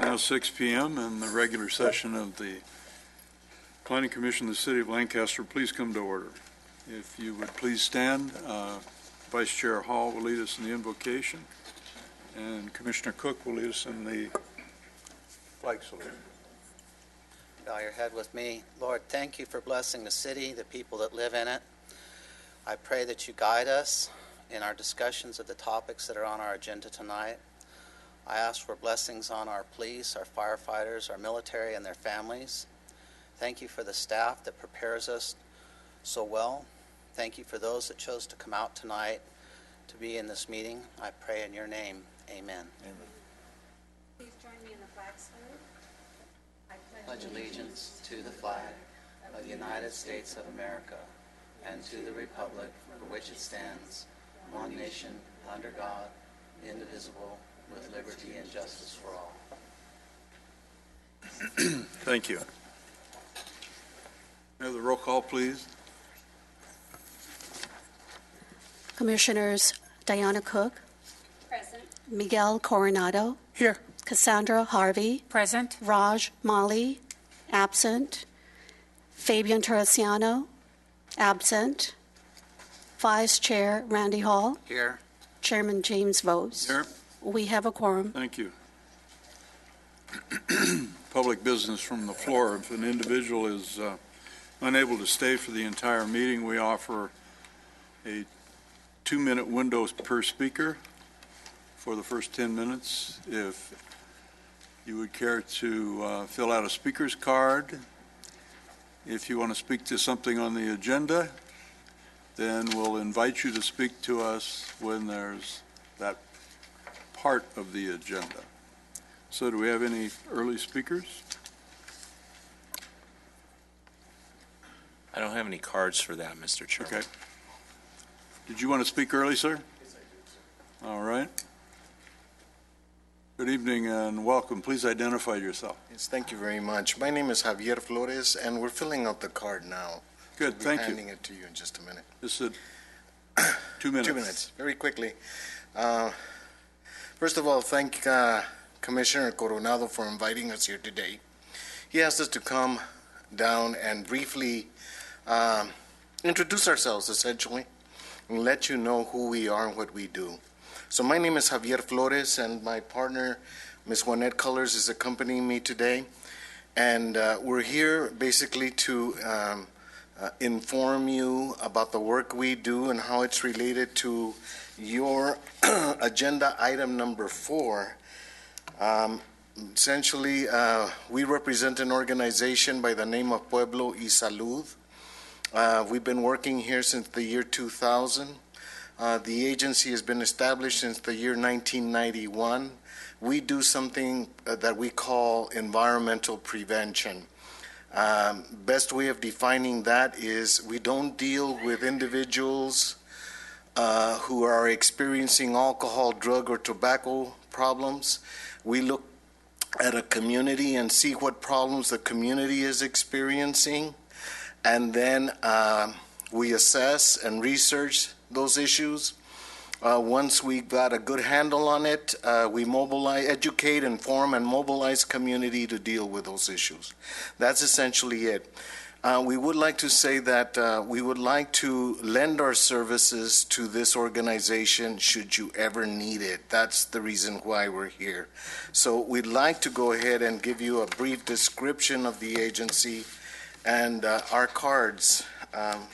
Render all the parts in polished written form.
now 6 p.m. and the regular session of the Planning Commission of the City of Lancaster, please come to order. If you would please stand, Vice Chair Hall will lead us in the invocation, and Commissioner Cook will lead us in the flag salute. Bow your head with me. Lord, thank you for blessing the city, the people that live in it. I pray that you guide us in our discussions of the topics that are on our agenda tonight. I ask for blessings on our police, our firefighters, our military, and their families. Thank you for the staff that prepares us so well. Thank you for those that chose to come out tonight to be in this meeting. I pray in your name. Amen. Amen. Please join me in the flag salute. I Pledge allegiance to the flag of the United States of America and to the republic for which it stands, one nation, under God, indivisible, with liberty and justice for all. Thank you. May I have the roll call, please? Commissioners Diana Cook, Present. Miguel Coronado, Here. Cassandra Harvey, Present. Raj Mali, absent, Fabian Teresiano, absent, Vice Chair Randy Hall, Here. Chairman James Vose. Here. We have a quorum. Thank you. Public business from the floor. If an individual is unable to stay for the entire meeting, we offer a 2-minute window per speaker for the first 10 minutes. If you would care to fill out a speaker's card, if you want to speak to something on the agenda, then we'll invite you to speak to us when there's that part of the agenda. So do we have any early speakers? I don't have any cards for that, Mr. Chairman. Okay. Did you want to speak early, sir? Yes, I do, sir. All right. Good evening and welcome. Please identify yourself. Yes, thank you very much. My name is Javier Flores, and we're filling out the card now. Good, We'll be thank you. handing it to you in just a minute. This is 2 minutes. 2 minutes, very quickly. First of all, thank Commissioner Coronado for inviting us here today. He asked us to come down and briefly introduce ourselves, essentially, and let you know who we are and what we do. So my name is Javier Flores, and my partner, Ms. Juanette Colors, is accompanying me today. And we're here basically to inform you about the work we do and how it's related to your agenda item number 4. Essentially, we represent an organization by the name of Pueblo y Salud. We've been working here since the year 2000. The agency has been established since the year 1991. We do something that we call environmental prevention. Best way of defining that is we don't deal with individuals who are experiencing alcohol, drug, or tobacco problems. We look at a community and see what problems the community is experiencing, and then we assess and research those issues. Once we've got a good handle on it, we mobilize, educate, inform, and mobilize community to deal with those issues. That's essentially it. We would like to say that we would like to lend our services to this organization should you ever need it. That's the reason why we're here. So we'd like to go ahead and give you a brief description of the agency and our cards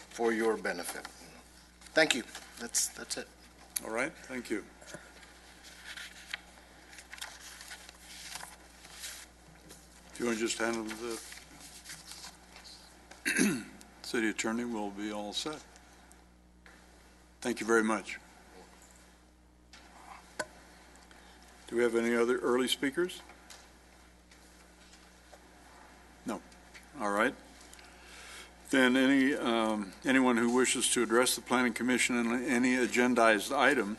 for your benefit. Thank you. That's it. All right, thank you. If you want to just handle the city attorney, we'll be all set. Thank you very much. Do we have any other early speakers? No. All right. Then anyone who wishes to address the Planning Commission on any agendized item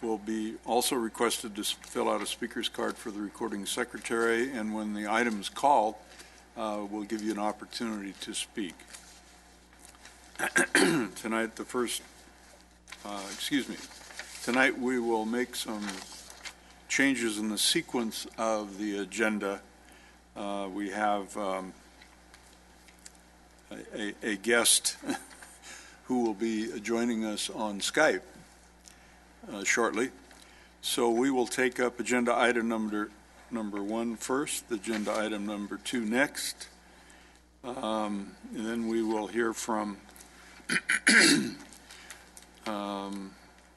will be also requested to fill out a speaker's card for the recording secretary, and when the item is called, we'll give you an opportunity to speak. Tonight, tonight we will make some changes in the sequence of the agenda. We have a guest who will be joining us on Skype shortly. So we will take up agenda item number 1 first, agenda item number 2 next, and then we will hear from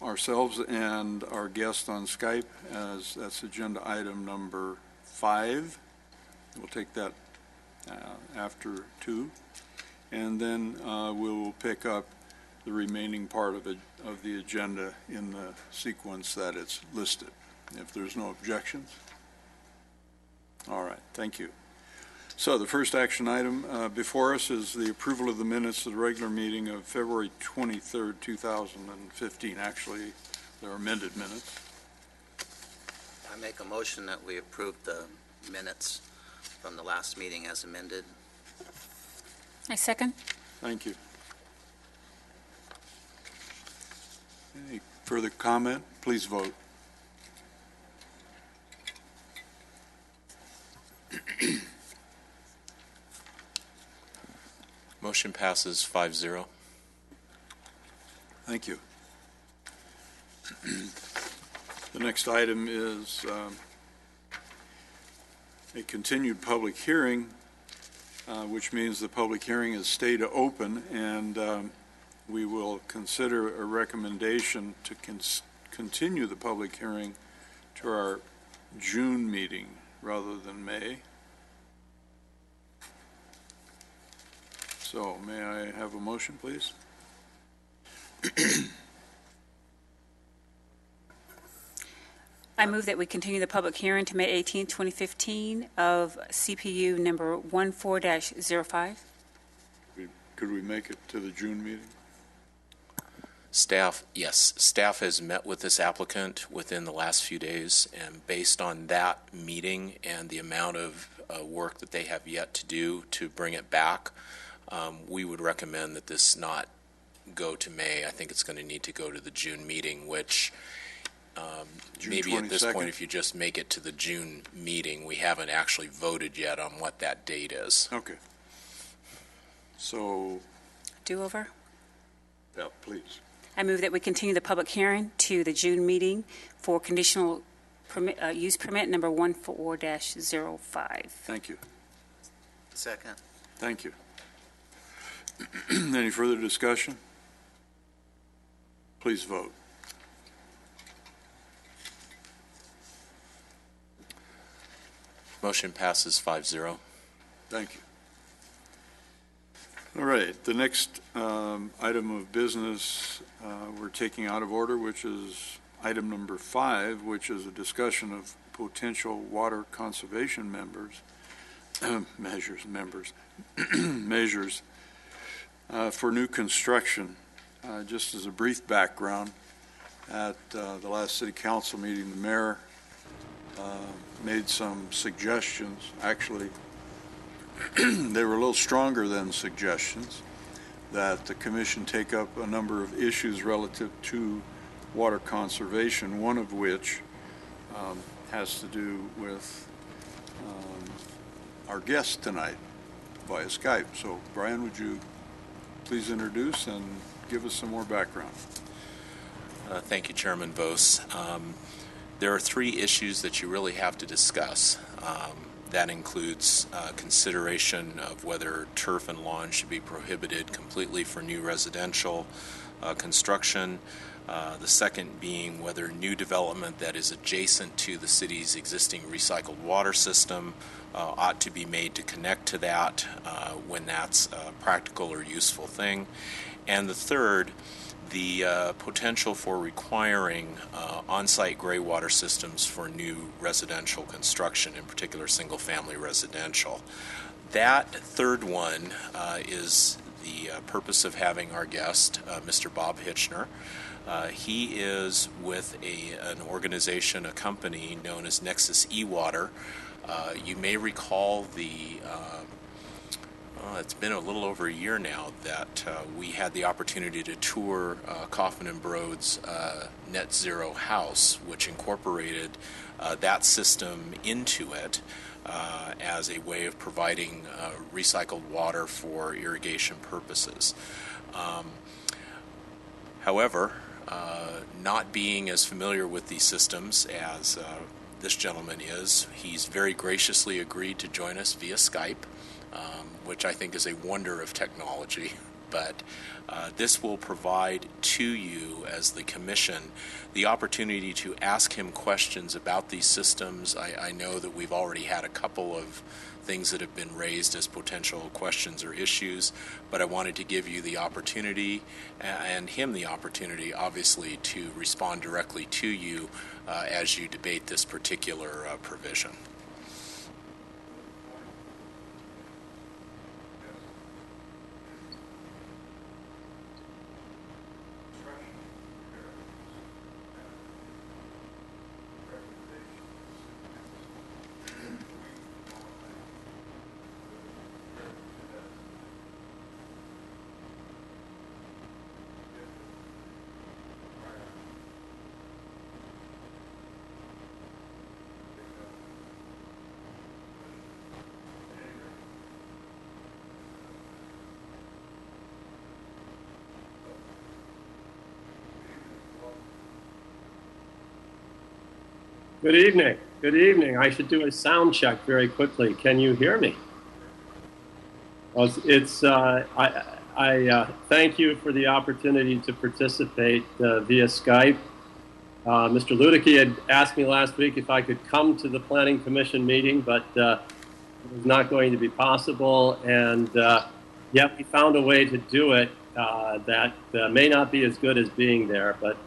ourselves and our guest on Skype, as that's agenda item number 5. We'll take that after 2, and then we will pick up the remaining part of the agenda in the sequence that it's listed, if there's no objections. All right, thank you. So the first action item before us is the approval of the minutes of the regular meeting of February 23rd, 2015. Actually, they're amended minutes. I make a motion that we approve the minutes from the last meeting as amended. I second. Thank you. Any further comment? Please vote. Motion passes 5-0. Thank you. The next item is a continued public hearing, which means the public hearing has stayed open, and we will consider a recommendation to continue the public hearing to our June meeting rather than May. So may I have a motion, please? I move that we continue the public hearing to May 18, 2015 of CPU number 14-05. Could we make it to the June meeting? Staff has met with this applicant within the last few days, and based on that meeting and the amount of work that they have yet to do to bring it back, we would recommend that this not go to May. I think it's going to need to go to the June meeting, which maybe at this 22nd? point, if you just make it to the June meeting, we haven't actually voted yet on what that date is. Okay. So, Do-over. yeah, please. I move that we continue the public hearing to the June meeting for conditional use permit number 14-05. Thank you. Second. Thank you. Any further discussion? Please vote. Motion passes 5-0. Thank you. All right, the next item of business we're taking out of order, which is item number 5, which is a discussion of potential water conservation measures for new construction. Just as a brief background, at the last city council meeting, the mayor made some suggestions. Actually, they were a little stronger than suggestions, that the commission take up a number of issues relative to water conservation, one of which has to do with our guest tonight via Skype. So, Brian, would you please introduce and give us some more background? Thank you, Chairman Vos. There are 3 issues that you really have to discuss. That includes consideration of whether turf and lawn should be prohibited completely for new residential construction. The second being whether new development that is adjacent to the city's existing recycled water system ought to be made to connect to that when that's a practical or useful thing. And the third, the potential for requiring on-site gray water systems for new residential construction, in particular single-family residential. That third one is the purpose of having our guest, Mr. Bob Hitchner. He is with an organization, a company known as Nexus E-Water. You may recall the It's been a little over a year now that we had the opportunity to tour Kaufman and Broad's Net Zero House, which incorporated that system into it as a way of providing recycled water for irrigation purposes. However, not being as familiar with these systems as this gentleman is, he's very graciously agreed to join us via Skype, which I think is a wonder of technology. But this will provide to you, as the Commission, the opportunity to ask him questions about these systems. I know that we've already had a couple of things that have been raised as potential questions or issues, but I wanted to give you the opportunity, and him the opportunity, obviously, to respond directly to you as you debate this particular provision. Good evening. Good evening. I should do a sound check very quickly. Can you hear me? Well, I thank you for the opportunity to participate via Skype. Mr. Luedeke had asked me last week if I could come to the Planning Commission meeting, but it was not going to be possible. And yet we found a way to do it that may not be as good as being there, but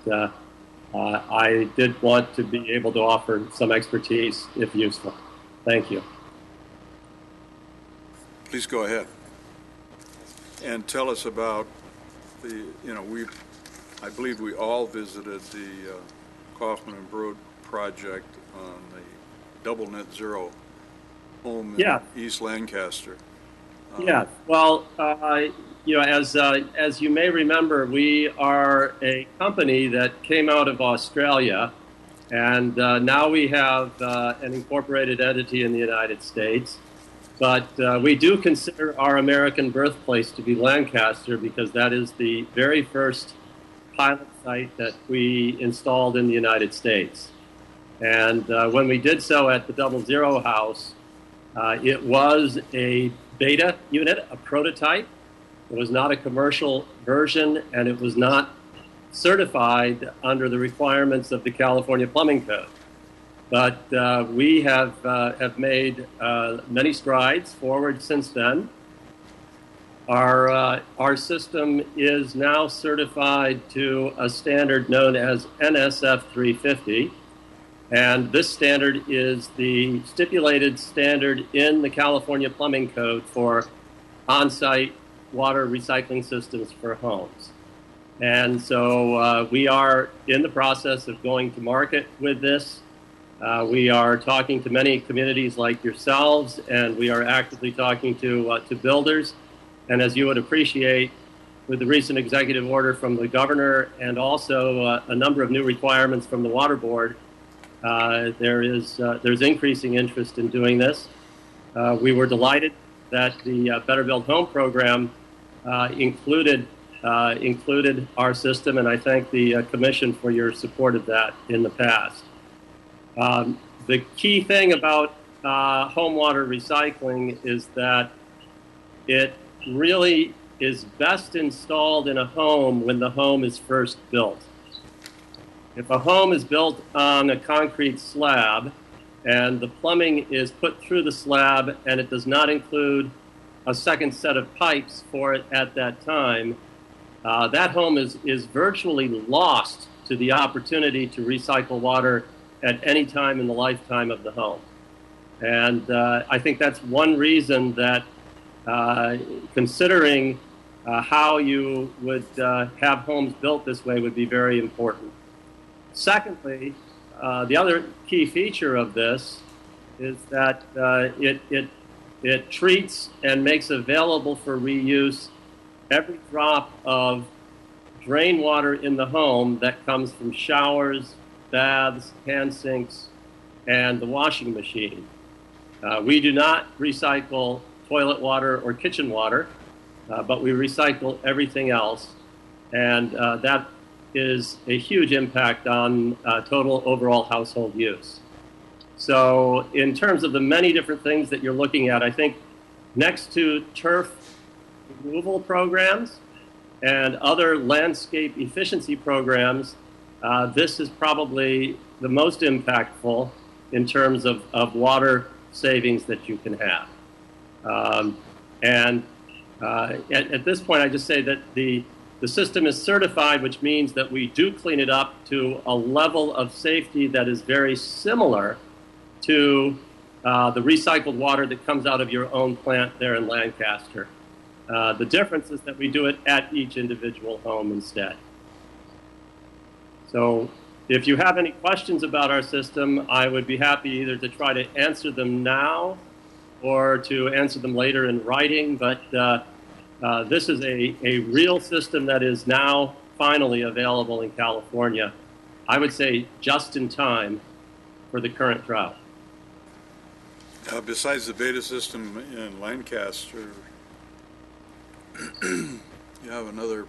I did want to be able to offer some expertise if useful. Thank you. Please go ahead. And tell us about I believe we all visited the Kaufman and Broad project on the double net zero home in East Lancaster. Yeah, well, as you may remember, we are a company that came out of Australia, and now we have an incorporated entity in the United States. But we do consider our American birthplace to be Lancaster because that is the very first pilot site that we installed in the United States. And when we did so at the Double Zero House, it was a beta unit, a prototype. It was not a commercial version, and it was not certified under the requirements of the California Plumbing Code. But we have made many strides forward since then. Our system is now certified to a standard known as NSF 350, and this standard is the stipulated standard in the California Plumbing Code for on-site water recycling systems for homes. And so we are in the process of going to market with this. We are talking to many communities like yourselves, and we are actively talking to builders. And as you would appreciate, with the recent executive order from the governor and also a number of new requirements from the Water Board, there's increasing interest in doing this. We were delighted that the Better Build Home program included our system, and I thank the Commission for your support of that in the past. The key thing about home water recycling is that it really is best installed in a home when the home is first built. If a home is built on a concrete slab and the plumbing is put through the slab and it does not include a second set of pipes for it at that time, that home is virtually lost to the opportunity to recycle water at any time in the lifetime of the home. And I think that's one reason that considering how you would have homes built this way would be very important. Secondly, the other key feature of this is that It treats and makes available for reuse every drop of drain water in the home that comes from showers, baths, hand sinks, and the washing machine. We do not recycle toilet water or kitchen water, but we recycle everything else. And that is a huge impact on total overall household use. So in terms of the many different things that you're looking at, I think next to turf removal programs and other landscape efficiency programs, this is probably the most impactful in terms of water savings that you can have. At this point, I just say that the system is certified, which means that we do clean it up to a level of safety that is very similar to the recycled water that comes out of your own plant there in Lancaster. The difference is that we do it at each individual home instead. So if you have any questions about our system, I would be happy either to try to answer them now or to answer them later in writing. But this is a real system that is now finally available in California. I would say just in time for the current drought. Besides the beta system in Lancaster, you have another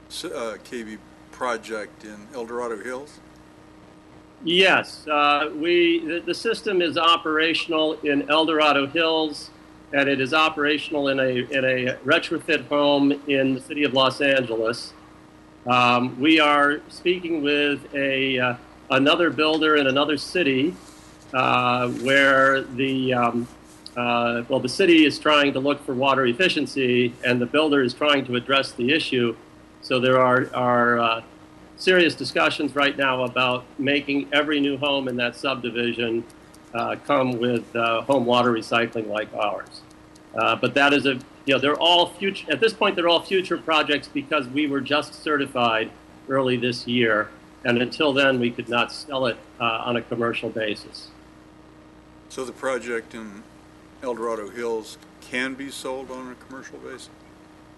KV project in El Dorado Hills? Yes, the system is operational in El Dorado Hills, and it is operational in a retrofit home in the city of Los Angeles. We are speaking with another builder in another city where the city is trying to look for water efficiency, and the builder is trying to address the issue. So there are serious discussions right now about making every new home in that subdivision come with home water recycling like ours. But that is they're all future, at this point they're all future projects because we were just certified early this year, and until then we could not sell it on a commercial basis. So the project in El Dorado Hills can be sold on a commercial basis?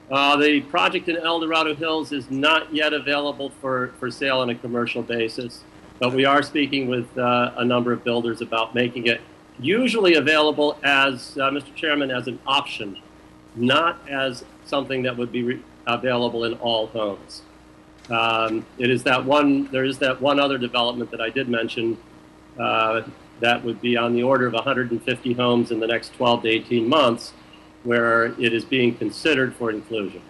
The project in El Dorado Hills is not yet available for sale on a commercial basis, but we are speaking with a number of builders about making it usually available as, Mr. Chairman, as an option, not as something that would be available in all homes. There is that one other development that I did mention that would be on the order of 150 homes in the next 12 to 18 months, where it is being considered for inclusion.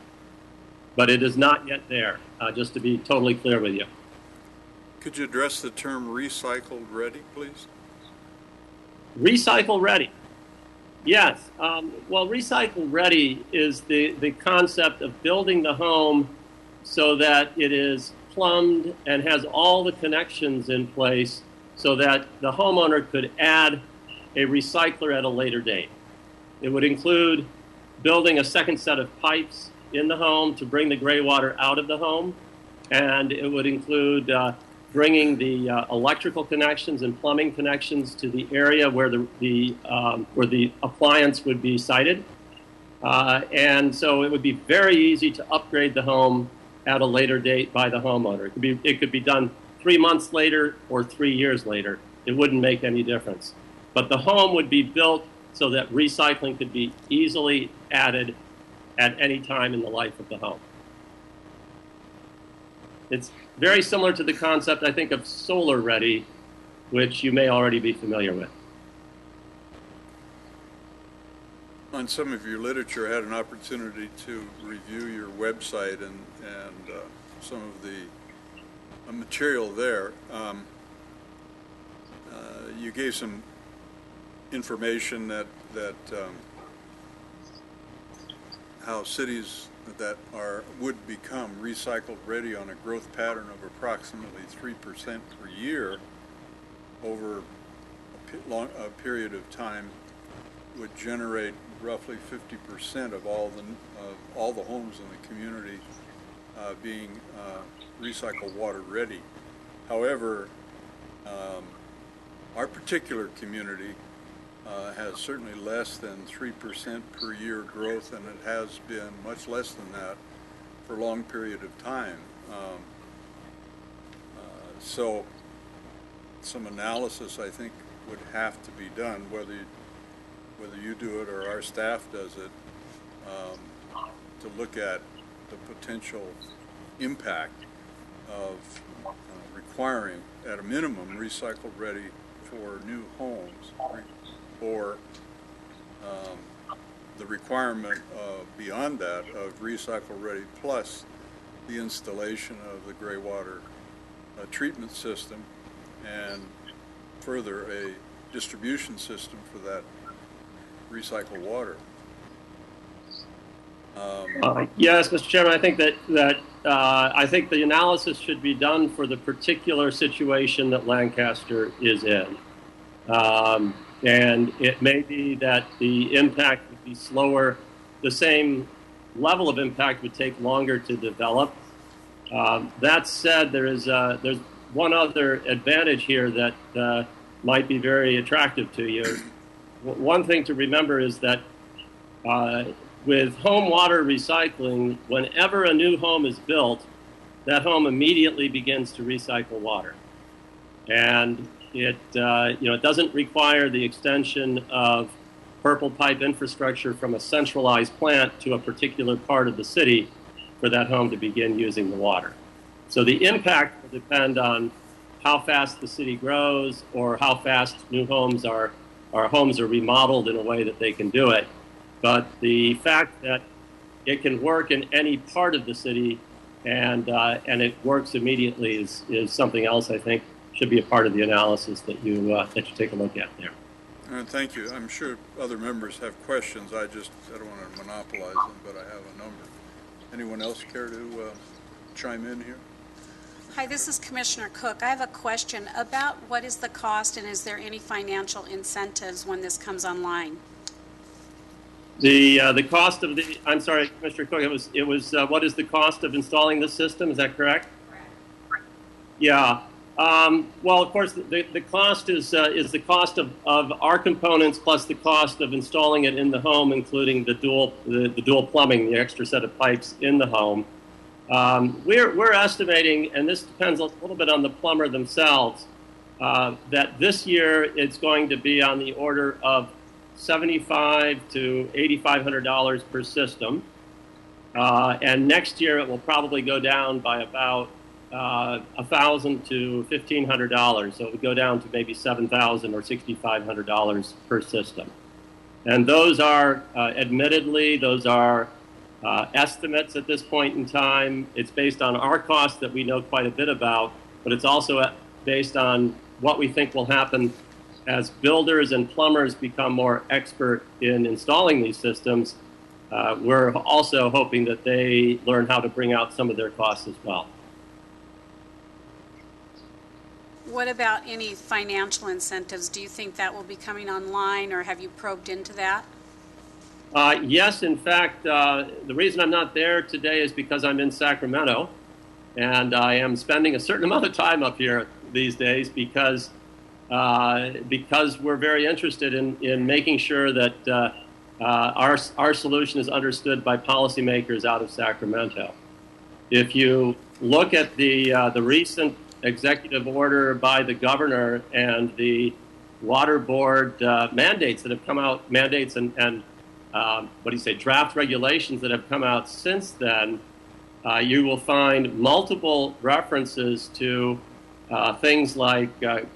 But it is not yet there, just to be totally clear with you. Could you address the term recycled ready, please? Recycle ready. Yes. Well, recycle ready is the concept of building the home so that it is plumbed and has all the connections in place so that the homeowner could add a recycler at a later date. It would include building a second set of pipes in the home to bring the gray water out of the home, and it would include bringing the electrical connections and plumbing connections to the area where the appliance would be sited. And so it would be very easy to upgrade the home at a later date by the homeowner. It could be done 3 months later or 3 years later. It wouldn't make any difference. But the home would be built so that recycling could be easily added at any time in the life of the home. It's very similar to the concept, I think, of solar ready, which you may already be familiar with. On some of your literature, I had an opportunity to review your website and some of the material there. You gave some information that how cities that would become recycled ready on a growth pattern of approximately 3% per year over a period of time would generate roughly 50% of all the homes in the community being recycled water ready. However, our particular community has certainly less than 3% per year growth, and it has been much less than that for a long period of time. So some analysis, I think, would have to be done, whether you do it or our staff does it, to look at the potential impact of requiring, at a minimum, recycle-ready for new homes, or the requirement beyond that of recycle-ready plus the installation of the gray water treatment system, and further a distribution system for that recycled water. Yes, Mr. Chairman, I think that I think the analysis should be done for the particular situation that Lancaster is in. And it may be that the impact would be slower. The same level of impact would take longer to develop. That said, there's one other advantage here that might be very attractive to you. One thing to remember is that with home water recycling, whenever a new home is built, that home immediately begins to recycle water. And it doesn't require the extension of purple pipe infrastructure from a centralized plant to a particular part of the city for that home to begin using the water. So the impact will depend on how fast the city grows or how fast new homes are remodeled in a way that they can do it. But the fact that it can work in any part of the city and it works immediately is something else I think should be a part of the analysis that you take a look at there. Thank you. I'm sure other members have questions. I don't want to monopolize them, but I have a number. Anyone else care to chime in here? Hi, this is Commissioner Cook. I have a question about what is the cost, and is there any financial incentives when this comes online? The cost of the, I'm sorry, Commissioner Cook, it was what is the cost of installing this system? Is that correct? Correct. Yeah. Well, of course, the cost is the cost of our components plus the cost of installing it in the home, including the dual plumbing, the extra set of pipes in the home. We're estimating, and this depends a little bit on the plumber themselves, that this year it's going to be on the order of $7,500 to $8,500 per system, and next year it will probably go down by about $1,000 to $1,500, so it would go down to maybe $7,000 or $6,500 per system. And those are, admittedly, those are estimates at this point in time. It's based on our costs that we know quite a bit about, but it's also based on what we think will happen as builders and plumbers become more expert in installing these systems. We're also hoping that they learn how to bring out some of their costs as well. What about any financial incentives? Do you think that will be coming online, or have you probed into that? Yes, in fact, the reason I'm not there today is because I'm in Sacramento, and I am spending a certain amount of time up here these days because we're very interested in making sure that our solution is understood by policymakers out of Sacramento. If you look at the recent executive order by the governor and the water board mandates that have come out, mandates and draft regulations that have come out since then, you will find multiple references to things like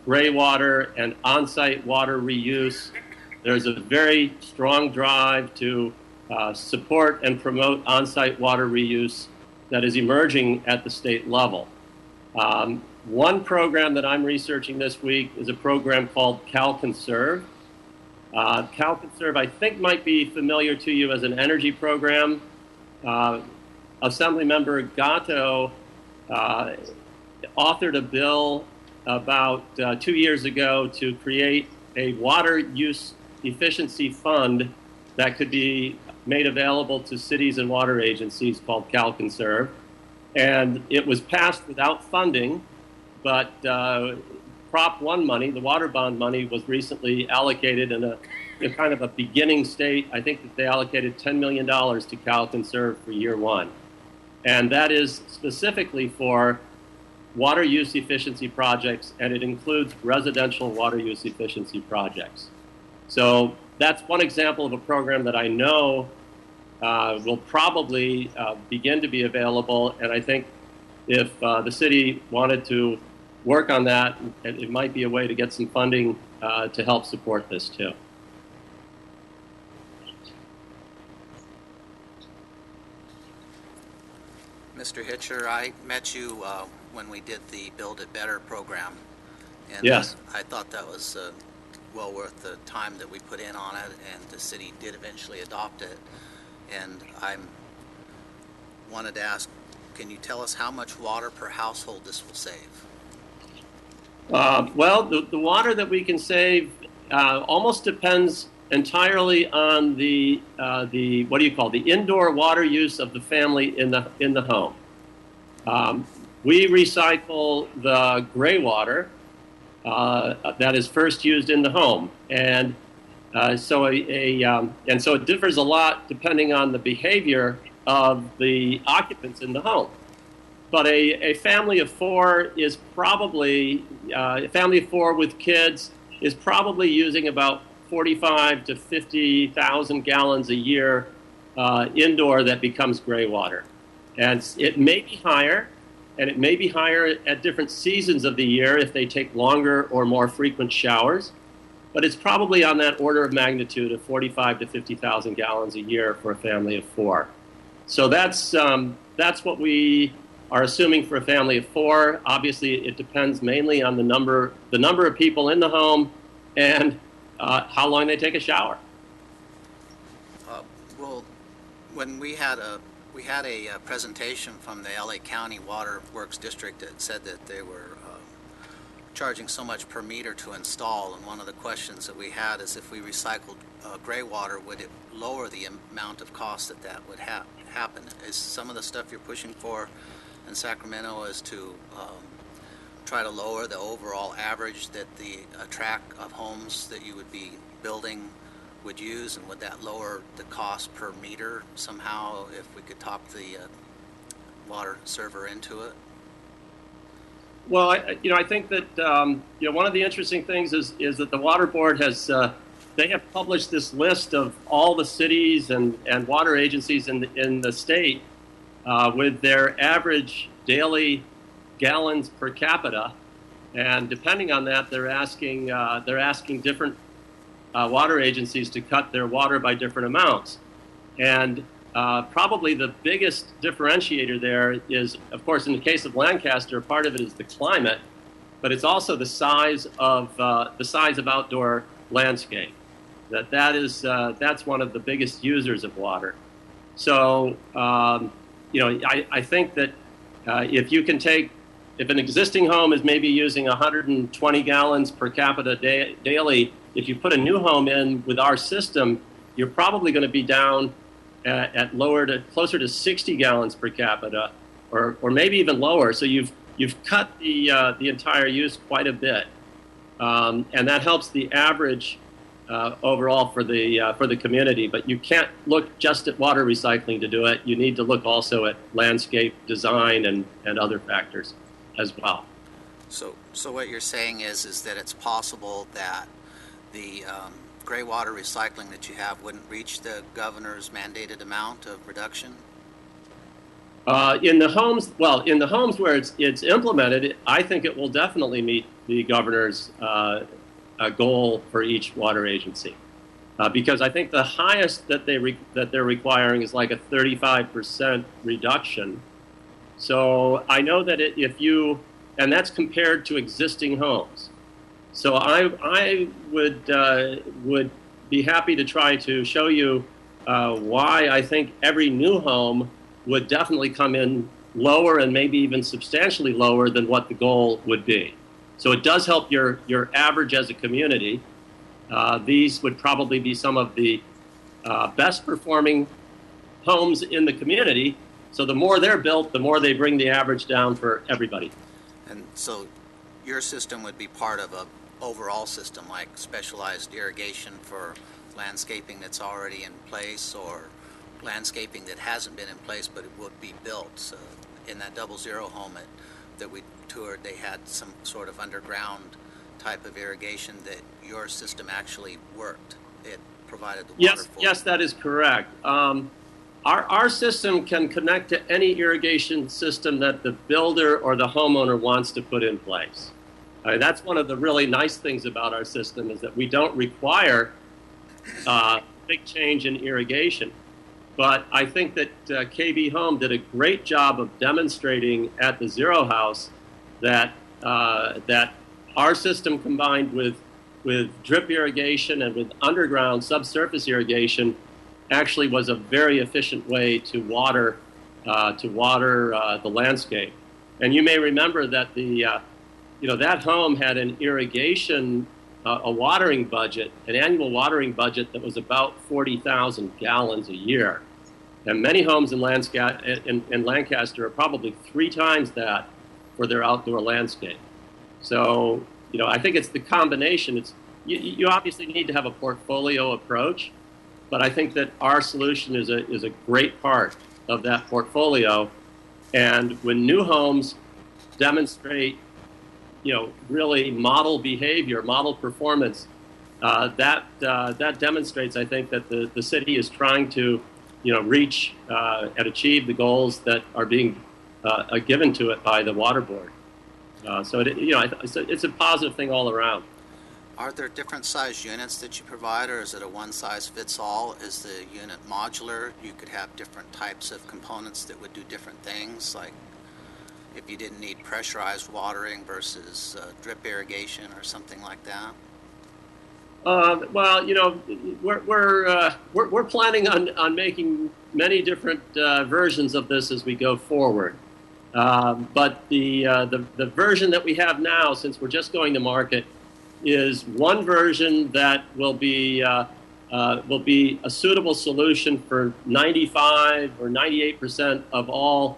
gray water and on-site water reuse. There's a very strong drive to support and promote on-site water reuse that is emerging at the state level. One program that I'm researching this week is a program called CalConserve. CalConserve, I think, might be familiar to you as an energy program. Assemblymember Gatto authored a bill about 2 years ago to create a water use efficiency fund that could be made available to cities and water agencies called CalConserve. And it was passed without funding, but Prop 1 money, the water bond money, was recently allocated in kind of a beginning state. I think that they allocated $10 million to CalConserve for year one. And that is specifically for water use efficiency projects, and it includes residential water use efficiency projects. So that's one example of a program that I know will probably begin to be available, and I think if the city wanted to work on that, it might be a way to get some funding to help support this too. Mr. Hitcher, I met you when we did the Build It Better program. And Yes. I thought that was well worth the time that we put in on it, and the city did eventually adopt it. And I wanted to ask, can you tell us how much water per household this will save? Well, the water that we can save almost depends entirely on the what do you call, the indoor water use of the family in the home. We recycle the gray water that is first used in the home, and so it differs a lot depending on the behavior of the occupants in the home. But a family of four is probably a family of four with kids is probably using about 45 to 50,000 gallons a year indoor that becomes gray water, and it may be higher. And it may be higher at different seasons of the year if they take longer or more frequent showers. But it's probably on that order of magnitude of 45 to 50,000 gallons a year for a family of four. So that's what we are assuming for a family of four. Obviously, it depends mainly on the number of people in the home and how long they take a shower. Well, when we had a presentation from the LA County Water Works District that said that they were charging so much per meter to install, and one of the questions that we had is if we recycled gray water, would it lower the amount of cost that would happen? Is some of the stuff you're pushing for in Sacramento is to try to lower the overall average that the tract of homes that you would be building would use, and would that lower the cost per meter somehow if we could talk the water server into it? Well, I think that one of the interesting things is that the Water Board has they have published this list of all the cities and water agencies in the state with their average daily gallons per capita, and depending on that, they're asking different water agencies to cut their water by different amounts. And probably the biggest differentiator there is, of course, in the case of Lancaster, part of it is the climate, but it's also the size of outdoor landscape. That's one of the biggest users of water. So I think that if an existing home is maybe using 120 gallons per capita daily, if you put a new home in with our system, you're probably going to be down at closer to 60 gallons per capita, or maybe even lower. So you've cut the entire use quite a bit, and that helps the average overall for the community. But you can't look just at water recycling to do it. You need to look also at landscape design and other factors as well. So what you're saying is that it's possible that the gray water recycling that you have wouldn't reach the governor's mandated amount of reduction? In the homes where it's implemented, I think it will definitely meet the governor's goal for each water agency, because I think the highest that they're requiring is like a 35% reduction. So I know that and that's compared to existing homes. So I would be happy to try to show you why I think every new home would definitely come in lower and maybe even substantially lower than what the goal would be. So it does help your average as a community. These would probably be some of the best performing homes in the community. So the more they're built, the more they bring the average down for everybody. And so your system would be part of a overall system, like specialized irrigation for landscaping that's already in place, or landscaping that hasn't been in place but it would be built. So in that 00 home that we toured, they had some sort of underground type of irrigation that your system actually worked. It provided the water for. Yes, that is correct. Our system can connect to any irrigation system that the builder or the homeowner wants to put in place. That's one of the really nice things about our system, is that we don't require big change in irrigation. But I think that KB Home did a great job of demonstrating at the Zero House that our system, combined with drip irrigation and with underground subsurface irrigation, actually was a very efficient way to water the landscape. And you may remember that that home had an irrigation, a watering budget, an annual watering budget that was about 40,000 gallons a year. And many homes in Lancaster are probably 3 times that for their outdoor landscape. So, I think it's the combination. You obviously need to have a portfolio approach, but I think that our solution is a great part of that portfolio. And when new homes demonstrate, really model behavior, model performance, that demonstrates, I think, that the city is trying to, reach and achieve the goals that are being given to it by the Water Board. So it's a positive thing all around. Are there different size units that you provide, or is it a one-size-fits-all? Is the unit modular? You could have different types of components that would do different things, like if you didn't need pressurized watering versus drip irrigation or something like that? Well, we're planning on making many different versions of this as we go forward. But the version that we have now, since we're just going to market, is one version that will be a suitable solution for 95 or 98% of all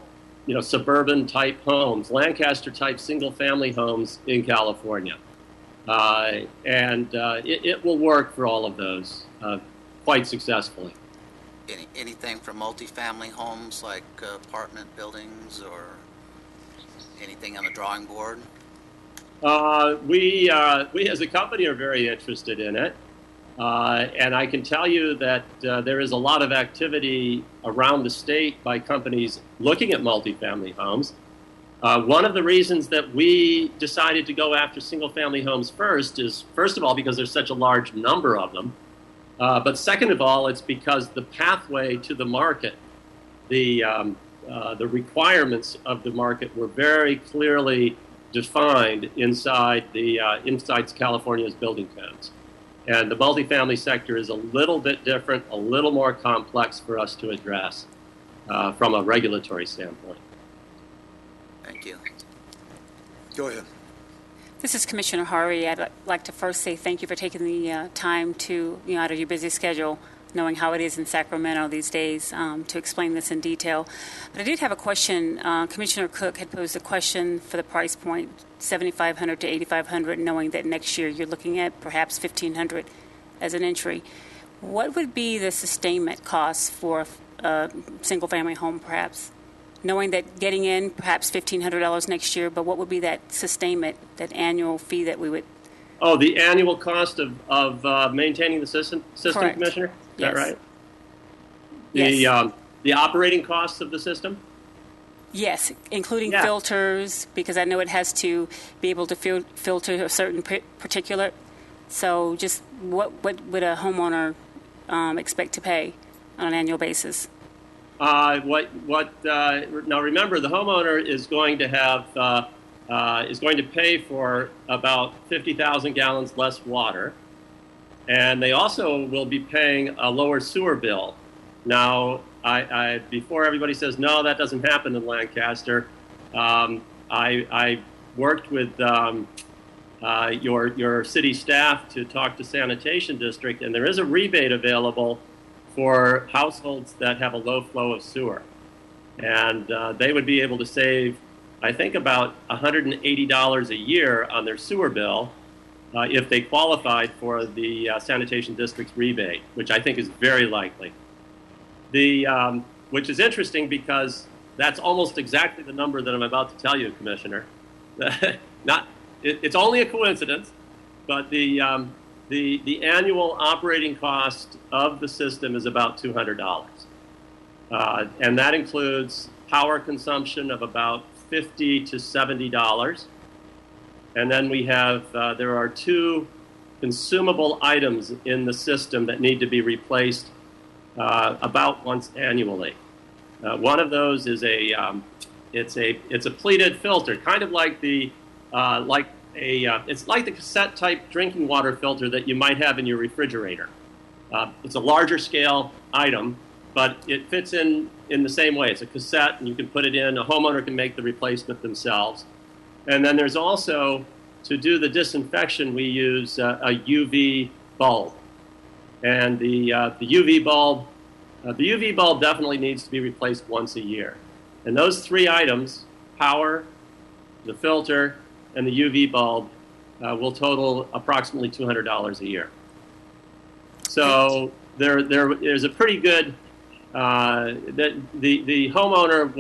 suburban type homes, Lancaster type single family homes in California. And it will work for all of those quite successfully. Anything for multifamily homes, like apartment buildings, or anything on the drawing board? We as a company are very interested in it. And I can tell you that there is a lot of activity around the state by companies looking at multifamily homes. One of the reasons that we decided to go after single-family homes first is, first of all, because there's such a large number of them. But second of all, it's because the pathway to the market, the requirements of the market were very clearly defined inside California's building codes. And the multifamily sector is a little bit different, a little more complex for us to address from a regulatory standpoint. Thank you. Go ahead. This is Commissioner Hari. I'd like to first say thank you for taking the time to, out of your busy schedule, knowing how it is in Sacramento these days, to explain this in detail. But I did have a question. Commissioner Cook had posed a question for the price point, $7,500 to $8,500, knowing that next year you're looking at perhaps $1,500 as an entry. What would be the sustainment costs for a single-family home, perhaps? Knowing that getting in, perhaps $1,500 next year, but what would be that sustainment, that annual fee that we would... Oh, the annual cost of maintaining the system, Correct. Commissioner? Is Yes. that right? Yes. The operating costs of the system? Yes, including Yeah. filters, because I know it has to be able to filter a certain particulate. So just what would a homeowner expect to pay on an annual basis? Now remember, the homeowner is going to pay for about 50,000 gallons less water, and they also will be paying a lower sewer bill. Now, I before everybody says no, that doesn't happen in Lancaster, I worked with your city staff to talk to Sanitation District, and there is a rebate available for households that have a low flow of sewer. And they would be able to save I think, about $180 a year on their sewer bill if they qualified for the sanitation district's rebate, which I think is very likely. Which is interesting because that's almost exactly the number that I'm about to tell you, Commissioner. It's only a coincidence, but the annual operating cost of the system is about $200. And that includes power consumption of about $50 to $70. And then we have, there are 2 consumable items in the system that need to be replaced about once annually. One of those is it's a pleated filter, kind of like it's like the cassette type drinking water filter that you might have in your refrigerator. It's a larger scale item, but it fits in the same way. It's a cassette, and you can put it in. A homeowner can make the replacement themselves. And then there's also, to do the disinfection, we use a UV bulb. And the UV bulb definitely needs to be replaced once a year. And those 3 items, power, the filter, and the UV bulb, will total approximately $200 a year. So there's a pretty good that the homeowner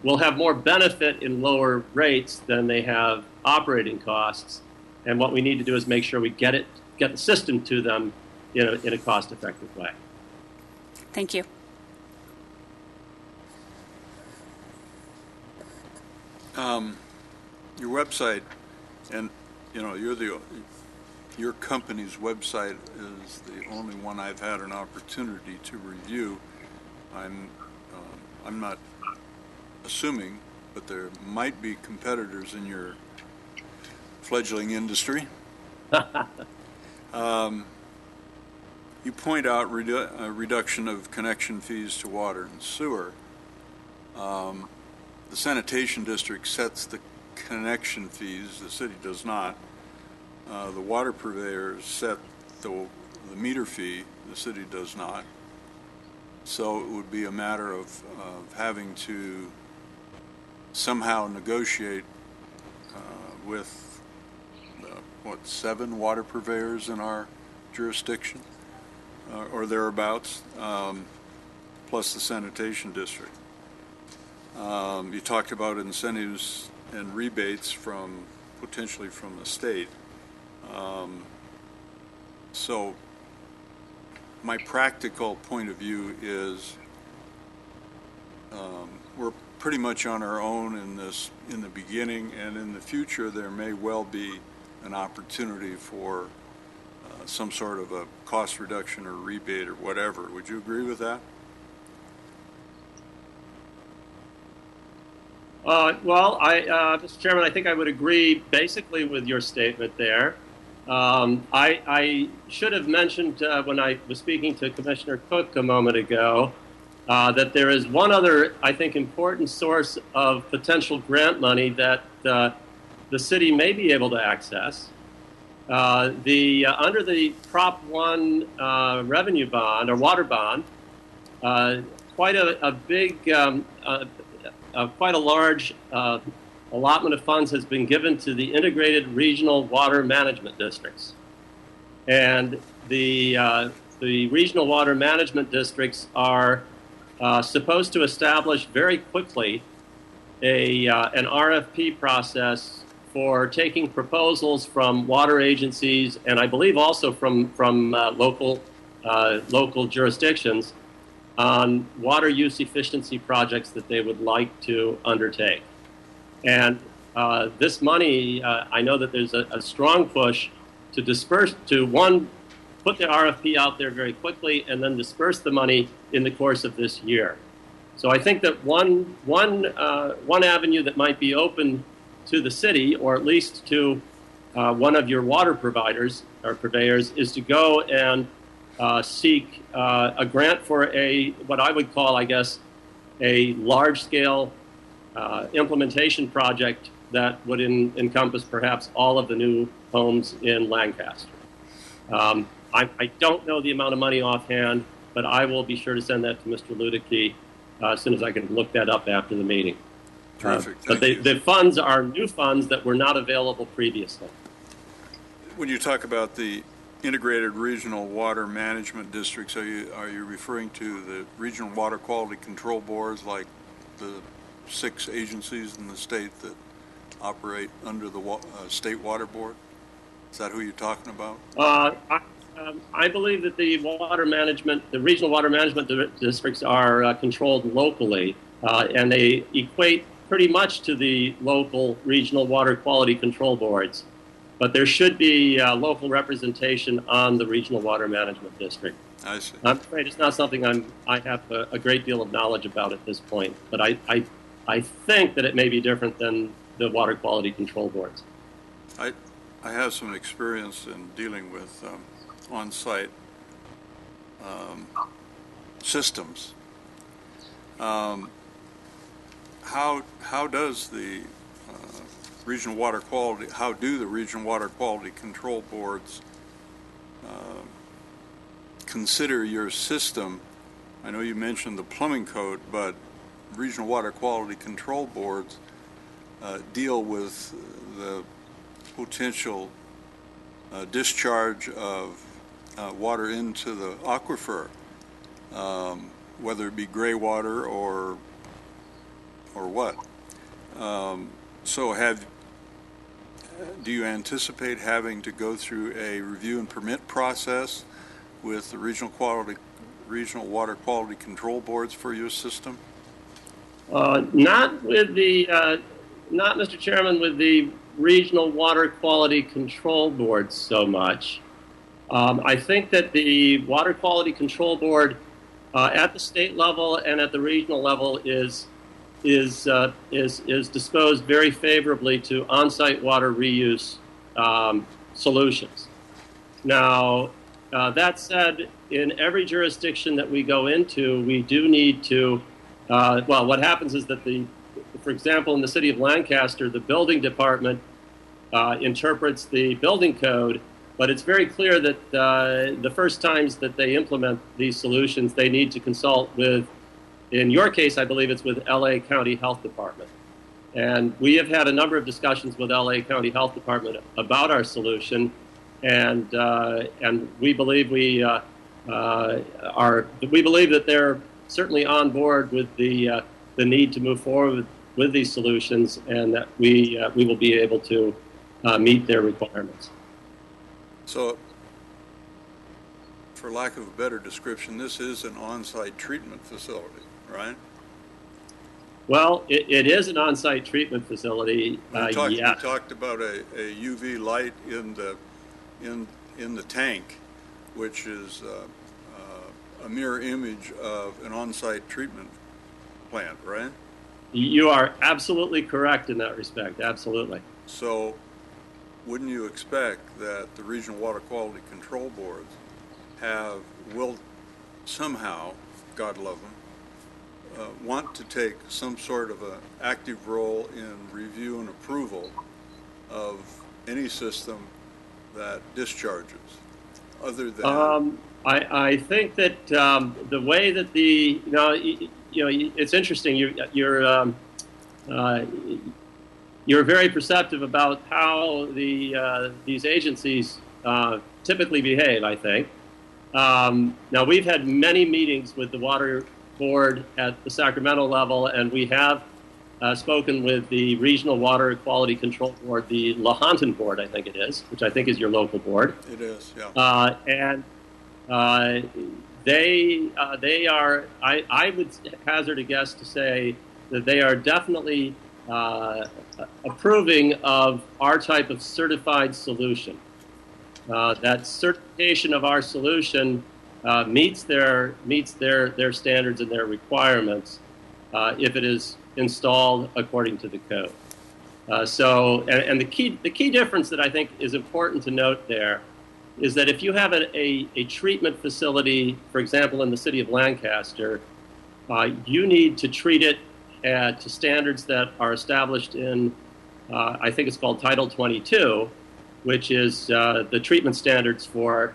will have more benefit in lower rates than they have operating costs. And what we need to do is make sure we get the system to them in a cost-effective way. Thank you. Your website, and your company's website is the only one I've had an opportunity to review. I'm not assuming, but there might be competitors in your fledgling industry. You point out a reduction of connection fees to water and sewer. The sanitation district sets the connection fees. The city does not. The water purveyors set the meter fee. The city does not. So it would be a matter of having to somehow negotiate with 7 water purveyors in our jurisdiction or thereabouts, plus the sanitation district. You talked about incentives and rebates potentially from the state. So my practical point of view is we're pretty much on our own in the beginning, and in the future there may well be an opportunity for some sort of a cost reduction or rebate or whatever. Would you agree with that? Well, Mr. Chairman, I think I would agree basically with your statement there. I should have mentioned when I was speaking to Commissioner Cook a moment ago that there is one other, I think, important source of potential grant money that the city may be able to access. Under the Prop 1 revenue bond or water bond, quite a big, quite a large allotment of funds has been given to the integrated regional water management districts. And the regional water management districts are supposed to establish very quickly an RFP process for taking proposals from water agencies and I believe also from local jurisdictions on water use efficiency projects that they would like to undertake. And this money, I know that there's a strong push to disperse, put the RFP out there very quickly and then disperse the money in the course of this year. So I think that one avenue that might be open to the city, or at least to one of your water providers or purveyors, is to go and seek a grant for what I would call, I guess, a large-scale implementation project that would encompass perhaps all of the new homes in Lancaster. I don't know the amount of money offhand, but I will be sure to send that to Mr. Ludicky as soon as I can look that up after the meeting. Terrific. But Thank you. the funds are new funds that were not available previously. When you talk about the integrated regional water management districts, are you referring to the regional water quality control boards, like the 6 agencies in the state that operate under the state water board? Is that who you're talking about? I believe that the regional water management districts are controlled locally, and they equate pretty much to the local regional water quality control boards. But there should be local representation on the regional water management district. I see. I'm afraid it's not something I have a great deal of knowledge about at this point, but I think that it may be different than the water quality control boards. I have some experience in dealing with on-site systems. How does the regional water quality? How do the regional water quality control boards consider your system? I know you mentioned the plumbing code, but regional water quality control boards deal with the potential discharge of water into the aquifer, whether it be gray water or what. So do you anticipate having to go through a review and permit process with the regional water quality control boards for your system? Not with not, Mr. Chairman, with the regional water quality control boards so much. I think that the water quality control board at the state level and at the regional level is disposed very favorably to on-site water reuse solutions. Now, that said, in every jurisdiction that we go into, we do need to, what happens is that for example, in the city of Lancaster, the building department interprets the building code, but it's very clear that the first times that they implement these solutions, they need to consult with, in your case, I believe it's with LA County Health Department. And we have had a number of discussions with LA County Health Department about our solution, and we believe we believe that they're certainly on board with the need to move forward with these solutions, and that we will be able to meet their requirements. So, for lack of a better description, this is an on-site treatment facility, right? Well, it is an on-site treatment facility. You Yeah. talked about a UV light in the tank, which is a mirror image of an on-site treatment plant, right? You are absolutely correct in that respect. Absolutely. So, wouldn't you expect that the regional water quality control boards will somehow, God love them, want to take some sort of an active role in review and approval of any system that discharges, other than? I think that the way that it's interesting. You're very perceptive about how these agencies typically behave, I think. Now, we've had many meetings with the Water Board at the Sacramento level, and we have spoken with the Regional Water Quality Control Board, the Lahontan Board, I think it is, which I think is your local board. It is, yeah. And they are, I would hazard a guess to say that they are definitely approving of our type of certified solution. That certification of our solution meets their standards and their requirements if it is installed according to the code. And the key difference that I think is important to note there is that if you have a treatment facility, for example, in the city of Lancaster, you need to treat it to standards that are established in, I think it's called Title 22, which is the treatment standards for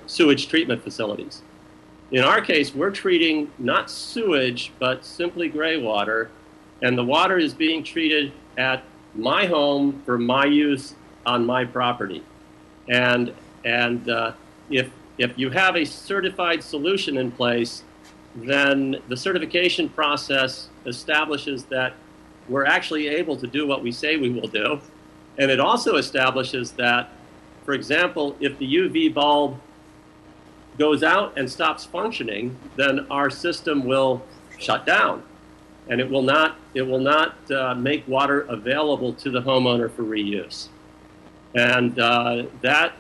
sewage treatment facilities. In our case, we're treating not sewage, but simply gray water and the water is being treated at my home for my use on my property. And if you have a certified solution in place, then the certification process establishes that we're actually able to do what we say we will do. And it also establishes that, for example, if the UV bulb goes out and stops functioning, then our system will shut down, and it will not make water available to the homeowner for reuse. And that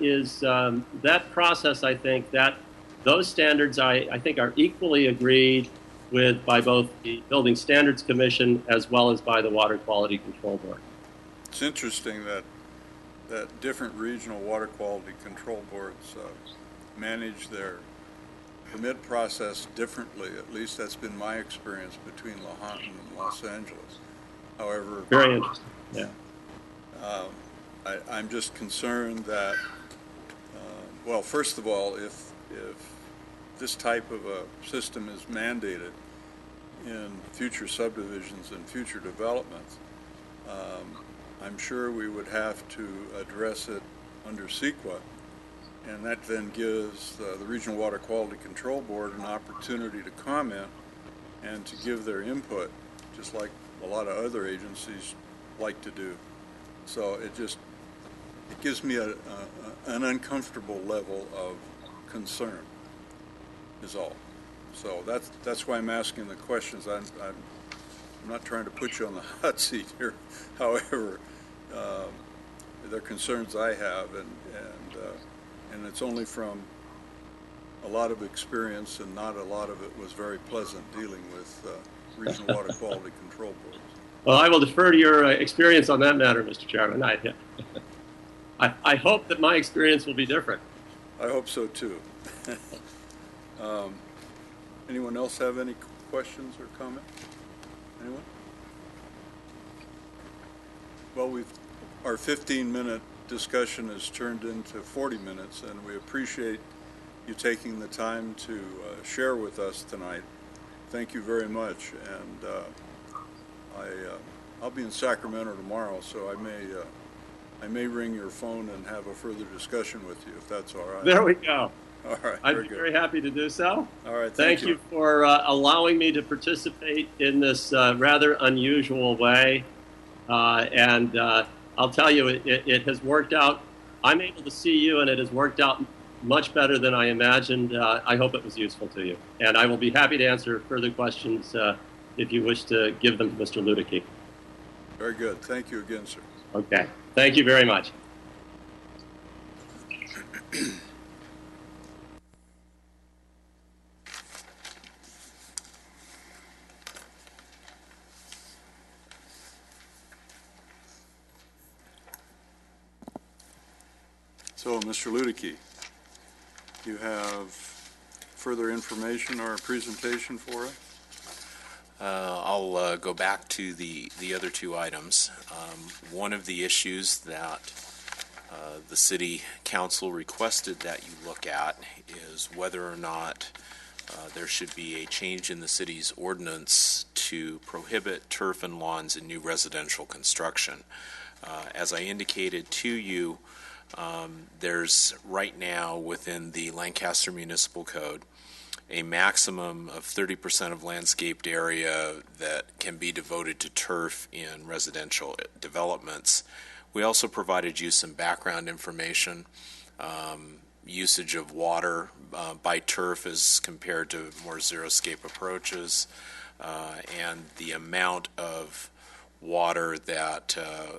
process, I think, that those standards, I think, are equally agreed with by both the Building Standards Commission as well as by the Water Quality Control Board. It's interesting that different regional water quality control boards manage their permit process differently. At least that's been my experience between Lahontan and Los Angeles. However, very interesting. Yeah. I'm just concerned that, well, first of all, if this type of a system is mandated in future subdivisions and future developments, I'm sure we would have to address it under CEQA, and that then gives the Regional Water Quality Control Board an opportunity to comment and to give their input, just like a lot of other agencies like to do. So it gives me an uncomfortable level of concern, is all. So that's why I'm asking the questions. I'm not trying to put you on the hot seat here. However, they're concerns I have, and it's only from a lot of experience, and not a lot of it was very pleasant dealing with Regional Water Quality Control Boards. Well, I will defer to your experience on that matter, Mr. Chairman. I hope that my experience will be different. I hope so too. Anyone else have any questions or comments? Anyone? Well, our 15-minute discussion has turned into 40 minutes, and we appreciate you taking the time to share with us tonight. Thank you very much. And I'll be in Sacramento tomorrow, so I may ring your phone and have a further discussion with you, if that's all right. There we go. All right. I'd be very happy to do so. All right. Thank you for allowing me to participate in this rather unusual way. And I'll tell you, it has worked out. I'm able to see you, and it has worked out much better than I imagined. I hope it was useful to you. And I will be happy to answer further questions if you wish to give them to Mr. Ludicky. Very good. Thank you again, sir. Okay. Thank you very much. So, Mr. Ludicky, you have further information or a presentation for us? I'll go back to the other two items. One of the issues that the City Council requested that you look at is whether or not there should be a change in the city's ordinance to prohibit turf and lawns in new residential construction. As I indicated to you, there's right now within the Lancaster Municipal Code a maximum of 30% of landscaped area that can be devoted to turf in residential developments. We also provided you some background information, usage of water by turf as compared to more xeriscape approaches, and the amount of water that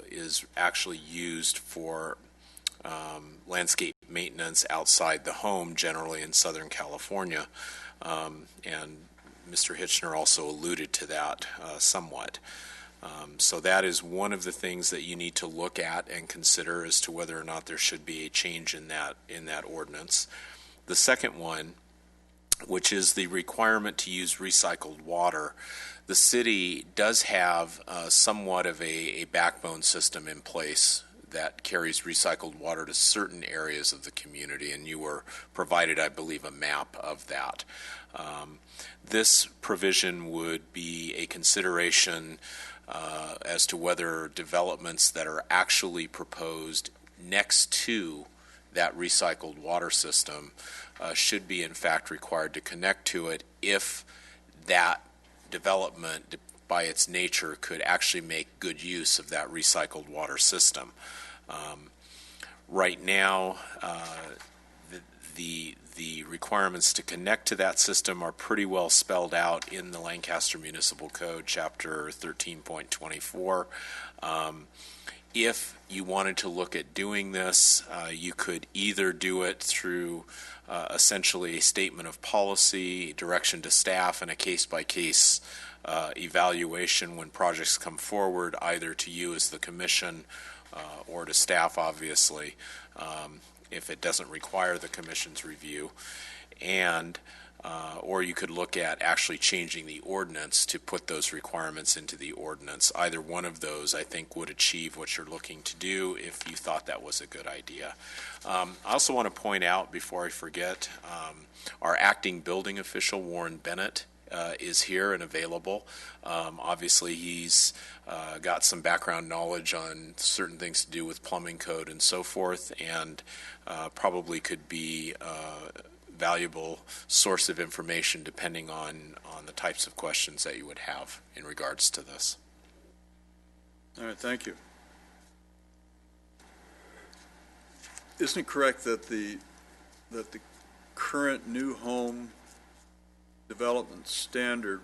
is actually used for landscape maintenance outside the home, generally in Southern California. And Mr. Hitchner also alluded to that somewhat. So that is one of the things that you need to look at and consider as to whether or not there should be a change in that ordinance. The second one, which is the requirement to use recycled water, the city does have somewhat of a backbone system in place that carries recycled water to certain areas of the community, and you were provided, I believe, a map of that. This provision would be a consideration as to whether developments that are actually proposed next to that recycled water system should be in fact required to connect to it if that development by its nature could actually make good use of that recycled water system. Right now, the requirements to connect to that system are pretty well spelled out in the Lancaster Municipal Code, Chapter 13.24. If you wanted to look at doing this, you could either do it through essentially a statement of policy, direction to staff, and a case-by-case evaluation when projects come forward, either to you as the commission or to staff, obviously, if it doesn't require the commission's review, and or you could look at actually changing the ordinance to put those requirements into the ordinance. Either one of those, I think, would achieve what you're looking to do if you thought that was a good idea. I also want to point out, before I forget, our acting building official, Warren Bennett, is here and available. Obviously, he's got some background knowledge on certain things to do with plumbing code and so forth, and probably could be a valuable source of information depending on the types of questions that you would have in regards to this. All right, thank you. Isn't it correct that the current new home development standard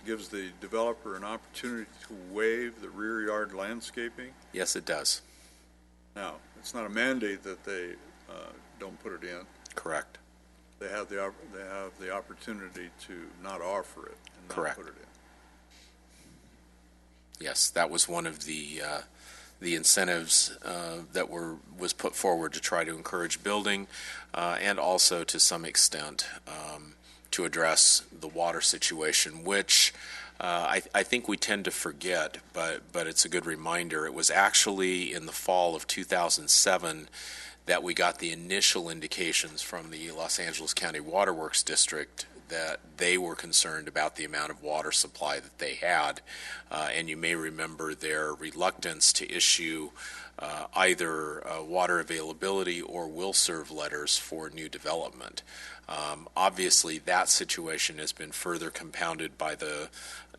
gives the developer an opportunity to waive the rear yard landscaping? Yes, it does. Now, it's not a mandate that they don't put it in. Correct. They have the opportunity to not offer it and not Correct. put it in. Yes, that was one of the incentives that was put forward to try to encourage building, and also to some extent to address the water situation, which I think we tend to forget, but it's a good reminder. It was actually in the fall of 2007 that we got the initial indications from the Los Angeles County Waterworks District that they were concerned about the amount of water supply that they had. And you may remember their reluctance to issue either water availability or will serve letters for new development. Obviously, that situation has been further compounded by the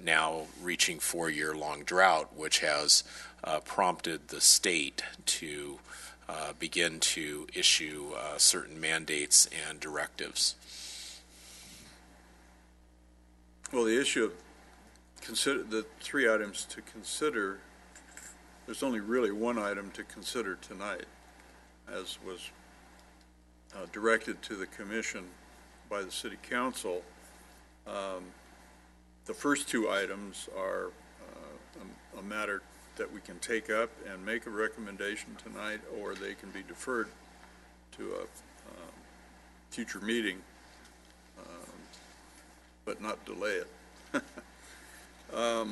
now reaching 4-year-long drought, which has prompted the state to begin to issue certain mandates and directives. Well, the issue of the 3 items to consider, there's only really one item to consider tonight, as was directed to the commission by the city council. The first 2 items are a matter that we can take up and make a recommendation tonight, or they can be deferred to a future meeting, but not delay it. I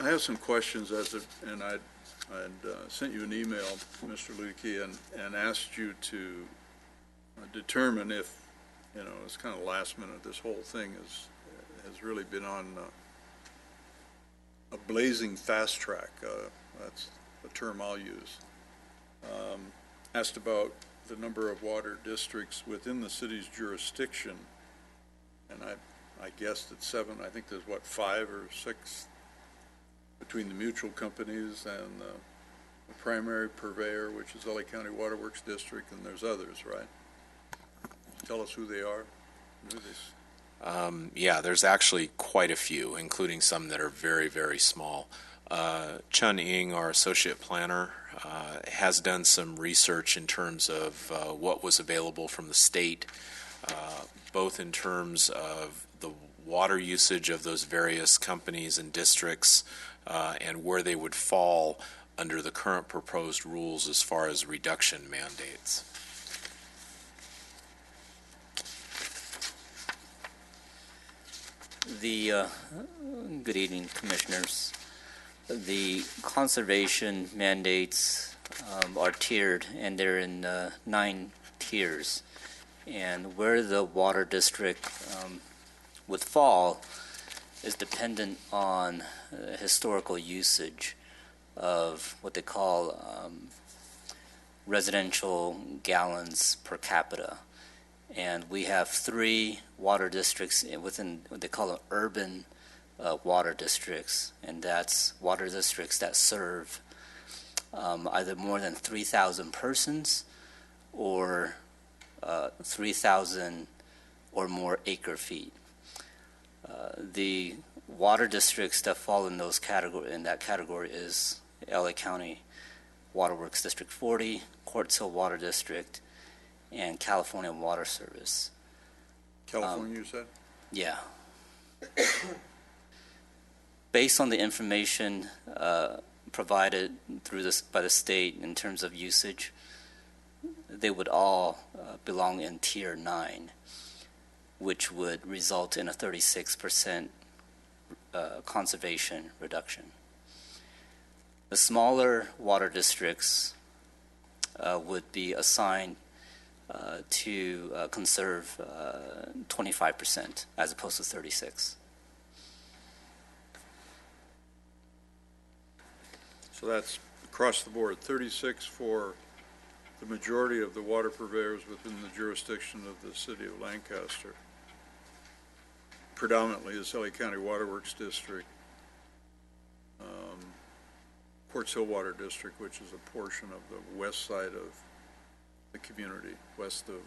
have some questions and I'd sent you an email, Mr. Lukey, and asked you to determine if, it's kind of last minute, this whole thing has really been on a blazing fast track. That's the term I'll use. Asked about the number of water districts within the city's jurisdiction, and I guessed at 7. I think there's 5 or 6 between the mutual companies and the primary purveyor, which is LA County Waterworks District, and there's others, right? Tell us who they are. Yeah, there's actually quite a few, including some that are very, very small. Chun Ing, our associate planner, has done some research in terms of what was available from the state, both in terms of the water usage of those various companies and districts, and where they would fall under the current proposed rules as far as reduction mandates. Good evening, Commissioners. The conservation mandates are tiered, and they're in 9 tiers. And where the water district would fall is dependent on historical usage of what they call residential gallons per capita. And we have 3 water districts within what they call urban water districts, and that's water districts that serve either more than 3,000 persons or 3,000 or more acre feet. The water districts that fall in that category is LA County Waterworks District 40, Quartz Hill Water District, and California Water Service. California, you said? Yeah. Based on the information provided by the state in terms of usage, they would all belong in Tier 9, which would result in a 36% conservation reduction. The smaller water districts would be assigned to conserve 25% as opposed to 36%. So that's across the board, 36 for the majority of the water purveyors within the jurisdiction of the city of Lancaster. Predominantly is LA County Waterworks District, Quartz Hill Water District, which is a portion of the west side of the community, west of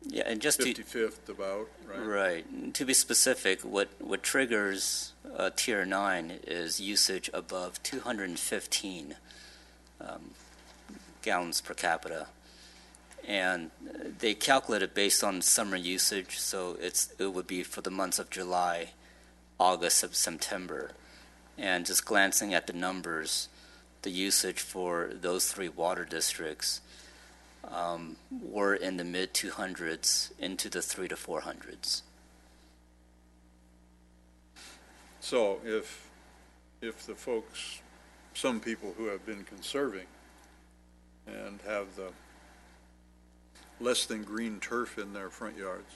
Yeah, and just 55th about, right? Right. To be specific, what triggers Tier 9 is usage above 215 gallons per capita. And they calculate it based on summer usage, so it would be for the months of July, August, and September. And just glancing at the numbers, the usage for those 3 water districts were in the mid 200s into the 300 to 400s. So if the folks, some people who have been conserving and have the less than green turf in their front yards,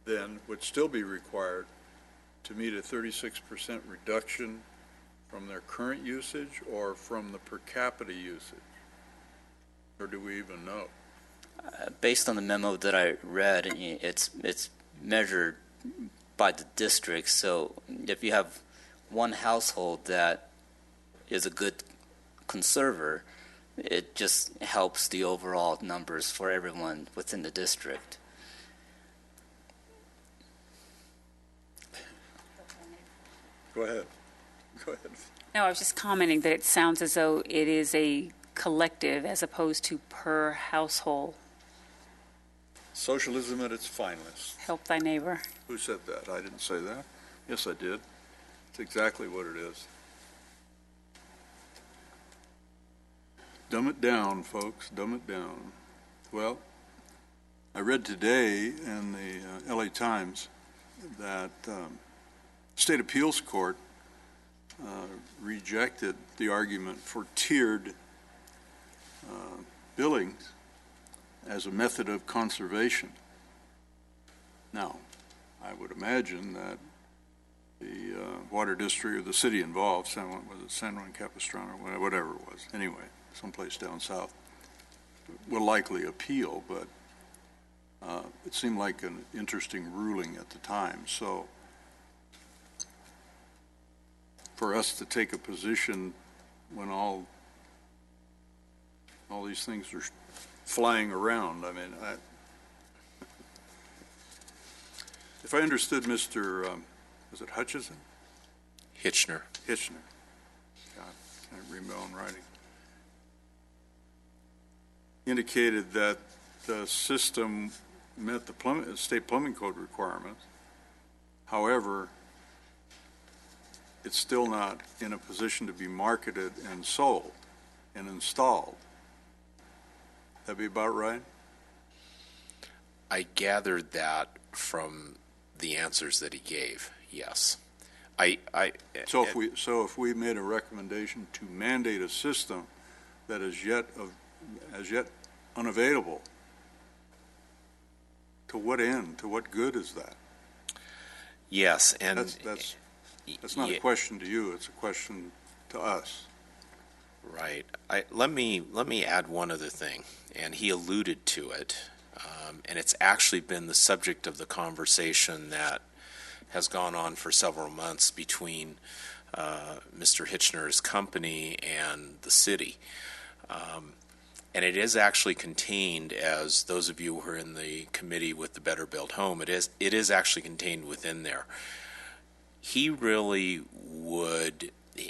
then would still be required to meet a 36% reduction from their current usage or from the per capita usage? Or do we even know? Based on the memo that I read, it's measured by the district. So if you have one household that is a good conserver, it just helps the overall numbers for everyone within the district. Go ahead. Go ahead. No, I was just commenting that it sounds as though it is a collective as opposed to per household. Socialism at its finest. Help thy neighbor. Who said that? I didn't say that. Yes, I did. It's exactly what it is. Dumb it down, folks. Dumb it down. Well, I read today in the LA Times that State Appeals Court rejected the argument for tiered billings as a method of conservation. Now, I would imagine that the water district or the city involved, San Juan Capistrano, whatever it was, anyway, someplace down south, will likely appeal, but it seemed like an interesting ruling at the time. So for us to take a position when all these things are flying around, I mean, if I understood Mr. Was it Hutchison? Hitchner. Hitchner. God, I can't read my own writing. Indicated that the system met the state plumbing code requirements. However, it's still not in a position to be marketed and sold and installed. That'd be about right? I gathered that from the answers that he gave, yes. So if we made a recommendation to mandate a system that is yet unavailable. To what end? To what good is that? Yes, and That's not a question to you, it's a question to us. right. Let me add one other thing, and he alluded to it, and it's actually been the subject of the conversation that has gone on for several months between Mr. Hitchner's company and the city. And it is actually contained, as those of you who are in the committee with the Better Built Home, it is actually contained within there. He really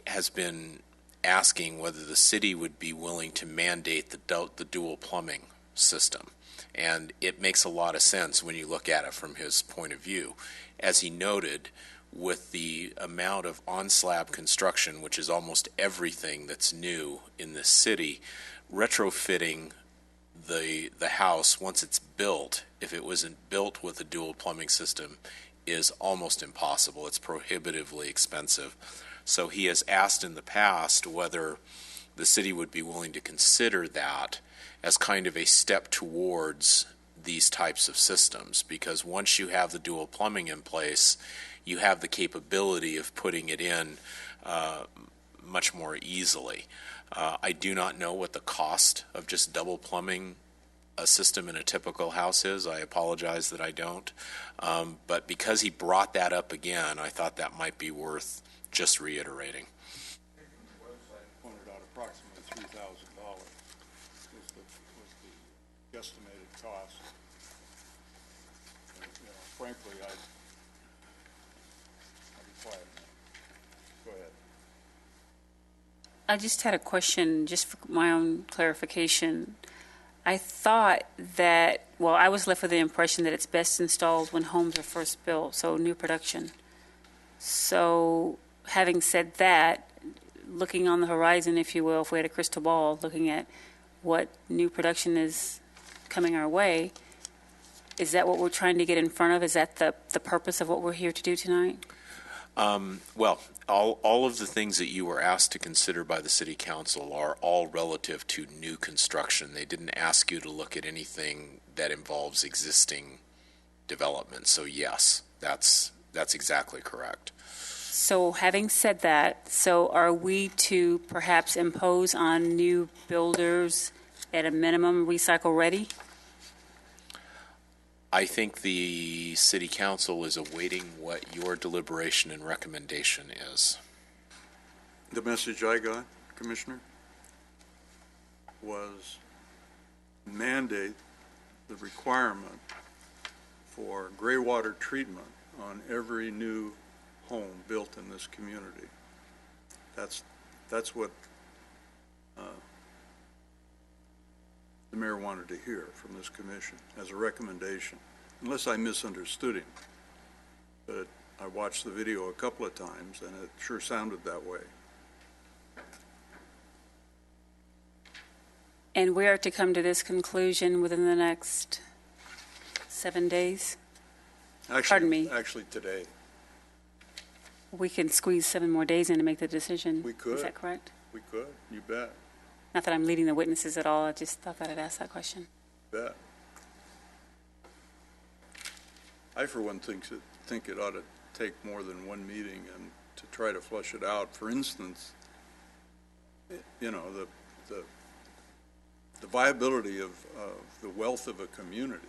has been asking whether the city would be willing to mandate the dual plumbing system. And it makes a lot of sense when you look at it from his point of view. As he noted, with the amount of on-slab construction, which is almost everything that's new in this city, retrofitting the house once it's built, if it wasn't built with a dual plumbing system, is almost impossible. It's prohibitively expensive. So he has asked in the past whether the city would be willing to consider that as kind of a step towards these types of systems, because once you have the dual plumbing in place, you have the capability of putting it in much more easily. I do not know what the cost of just double plumbing a system in a typical house is. I apologize that I don't. But because he brought that up again, I thought that might be worth just reiterating. The website pointed out approximately $3,000 was the guesstimated cost. And, frankly, I'd be quiet now. Go ahead. I just had a question, just for my own clarification. I thought that, well, I was left with the impression that it's best installed when homes are first built, so new production. So, having said that, looking on the horizon, if you will, if we had a crystal ball, looking at what new production is coming our way, is that what we're trying to get in front of? Is that the purpose of what we're here to do tonight? Well, all of the things that you were asked to consider by the City Council are all relative to new construction. They didn't ask you to look at anything that involves existing development. So yes, that's exactly correct. So having said that, so are we to perhaps impose on new builders at a minimum recycle ready? I think the City Council is awaiting what your deliberation and recommendation is. The message I got, Commissioner, was mandate the requirement for gray water treatment on every new home built in this community. That's what the mayor wanted to hear from this commission as a recommendation, unless I misunderstood him. But I watched the video a couple of times, and it sure sounded that way. And we are to come to this conclusion within the next 7 days? Pardon me. Actually, today. We can squeeze 7 more days in to make the decision. We could. Is that correct? We could. You bet. Not that I'm leading the witnesses at all. I just thought that I'd ask that question. Bet. I, for one, think it ought to take more than one meeting and to try to flush it out. For instance, the viability of the wealth of a community,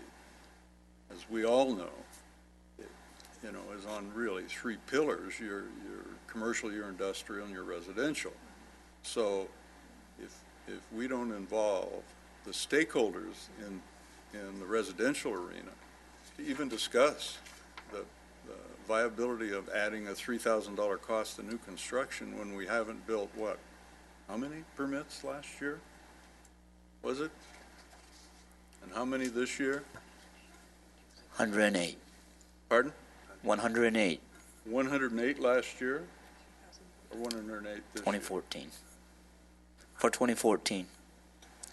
as we all know, is on really 3 pillars: your commercial, your industrial, and your residential. So if we don't involve the stakeholders in the residential arena to even discuss the viability of adding a $3,000 cost to new construction when we haven't built how many permits last year? Was it? And how many this year? 108. Pardon? 108. 108 last year? Or 108 this 2014. For 2014.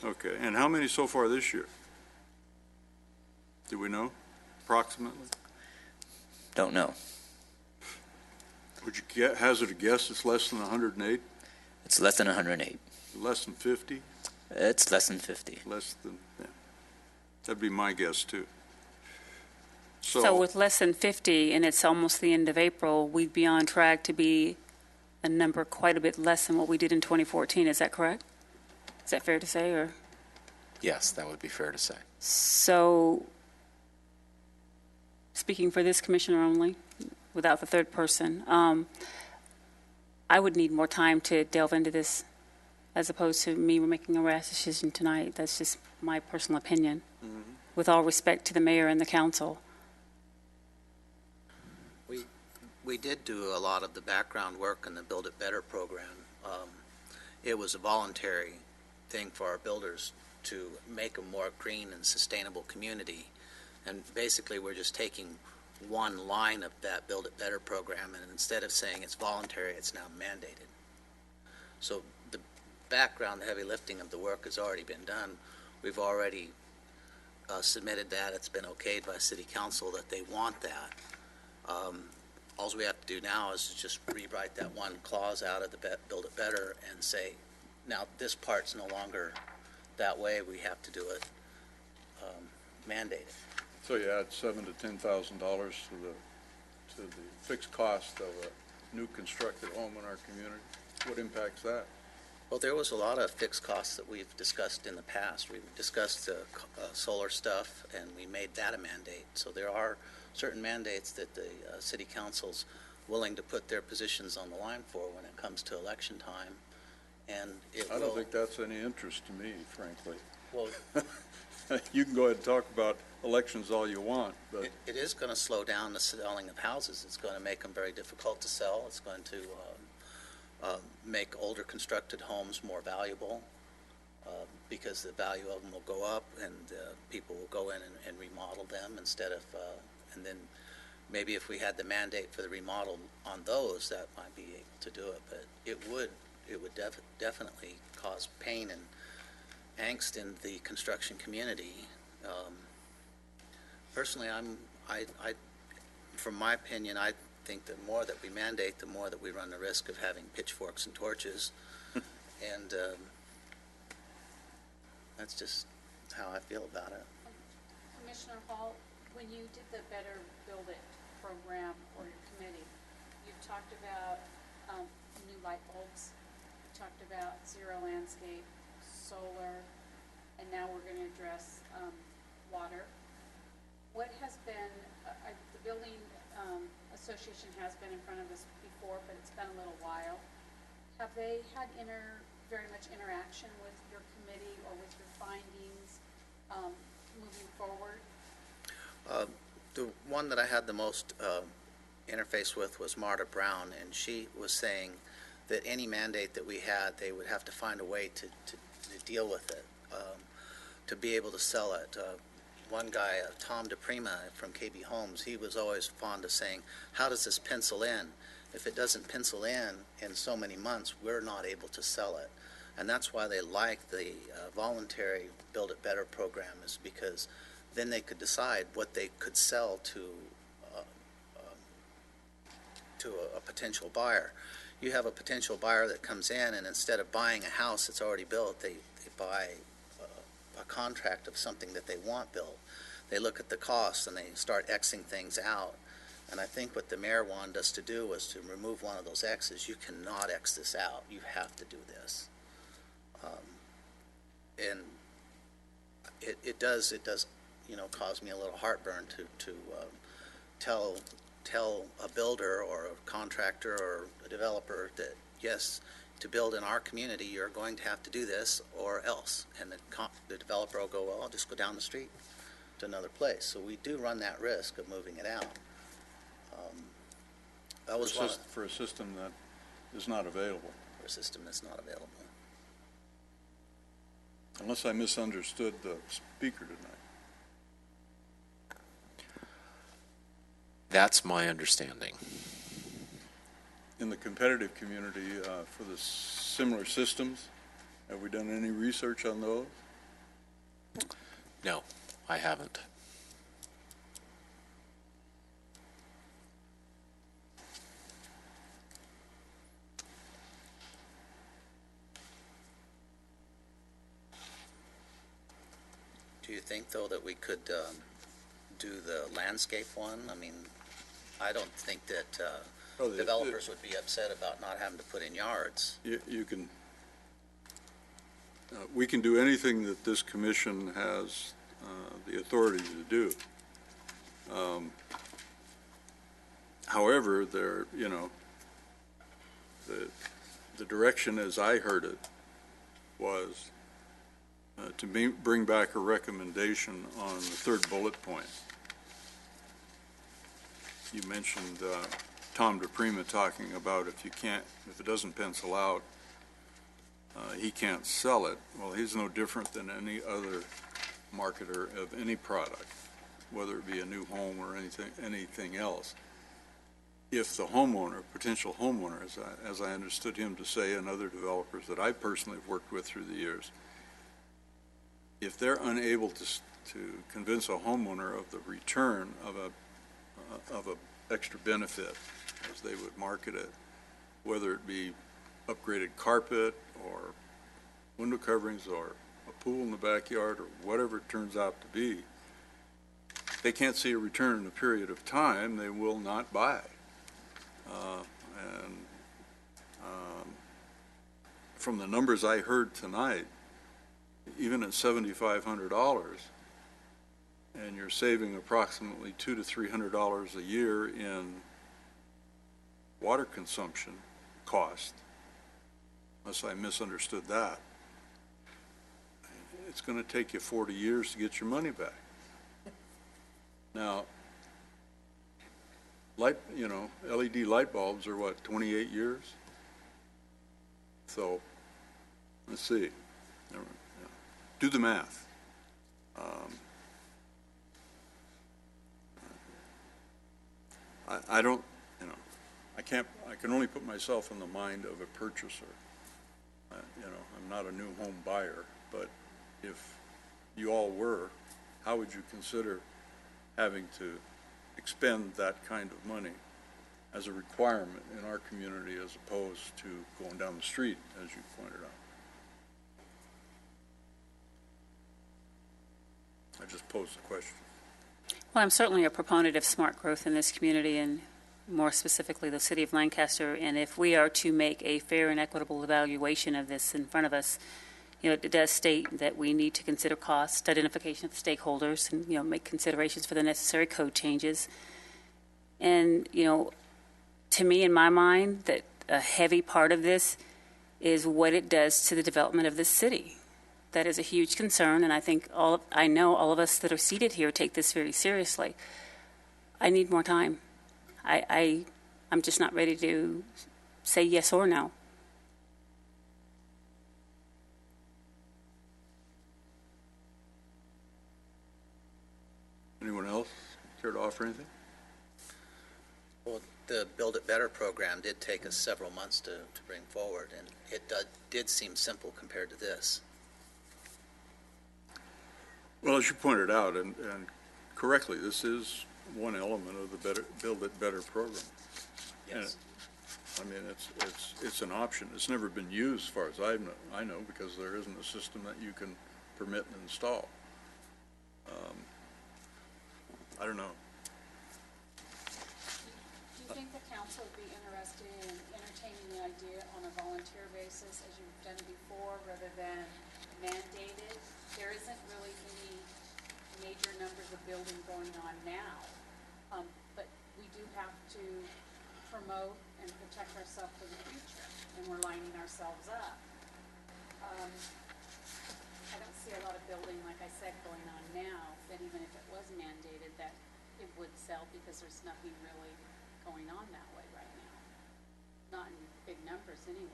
year? Okay, and how many so far this year? Do we know, approximately? Don't know. Would you hazard a guess it's less than 108? It's less than 108. Less than 50? It's less than 50. Less than, yeah. That'd be my guess, too. So with less than 50, and it's almost the end of April, we'd be on track to be a number quite a bit less than what we did in 2014. Is that correct? Is that fair to say, or? Yes, that would be fair to say. So, speaking for this commissioner only, without the third person, I would need more time to delve into this as opposed to me making a rash decision tonight. That's just my personal opinion. With all respect to the mayor and the council. We did do a lot of the background work in the Build It Better program. It was a voluntary thing for our builders to make a more green and sustainable community. And basically, we're just taking one line of that Build It Better program, and instead of saying it's voluntary, it's now mandated. So the background, the heavy lifting of the work has already been done. We've already submitted that. It's been okayed by City Council that they want that. All we have to do now is just rewrite that one clause out of the Build It Better and say, now this part's no longer that way. We have to do it mandated. So you add $7,000 to $10,000 to the fixed cost of a new constructed home in our community. What impacts that? Well, there was a lot of fixed costs that we've discussed in the past. We've discussed solar stuff, and we made that a mandate. So there are certain mandates that the city council's willing to put their positions on the line for when it comes to election time. And I don't think that's any interest to me, frankly. Well, you can go ahead and talk about elections all you want, but it is going to slow down the selling of houses. It's going to make them very difficult to sell. It's going to make older constructed homes more valuable because the value of them will go up, and people will go in and remodel them instead of, and then maybe if we had the mandate for the remodel on those, that might be able to do it. But it would definitely cause pain and angst in the construction community. Personally, from my opinion, I think the more that we mandate, the more that we run the risk of having pitchforks and torches. And that's just how I feel about it. Commissioner Hall, when you did the Better Build It program or your committee, you talked about new light bulbs, you talked about zero landscape, solar, and now we're going to address water. What has been, the building association has been in front of us before, but it's been a little while. Have they had very much interaction with your committee or with your findings moving forward? The one that I had the most interface with was Marta Brown, and she was saying that any mandate that we had, they would have to find a way to deal with it, to be able to sell it. One guy, Tom DePrima from KB Homes, he was always fond of saying, how does this pencil in? If it doesn't pencil in so many months, we're not able to sell it. And that's why they like the voluntary Build It Better program, is because then they could decide what they could sell to a potential buyer. You have a potential buyer that comes in, and instead of buying a house that's already built, they buy a contract of something that they want built. They look at the costs and they start Xing things out. And I think what the mayor wanted us to do was to remove one of those X's. You cannot X this out. You have to do this. And it does cause me a little heartburn to tell a builder or a contractor or a developer that, yes, to build in our community, you're going to have to do this or else. And the developer will go, well, I'll just go down the street to another place. So we do run that risk of moving it out. That was for a system that is not available. For a system that's not available. Unless I misunderstood the speaker tonight. That's my understanding. In the competitive community, for the similar systems, have we done any research on those? No, I haven't. Do you think, though, that we could do the landscape one? I mean, I don't think that Well, the- developers would be upset about not having to put in yards. You can, we can do anything that this commission has the authority to do. However, there, you know, the direction as I heard it was to bring back a recommendation on the third bullet point. You mentioned Tom DePrima talking about if it doesn't pencil out, he can't sell it. Well, he's no different than any other marketer of any product, whether it be a new home or anything else. If the homeowner, potential homeowner, as I understood him to say, and other developers that I personally have worked with through the years, if they're unable to convince a homeowner of the return of a extra benefit, as they would market it, whether it be upgraded carpet or window coverings or a pool in the backyard or whatever it turns out to be, they can't see a return in a period of time, they will not buy. From the numbers I heard tonight, even at $7,500, and you're saving approximately $200 to $300 a year in water consumption cost, unless I misunderstood that, it's going to take you 40 years to get your money back. Now, LED light bulbs are what, 28 years? So, let's see. Do the math. I don't, I can only put myself in the mind of a purchaser. I'm not a new home buyer, but if you all were, how would you consider having to expend that kind of money as a requirement in our community as opposed to going down the street, as you pointed out? I just posed the question. Well, I'm certainly a proponent of smart growth in this community, and more specifically the city of Lancaster. And if we are to make a fair and equitable evaluation of this in front of us, it does state that we need to consider cost, identification of the stakeholders, and, make considerations for the necessary code changes. And, to me, in my mind, that a heavy part of this is what it does to the development of this city. That is a huge concern, and I think I know all of us that are seated here take this very seriously. I need more time. I'm just not ready to say yes or no. Anyone else care to offer anything? Well, the Build It Better program did take us several months to bring forward, and it did seem simple compared to this. Well, as you pointed out, and correctly, this is one element of the Build It Better program. Yes. And, it's an option. It's never been used, as far as I know, because there isn't a system that you can permit and install. I don't know. Do you think the council would be interested in entertaining the idea on a volunteer basis, as you've done before, rather than mandated? There isn't really any major numbers of building going on now, but we do have to promote and protect ourselves for the future, and we're lining ourselves up. I don't see a lot of building, like I said, going on now, that even if it was mandated, that it would sell, because there's nothing really going on that way right now. Not in big numbers anyways.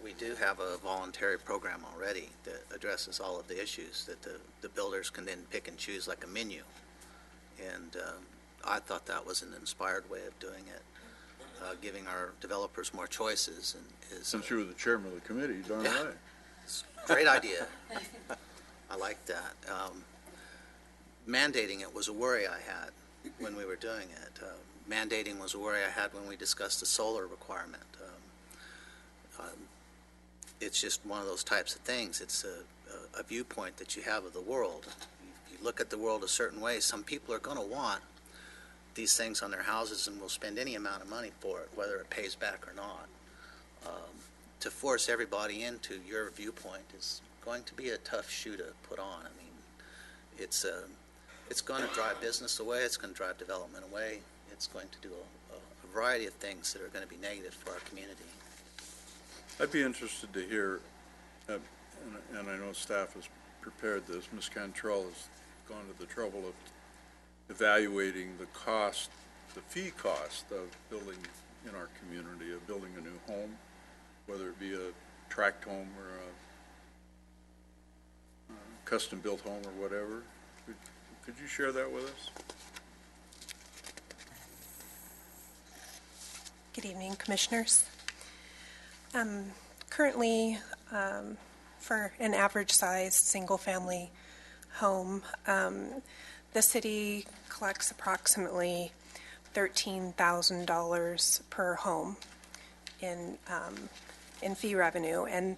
We do have a voluntary program already that addresses all of the issues that the builders can then pick and choose like a menu. And I thought that was an inspired way of doing it, giving our developers more choices. And Since you were the chairman of the committee, darn Yeah. right. Great idea. I like that. Mandating it was a worry I had when we were doing it. Mandating was a worry I had when we discussed the solar requirement. it's just one of those types of things. It's a viewpoint that you have of the world. You look at the world a certain way. Some people are going to want these things on their houses and will spend any amount of money for it, whether it pays back or not. To force everybody into your viewpoint is going to be a tough shoe to put on. I mean, it's going to drive business away. It's going to drive development away. It's going to do a variety of things that are going to be negative for our community. I'd be interested to hear, and I know staff has prepared this, Ms. Cantrell has gone to the trouble of evaluating the cost, the fee cost of building in our community, of building a new home, whether it be a tract home or a custom-built home or whatever. Could you share that with us? Good evening, Commissioners. Currently, for an average-sized single-family home, the city collects approximately $13,000 per home in fee revenue, and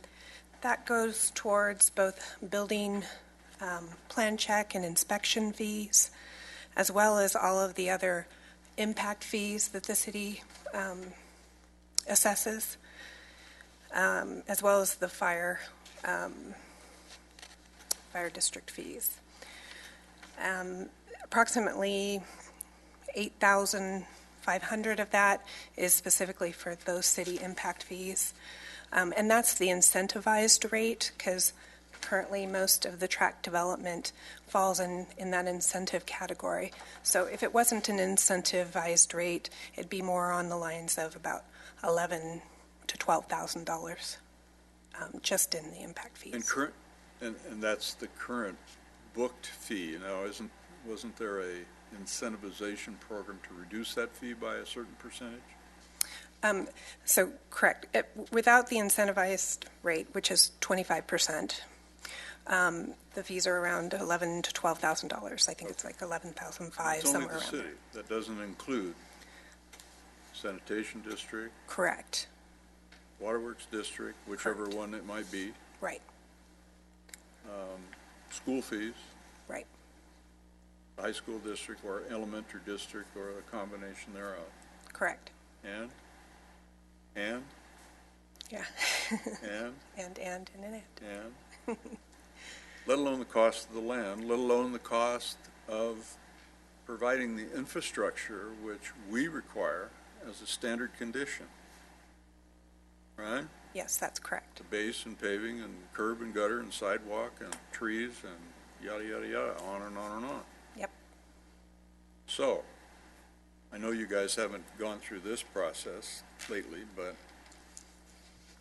that goes towards both building plan check and inspection fees, as well as all of the other impact fees that the city assesses, as well as the fire district fees. Approximately $8,500 of that is specifically for those city impact fees. And that's the incentivized rate, because currently most of the tract development falls in that incentive category. So if it wasn't an incentivized rate, it'd be more on the lines of about $11,000 to $12,000 just in the impact fees. And that's the current booked fee. Now, wasn't there a incentivization program to reduce that fee by a certain percentage? So correct. Without the incentivized rate, which is 25%, the fees are around $11,000 to $12,000. I think it's like $11,500 somewhere around. It's only the city. That doesn't include sanitation district. Correct. Waterworks district, whichever Correct. one it might be. Right. School fees. Right. High school district or elementary district or a combination thereof. Correct. And? Yeah. And? And. Let alone the cost of the land, let alone the cost of providing the infrastructure which we require as a standard condition. Right? Yes, that's correct. The base and paving and curb and gutter and sidewalk and trees and yada, yada, yada, on and on and on. Yep. So, I know you guys haven't gone through this process lately, but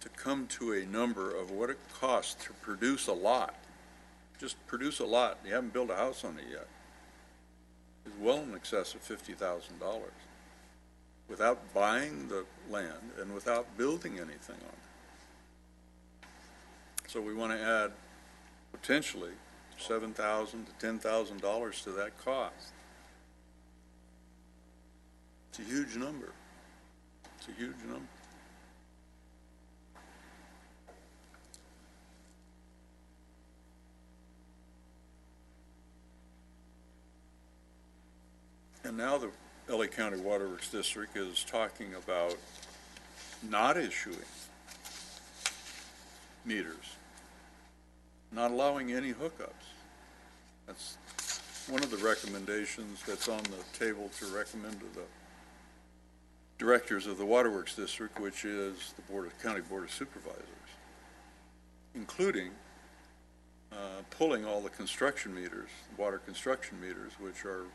to come to a number of what it costs to produce a lot, just produce a lot, you haven't built a house on it yet, is well in excess of $50,000 without buying the land and without building anything on it. So we want to add potentially $7,000 to $10,000 to that cost. It's a huge number. It's a huge number. And now the LA County Waterworks District is talking about not issuing meters, not allowing any hookups. That's one of the recommendations that's on the table to recommend to the directors of the Waterworks District, which is the County Board of Supervisors, including pulling all the construction meters, water construction meters, which are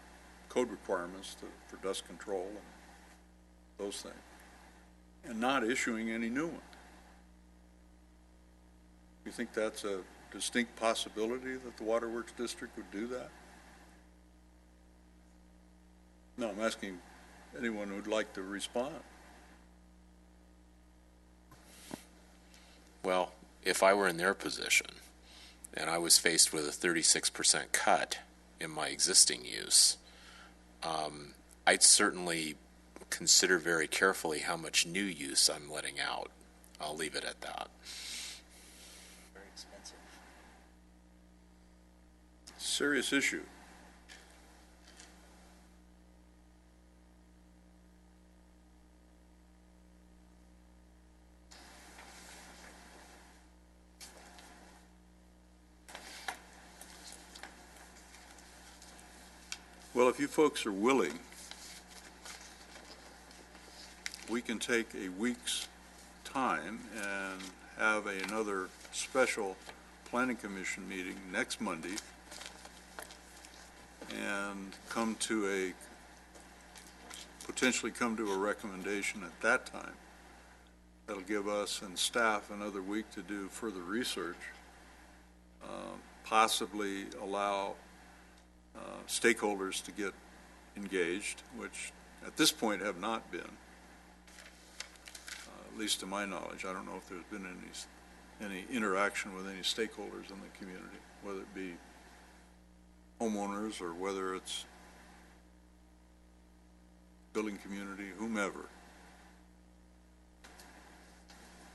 code requirements for dust control and those things, and not issuing any new one. You think that's a distinct possibility that the Waterworks District would do that? No, I'm asking anyone who'd like to respond. Well, if I were in their position and I was faced with a 36% cut in my existing use, I'd certainly consider very carefully how much new use I'm letting out. I'll leave it at that. serious issue. Well, if you folks are willing, we can take a week's time and have another special Planning Commission meeting next Monday and potentially come to a recommendation at that time. That'll give us and staff another week to do further research, possibly allow stakeholders to get engaged, which at this point have not been, at least to my knowledge. I don't know if there's been any interaction with any stakeholders in the community, whether it be homeowners or whether it's building community, whomever.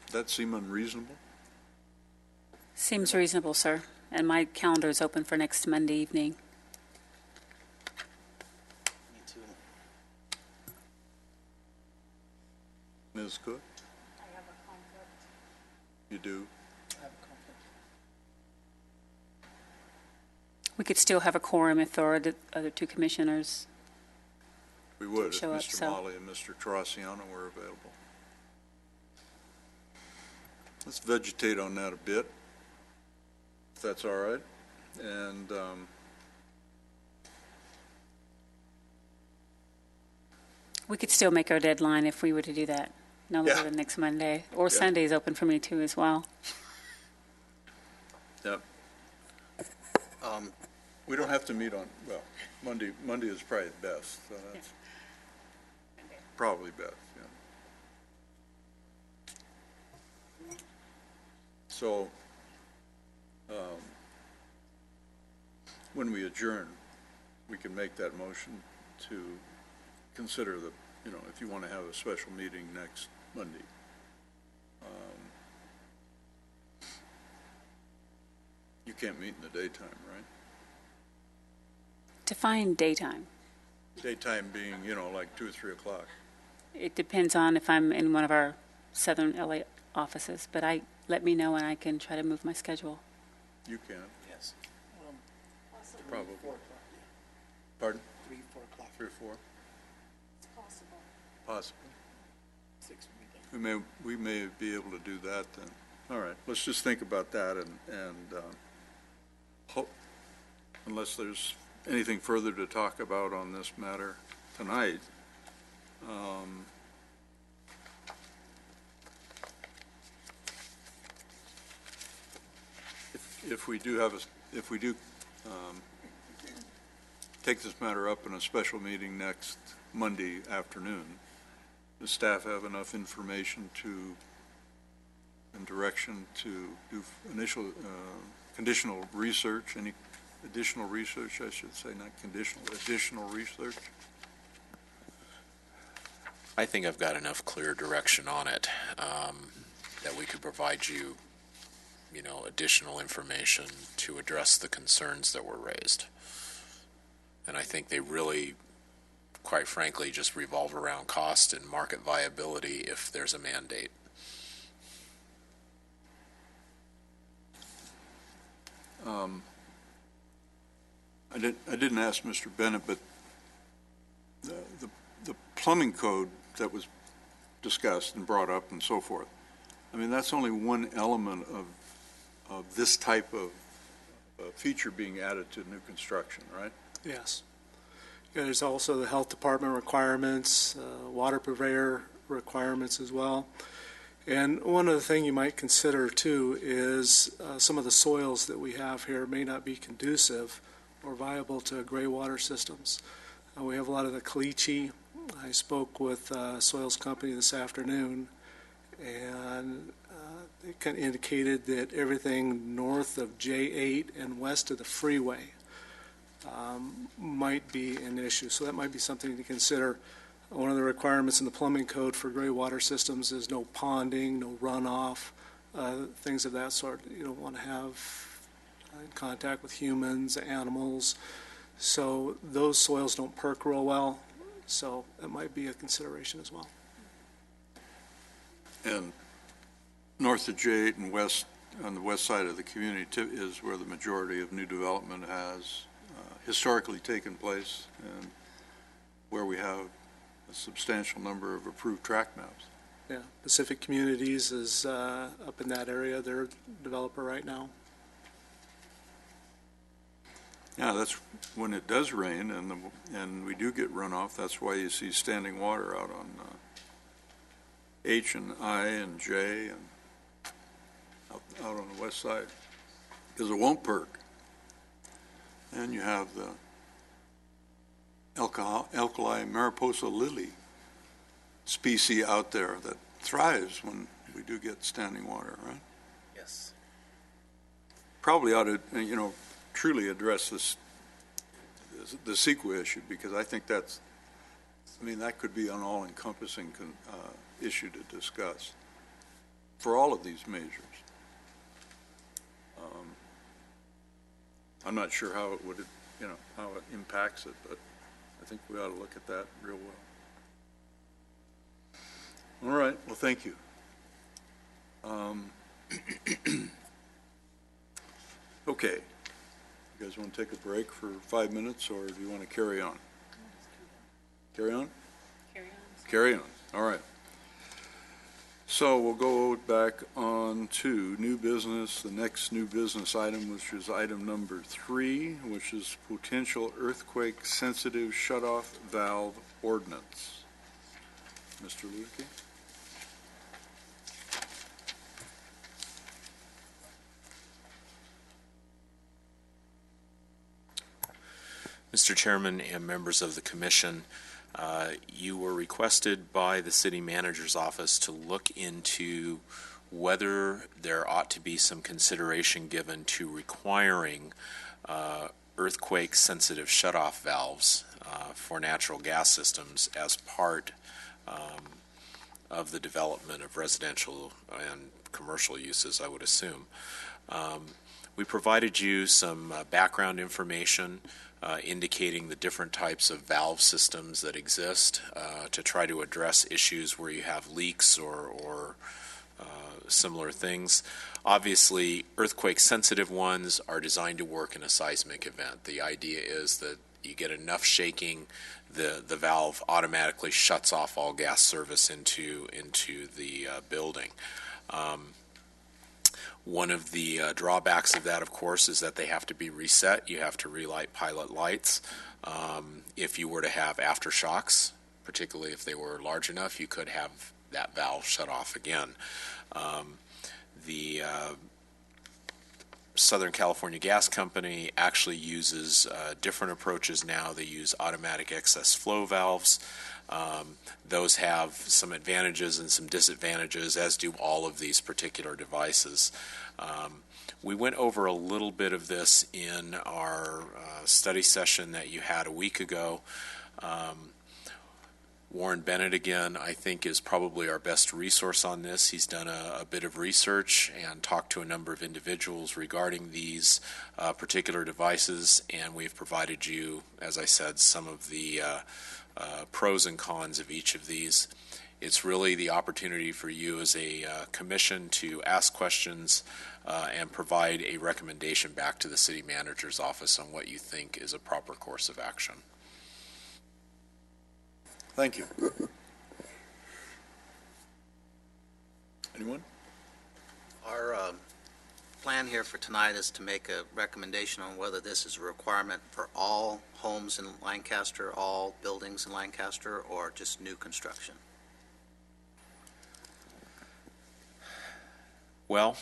Does that seem unreasonable? Seems reasonable, sir. And my calendar is open for next Monday evening. Me too. Ms. Cook? I have a conflict. You do? I have a conflict. We could still have a quorum if there are the other two commissioners. We would if Show up, Mr. so. Molly and Mr. Terracciano were available. Let's vegetate on that a bit, if that's all right. And We could still make our deadline if we were to do that. No later Yeah. than next Monday. Or Yeah. Sunday is open for me too as well. yep. We don't have to meet on, well, Monday is probably best, so that's probably best, yeah. So, when we adjourn, we can make that motion to consider if you want to have a special meeting next Monday. You can't meet in the daytime, right? Define daytime. Daytime being, like 2 or 3 o'clock. It depends on if I'm in one of our southern LA offices, but let me know and I can try to move my schedule. You can, Yes. probably. 4 o'clock, Pardon? 3, 4 o'clock. 3 or 4? It's possible. Possibly. 6 would be good. We may be able to do that then. All right, let's just think about that and hope, unless there's anything further to talk about on this matter tonight. If we do take this matter up in a special meeting next Monday afternoon, does staff have enough information and direction to do initial conditional research, any additional research, I should say, not conditional, additional research? I think I've got enough clear direction on it that we could provide you, additional information to address the concerns that were raised. And I think they really, quite frankly, just revolve around cost and market viability if there's a mandate. I didn't ask Mr. Bennett, but the plumbing code that was discussed and brought up and so forth, I mean, that's only one element of this type of feature being added to new construction, right? Yes. Yeah, there's also the health department requirements, water purveyor requirements as well. And one other thing you might consider too is some of the soils that we have here may not be conducive or viable to gray water systems. We have a lot of the caliche. I spoke with a soils company this afternoon, and they kind of indicated that everything north of J8 and west of the freeway might be an issue. So that might be something to consider. One of the requirements in the plumbing code for gray water systems is no ponding, no runoff, things of that sort. You don't want to have in contact with humans, animals. So those soils don't perk real well. So that might be a consideration as well. And north of J8 and west, on the west side of the community is where the majority of new development has historically taken place, and where we have a substantial number of approved tract maps. Yeah, Pacific Communities is up in that area. They're a developer right now. Yeah, that's when it does rain and we do get runoff. That's why you see standing water out on H and I and J and out on the west side, because it won't perk. And you have the alkali Mariposa lily species out there that thrives when we do get standing water, right? Yes. Probably ought to, truly address the CEQA issue, because I think that could be an all-encompassing issue to discuss for all of these measures. I'm not sure how it would, how it impacts it, but I think we ought to look at that real well. All right, well, thank you. Okay. You guys want to take a break for 5 minutes, or do you want to carry on? Carry on? Carry on. Carry on. All right. So we'll go back on to new business, the next new business item, which is item number 3, which is potential earthquake-sensitive shutoff valve ordinance. Mr. Luedeke? Mr. Chairman and members of the Commission, you were requested by the City Manager's Office to look into whether there ought to be some consideration given to requiring earthquake-sensitive shutoff valves for natural gas systems as part of the development of residential and commercial uses, I would assume. We provided you some background information indicating the different types of valve systems that exist to try to address issues where you have leaks or similar things. Obviously, earthquake-sensitive ones are designed to work in a seismic event. The idea is that you get enough shaking, the valve automatically shuts off all gas service into the building. One of the drawbacks of that, of course, is that they have to be reset. You have to relight pilot lights. If you were to have aftershocks, particularly if they were large enough, you could have that valve shut off again. The Southern California Gas Company actually uses different approaches now. They use automatic excess flow valves. Those have some advantages and some disadvantages, as do all of these particular devices. We went over a little bit of this in our study session that you had a week ago. Warren Bennett, again, I think is probably our best resource on this. He's done a bit of research and talked to a number of individuals regarding these particular devices, and we've provided you, as I said, some of the pros and cons of each of these. It's really the opportunity for you as a commission to ask questions and provide a recommendation back to the City Manager's Office on what you think is a proper course of action. Thank you. Anyone? Our plan here for tonight is to make a recommendation on whether this is a requirement for all homes in Lancaster, all buildings in Lancaster, or just new construction. Well,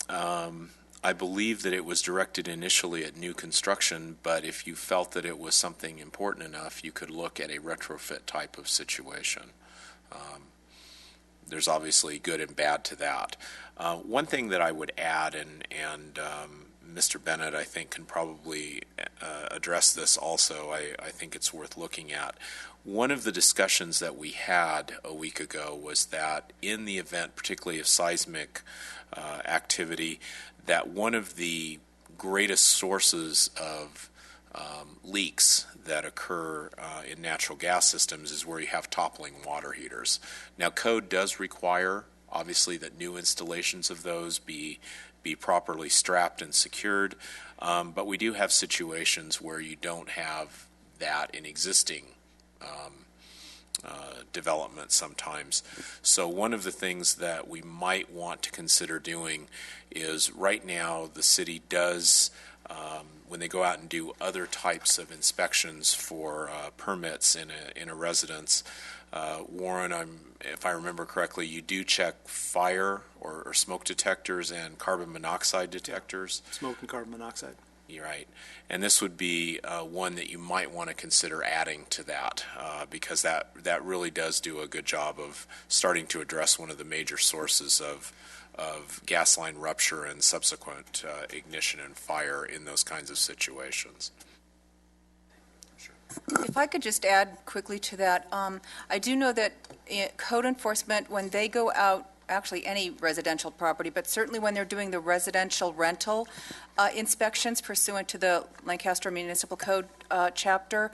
I believe that it was directed initially at new construction, but if you felt that it was something important enough, you could look at a retrofit type of situation. There's obviously good and bad to that. One thing that I would add, and Mr. Bennett, I think, can probably address this also. I think it's worth looking at. One of the discussions that we had a week ago was that in the event, particularly of seismic activity, that one of the greatest sources of leaks that occur in natural gas systems is where you have toppling water heaters. Now, code does require, obviously, that new installations of those be properly strapped and secured, but we do have situations where you don't have that in existing development sometimes. So one of the things that we might want to consider doing is, right now the city does, when they go out and do other types of inspections for permits in a residence, Warren, if I remember correctly, you do check fire or smoke detectors and carbon monoxide detectors. Smoke and carbon monoxide. You're right. And this would be one that you might want to consider adding to that, because that really does do a good job of starting to address one of the major sources of gas line rupture and subsequent ignition and fire in those kinds of situations. If I could just add quickly to that, I do know that code enforcement, when they go out, actually any residential property, but certainly when they're doing the residential rental inspections pursuant to the Lancaster Municipal Code chapter,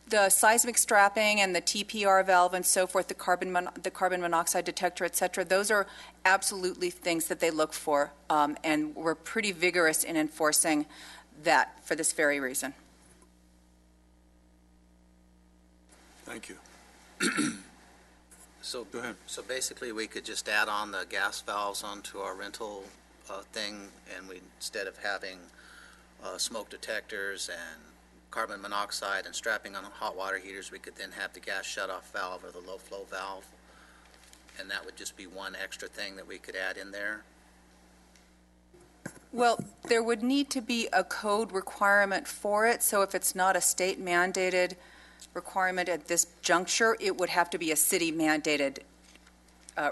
the seismic strapping and the TPR valve and so forth, the carbon monoxide detector, et cetera, those are absolutely things that they look for, and we're pretty vigorous in enforcing that for this very reason. Thank you. So, Go ahead. so basically, we could just add on the gas valves onto our rental thing, and we, instead of having smoke detectors and carbon monoxide and strapping on hot water heaters, we could then have the gas shutoff valve or the low flow valve, and that would just be one extra thing that we could add in there. Well, there would need to be a code requirement for it, so if it's not a state mandated requirement at this juncture, it would have to be a city mandated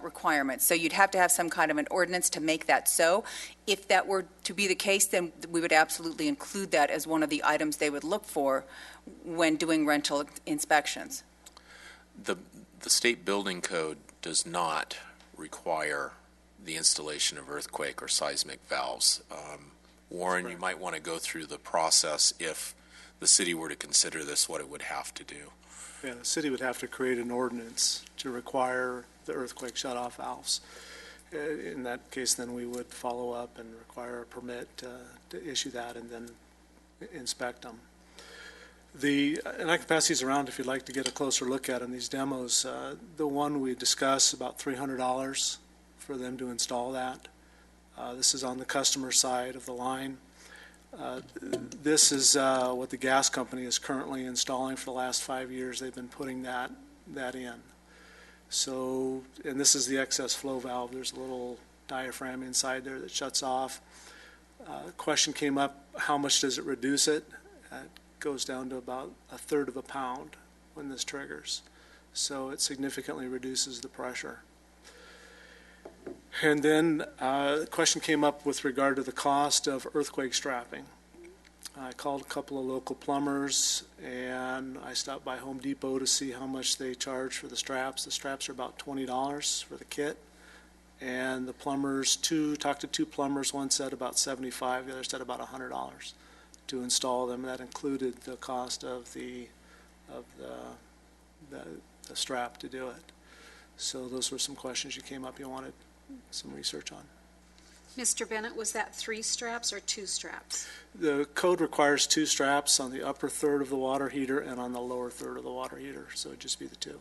requirement. So you'd have to have some kind of an ordinance to make that so. If that were to be the case, then we would absolutely include that as one of the items they would look for when doing rental inspections. The state building code does not require the installation of earthquake or seismic valves. Warren, you might want to go through the process if the city were to consider this, what it would have to do. Yeah, the city would have to create an ordinance to require the earthquake shutoff valves. In that case, then we would follow up and require a permit to issue that and then inspect them. And I can pass these around if you'd like to get a closer look at in these demos. The one we discussed, about $300 for them to install that. This is on the customer side of the line. This is what the gas company is currently installing for the last 5 years. They've been putting that in. So, and this is the excess flow valve. There's a little diaphragm inside there that shuts off. Question came up, how much does it reduce it? It goes down to about 1/3 of a pound when this triggers. So it significantly reduces the pressure. And then the question came up with regard to the cost of earthquake strapping. I called a couple of local plumbers, and I stopped by Home Depot to see how much they charge for the straps. The straps are about $20 for the kit. And the plumbers, talked to two plumbers, one said about $75, the other said about $100 to install them. That included the cost of the strap to do it. So those were some questions you came up you wanted some research on. Mr. Bennett, was that 3 straps or 2 straps? The code requires 2 straps on the upper third of the water heater and on the lower third of the water heater, so it'd just be the 2.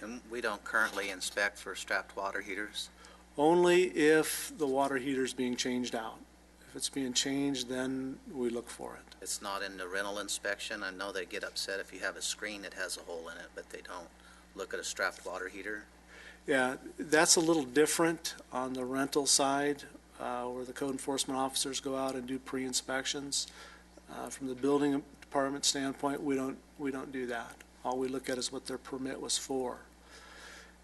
And we don't currently inspect for strapped water heaters? Only if the water heater's being changed out. If it's being changed, then we look for it. It's not in the rental inspection. I know they get upset if you have a screen that has a hole in it, but they don't look at a strapped water heater. Yeah, that's a little different on the rental side, where the code enforcement officers go out and do pre-inspections. From the building department standpoint, we don't do that. All we look at is what their permit was for.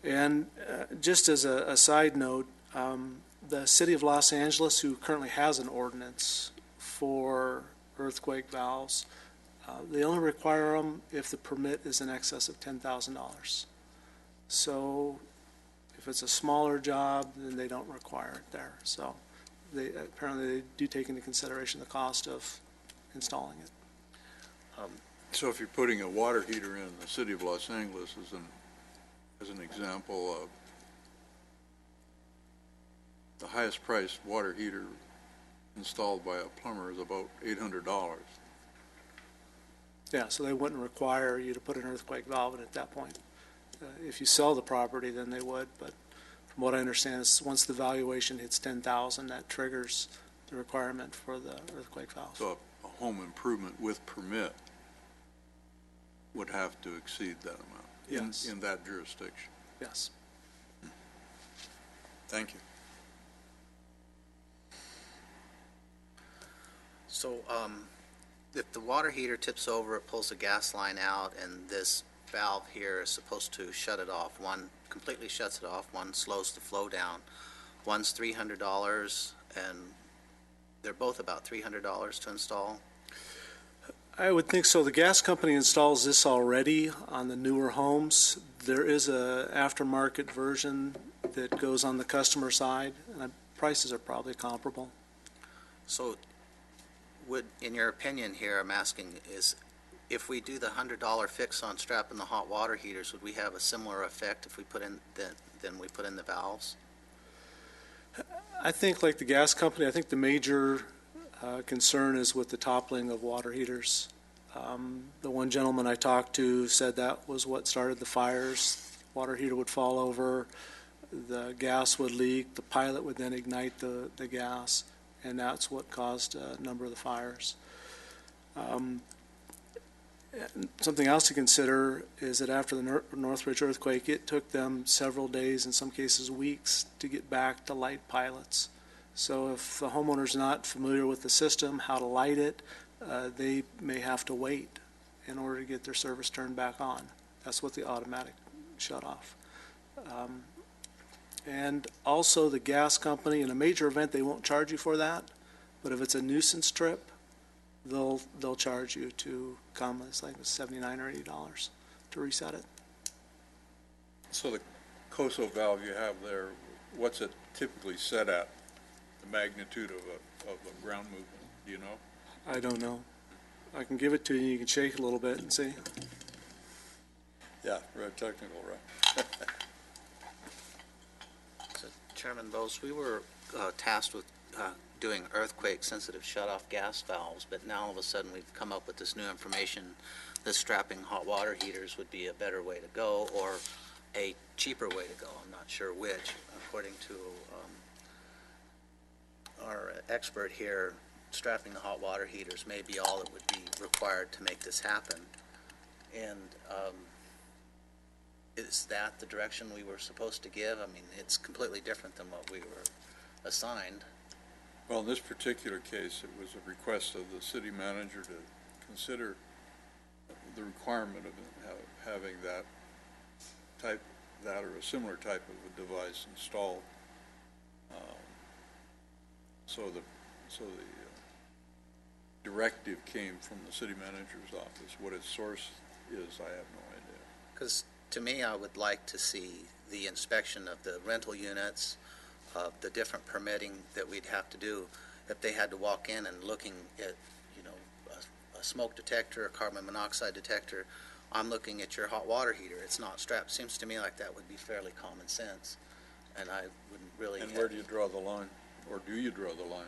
And just as a side note, the city of Los Angeles, who currently has an ordinance for earthquake valves, they only require them if the permit is in excess of $10,000. So if it's a smaller job, then they don't require it there. So they do take into consideration the cost of installing it. So if you're putting a water heater in the city of Los Angeles as an example of the highest priced water heater installed by a plumber is about $800. Yeah, so they wouldn't require you to put an earthquake valve in at that point. If you sell the property, then they would, but from what I understand, is once the valuation hits 10,000, that triggers the requirement for the earthquake valve. So a home improvement with permit would have to exceed that amount Yes. in that jurisdiction. Yes. Thank you. So if the water heater tips over, it pulls the gas line out, and this valve here is supposed to shut it off. One completely shuts it off, one slows the flow down. One's $300, and they're both about $300 to install. I would think so. The gas company installs this already on the newer homes. There is a aftermarket version that goes on the customer side, and prices are probably comparable. So would, in your opinion here, I'm asking, is if we do the $100 fix on strapping the hot water heaters, would we have a similar effect if we put in than we put in the valves? I think, like the gas company, I think the major concern is with the toppling of water heaters. The one gentleman I talked to said that was what started the fires. Water heater would fall over, the gas would leak, the pilot would then ignite the gas, and that's what caused a number of the fires. Something else to consider is that after the Northridge earthquake, it took them several days, in some cases weeks, to get back to light pilots. So if the homeowner's not familiar with the system, how to light it, they may have to wait in order to get their service turned back on. That's what the automatic shut off. And also the gas company, in a major event, they won't charge you for that, but if it's a nuisance trip, they'll charge you to come. It's like $79 or $80 to reset it. So the COSO valve you have there, what's it typically set at? The magnitude of a ground movement, do you know? I don't know. I can give it to you, you can shake it a little bit and see. Yeah, very technical, right? So, Chairman Bose, we were tasked with doing earthquake-sensitive shut-off gas valves, but now all of a sudden we've come up with this new information that strapping hot water heaters would be a better way to go, or a cheaper way to go. I'm not sure which. According to our expert here, strapping the hot water heaters may be all that would be required to make this happen. And is that the direction we were supposed to give? I mean, it's completely different than what we were assigned. Well, in this particular case, it was a request of the city manager to consider the requirement of having that or a similar type of a device installed. So the directive came from the city manager's office. What its source is, I have no idea. Because to me, I would like to see the inspection of the rental units, of the different permitting that we'd have to do if they had to walk in and looking at, a smoke detector, a carbon monoxide detector. I'm looking at your hot water heater. It's not strapped. Seems to me like that would be fairly common sense, and I wouldn't really. And where do you draw the line, or do you draw the line?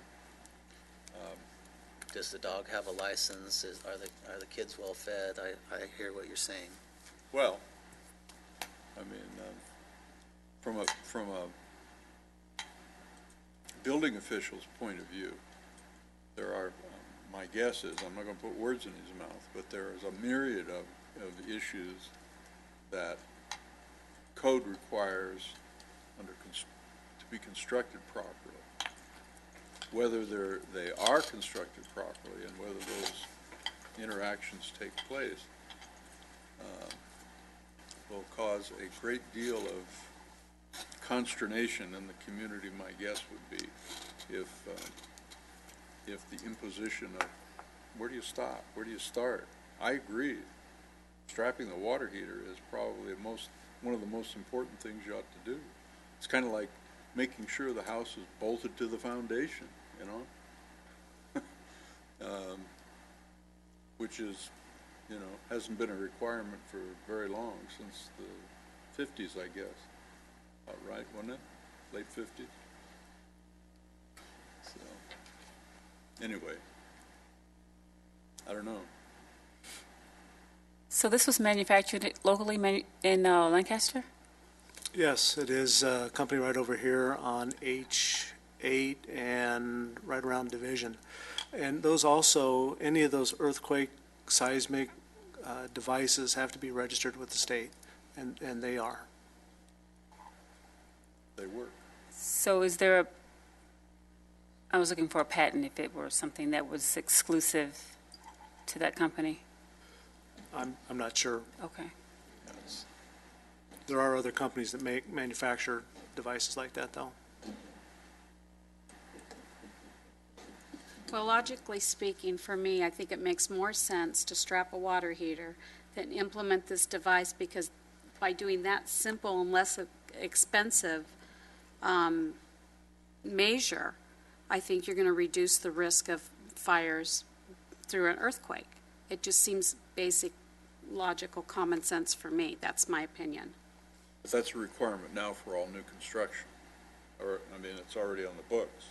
Does the dog have a license? Are the kids well fed? I hear what you're saying. Well, I mean, from a building official's point of view, there are, my guess is, I'm not going to put words in his mouth, but there is a myriad of issues that code requires to be constructed properly. Whether they are constructed properly and whether those interactions take place will cause a great deal of consternation in the community, my guess would be, if the imposition of where do you stop, where do you start? I agree. Strapping the water heater is probably one of the most important things you ought to do. It's kind of like making sure the house is bolted to the foundation, you know? Which is, you know, hasn't been a requirement for very long, since the 50s, I guess. Right, wasn't it? Late 50s? So, anyway, I don't know. So this was manufactured locally in Lancaster? Yes, it is a company right over here on H8 and right around Division. And those also, any of those earthquake seismic devices have to be registered with the state, and they are. They work. So is there I was looking for a patent if it were something that was exclusive to that company. I'm not sure. Okay. There are other companies that manufacture devices like that, though. Well, logically speaking, for me, I think it makes more sense to strap a water heater than implement this device, because by doing that simple and less expensive measure, I think you're going to reduce the risk of fires through an earthquake. It just seems basic, logical, common sense for me. That's my opinion. But that's a requirement now for all new construction. Or, I mean, it's already on the books.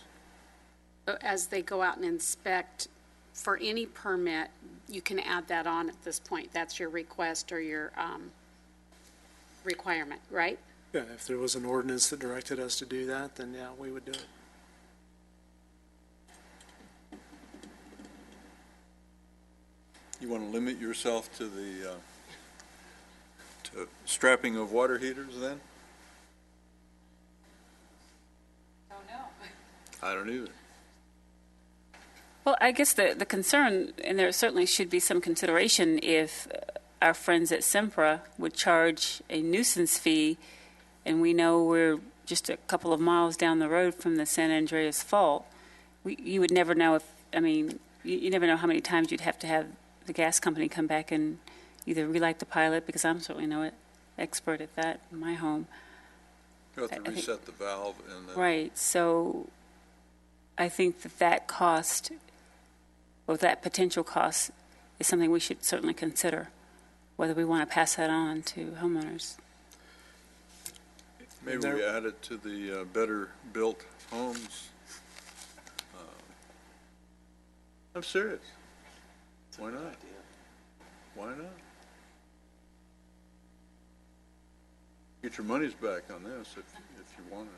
As they go out and inspect for any permit, you can add that on at this point. That's your request or your requirement, right? Yeah, if there was an ordinance that directed us to do that, then yeah, we would do it. You want to limit yourself to the to strapping of water heaters then? Oh, no. I don't either. Well, I guess the concern, and there certainly should be some consideration if our friends at Sempra would charge a nuisance fee, and we know we're just a couple of miles down the road from the San Andreas Fault. You would never know if, I mean, you never know how many times you'd have to have the gas company come back and either relight the pilot, because I'm certainly no expert at that in my home. You have to reset the valve and then... Right, so I think that cost, or that potential cost, is something we should certainly consider, whether we want to pass that on to homeowners. Maybe we add it to the better built homes. I'm serious. Why not? Why not? Get your money's back on this if you want it.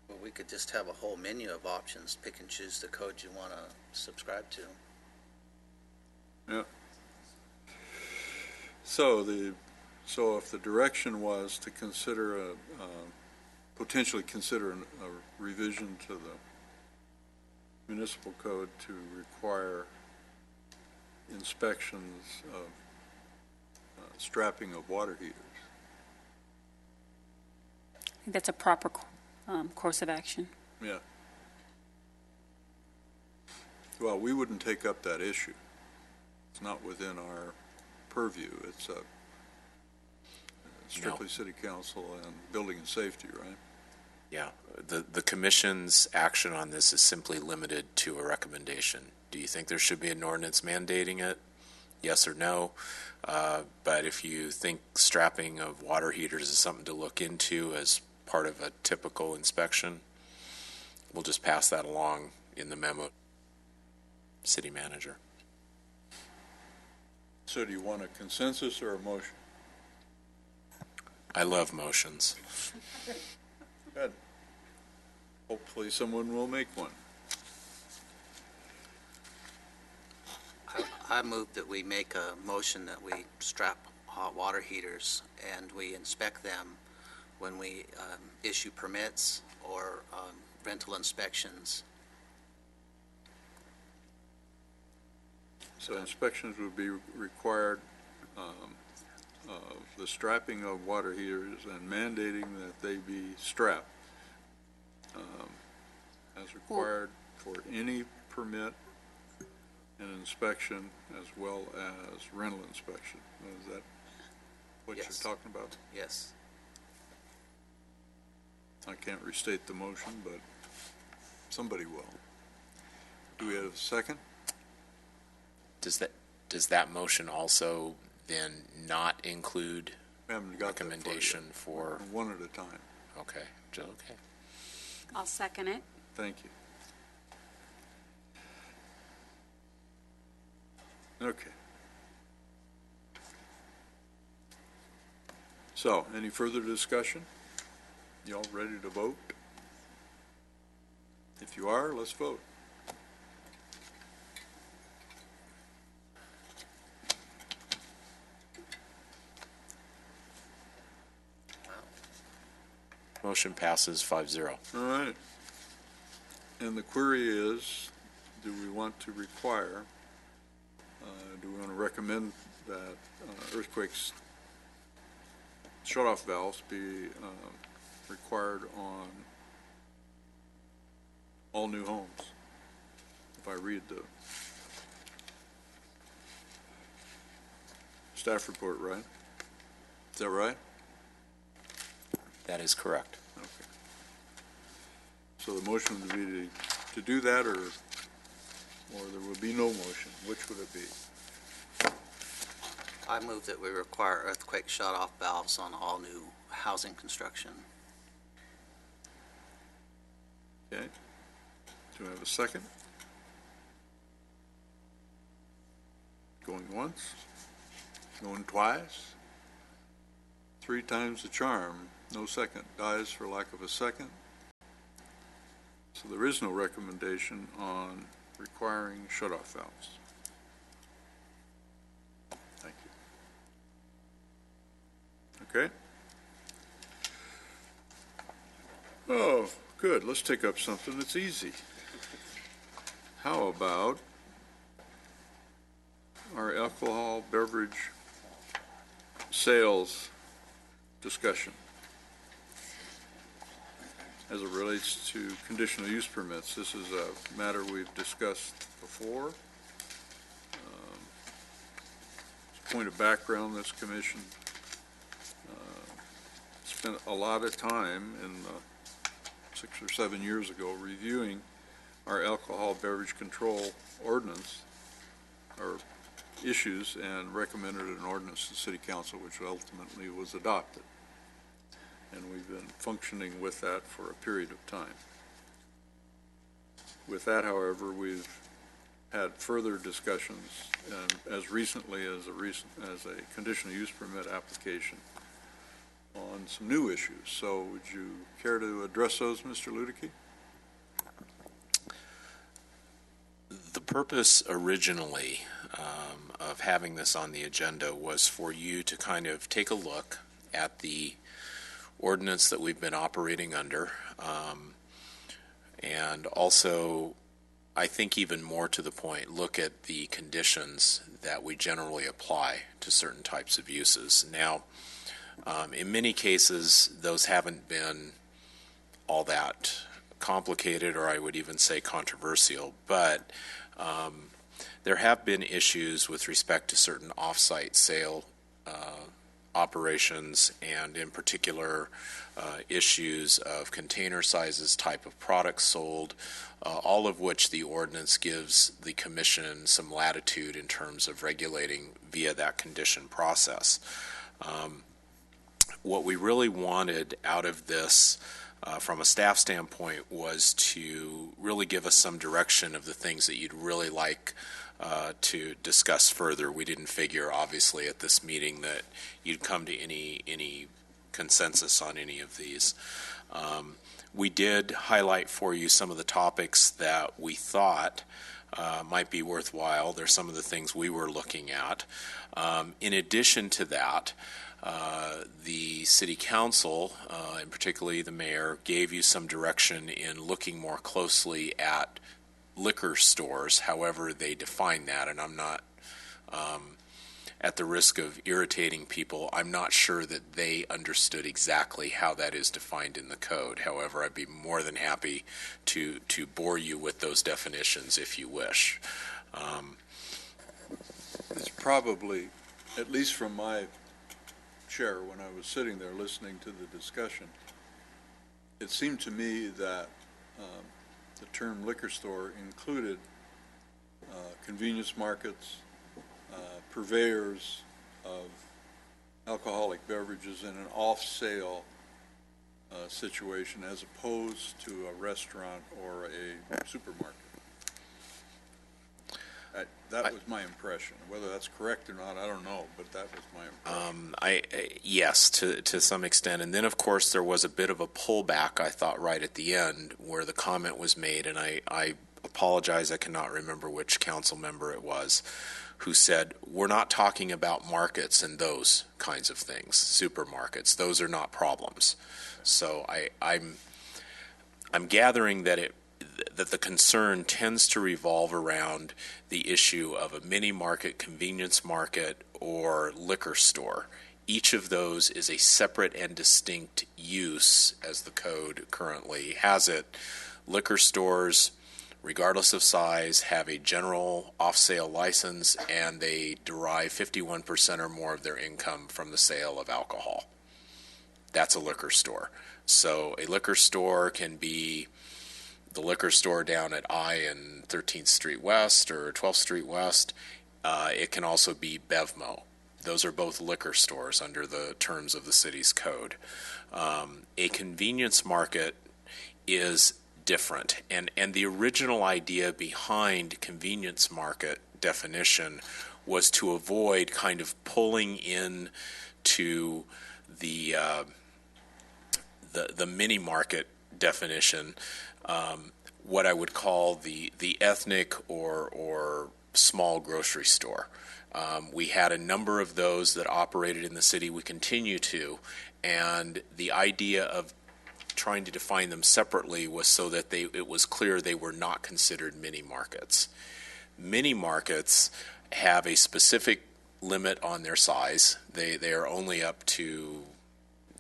Well, we could just have a whole menu of options, pick and choose the code you want to subscribe to. Yeah. So if the direction was to consider potentially consider a revision to the municipal code to require inspections of strapping of water heaters. I think that's a proper course of action. Yeah. Well, we wouldn't take up that issue. It's not within our purview. It's strictly city council and building and safety, right? Yeah, the commission's action on this is simply limited to a recommendation. Do you think there should be an ordinance mandating it? Yes or no? But if you think strapping of water heaters is something to look into as part of a typical inspection, we'll just pass that along in the memo. City manager. So do you want a consensus or a motion? I love motions. Good. Hopefully someone will make one. I move that we make a motion that we strap hot water heaters and we inspect them when we issue permits or rental inspections. So inspections would be required of the strapping of water heaters and mandating that they be strapped as required for any permit and inspection as well as rental inspection. Is that what Yes. you're talking about? Yes. I can't restate the motion, but somebody will. Do we have a second? Does that motion also then not include We haven't got that far yet. recommendation for? One at a time. Okay, okay. I'll second it. Thank you. Okay. So, any further discussion? Y'all ready to vote? If you are, let's vote. Motion passes 5-0. All right. And the query is, do we want to require, do we want to recommend that earthquakes shut-off valves be required on all new homes? If I read the staff report right? Is that right? That is correct. Okay. So the motion would be to do that, or there would be no motion? Which would it be? I move that we require earthquake shut-off valves on all new housing construction. Okay. Do I have a second? Going once? Going twice? Three times the charm. No second. Dies for lack of a second. So there is no recommendation on requiring shut-off valves. Thank you. Okay. Oh, good. Let's take up something that's easy. How about our alcohol beverage sales discussion as it relates to conditional use permits? This is a matter we've discussed before. As a point of background, this commission spent a lot of time in 6 or 7 years ago reviewing our alcohol beverage control ordinance, or issues, and recommended an ordinance to the City Council, which ultimately was adopted. And we've been functioning with that for a period of time. With that, however, we've had further discussions, and as recently as a conditional use permit application on some new issues. So would you care to address those, Mr. Ludicky? The purpose originally of having this on the agenda was for you to kind of take a look at the ordinance that we've been operating under, and also, I think even more to the point, look at the conditions that we generally apply to certain types of uses. Now, in many cases, those haven't been all that complicated, or I would even say controversial, but there have been issues with respect to certain off-site sale operations, and in particular issues of container sizes, type of products sold, all of which the ordinance gives the commission some latitude in terms of regulating via that condition process. What we really wanted out of this from a staff standpoint was to really give us some direction of the things that you'd really like to discuss further. We didn't figure, obviously, at this meeting that you'd come to any consensus on any of these. We did highlight for you some of the topics that we thought might be worthwhile. There's some of the things we were looking at. In addition to that, the City Council, and particularly the mayor, gave you some direction in looking more closely at liquor stores, however they define that, and I'm not, at the risk of irritating people, I'm not sure that they understood exactly how that is defined in the code. However, I'd be more than happy to bore you with those definitions if you wish. It's probably, at least from my chair when I was sitting there listening to the discussion, it seemed to me that the term liquor store included convenience markets, purveyors of alcoholic beverages in an off-sale situation as opposed to a restaurant or a supermarket. That was my impression. Whether that's correct or not, I don't know, but that was my impression. Yes, to some extent. And then, of course, there was a bit of a pullback, I thought, right at the end where the comment was made, and I apologize, I cannot remember which council member it was, who said, we're not talking about markets and those kinds of things, supermarkets. Those are not problems. So I'm gathering that the concern tends to revolve around the issue of a mini market, convenience market, or liquor store. Each of those is a separate and distinct use as the code currently has it. Liquor stores, regardless of size, have a general off-sale license, and they derive 51% or more of their income from the sale of alcohol. That's a liquor store. So a liquor store can be the liquor store down at I and 13th Street West or 12th Street West. It can also be BevMo. Those are both liquor stores under the terms of the city's code. A convenience market is different, and the original idea behind convenience market definition was to avoid kind of pulling in to the mini market definition, what I would call the ethnic or small grocery store. We had a number of those that operated in the city. We continue to, and the idea of trying to define them separately was so that it was clear they were not considered mini markets. Mini markets have a specific limit on their size. They are only up to,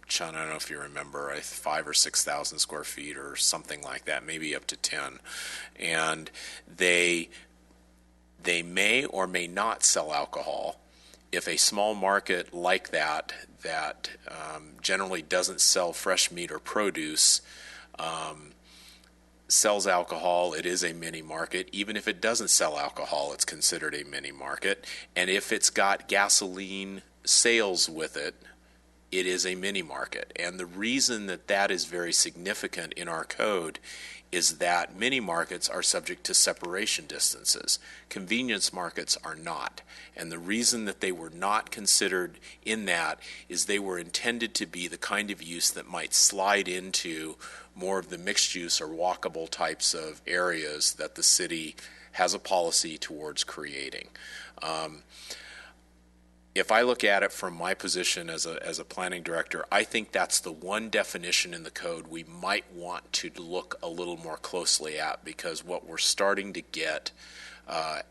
Sean, I don't know if you remember, 5,000 or 6,000 square feet or something like that, maybe up to 10. And they may or may not sell alcohol. If a small market like that generally doesn't sell fresh meat or produce, sells alcohol, it is a mini market. Even if it doesn't sell alcohol, it's considered a mini market. And if it's got gasoline sales with it, it is a mini market. And the reason that is very significant in our code is that mini markets are subject to separation distances. Convenience markets are not. And the reason that they were not considered in that is they were intended to be the kind of use that might slide into more of the mixed use or walkable types of areas that the city has a policy towards creating. If I look at it from my position as a planning director, I think that's the one definition in the code we might want to look a little more closely at, because what we're starting to get,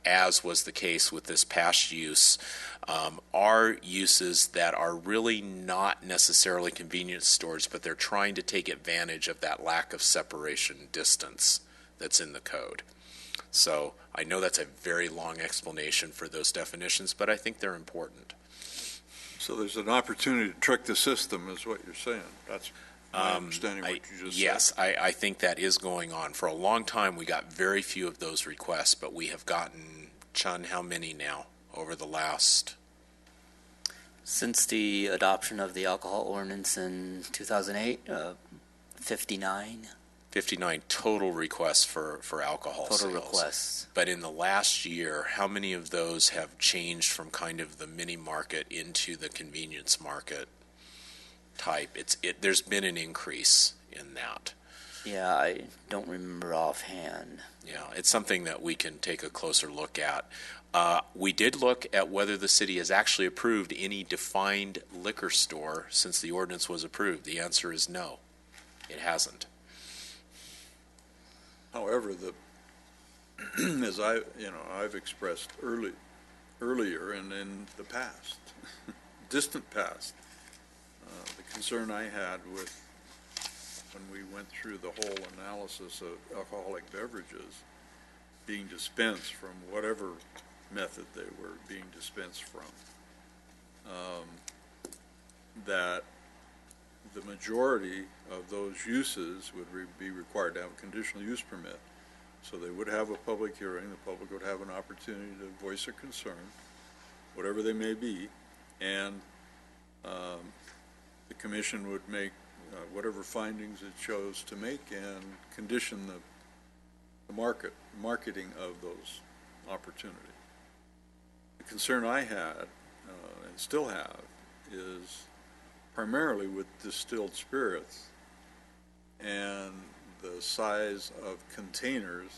as was the case with this past use, are uses that are really not necessarily convenience stores, but they're trying to take advantage of that lack of separation distance that's in the code. So I know that's a very long explanation for those definitions, but I think they're important. So there's an opportunity to trick the system, is what you're saying. That's my understanding what you just said. Yes, I think that is going on. For a long time, we got very few of those requests, but we have gotten, Chun, how many now over the last? Since the adoption of the alcohol ordinance in 2008, 59. 59 total requests for alcohol sales. Total requests. But in the last year, how many of those have changed from kind of the mini market into the convenience market type? There's been an increase in that. Yeah, I don't remember offhand. Yeah, it's something that we can take a closer look at. We did look at whether the city has actually approved any defined liquor store since the ordinance was approved. The answer is no, it hasn't. However, as I've expressed earlier and in the past, distant past, the concern I had with when we went through the whole analysis of alcoholic beverages being dispensed from whatever method they were being dispensed from, that the majority of those uses would be required to have a conditional use permit. So they would have a public hearing, the public would have an opportunity to voice their concern, whatever they may be, and the commission would make whatever findings it chose to make and condition the marketing of those opportunities. The concern I had, and still have, is primarily with distilled spirits and the size of containers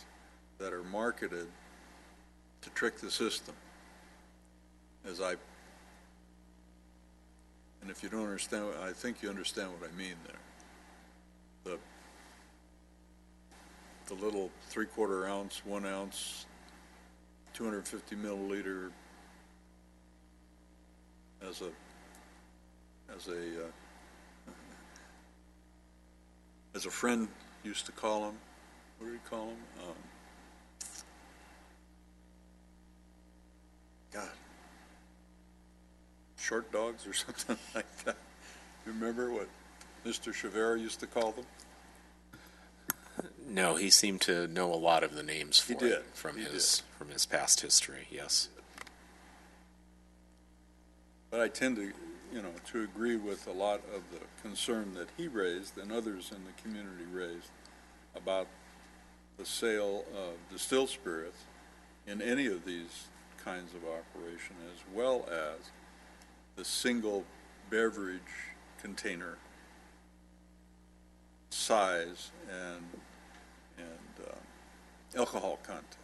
that are marketed to trick the system. And if you don't understand, I think you understand what I mean there. The little 3/4 ounce, 1 ounce, 250 milliliter as a friend used to call them. What did he call them? God, short dogs or something like that. You remember what Mr. Chavera used to call them? No, he seemed to know a lot of the names for He did. it from his past history. Yes. But I tend to agree with a lot of the concern that he raised and others in the community raised about the sale of distilled spirits in any of these kinds of operation, as well as the single beverage container size and alcohol content,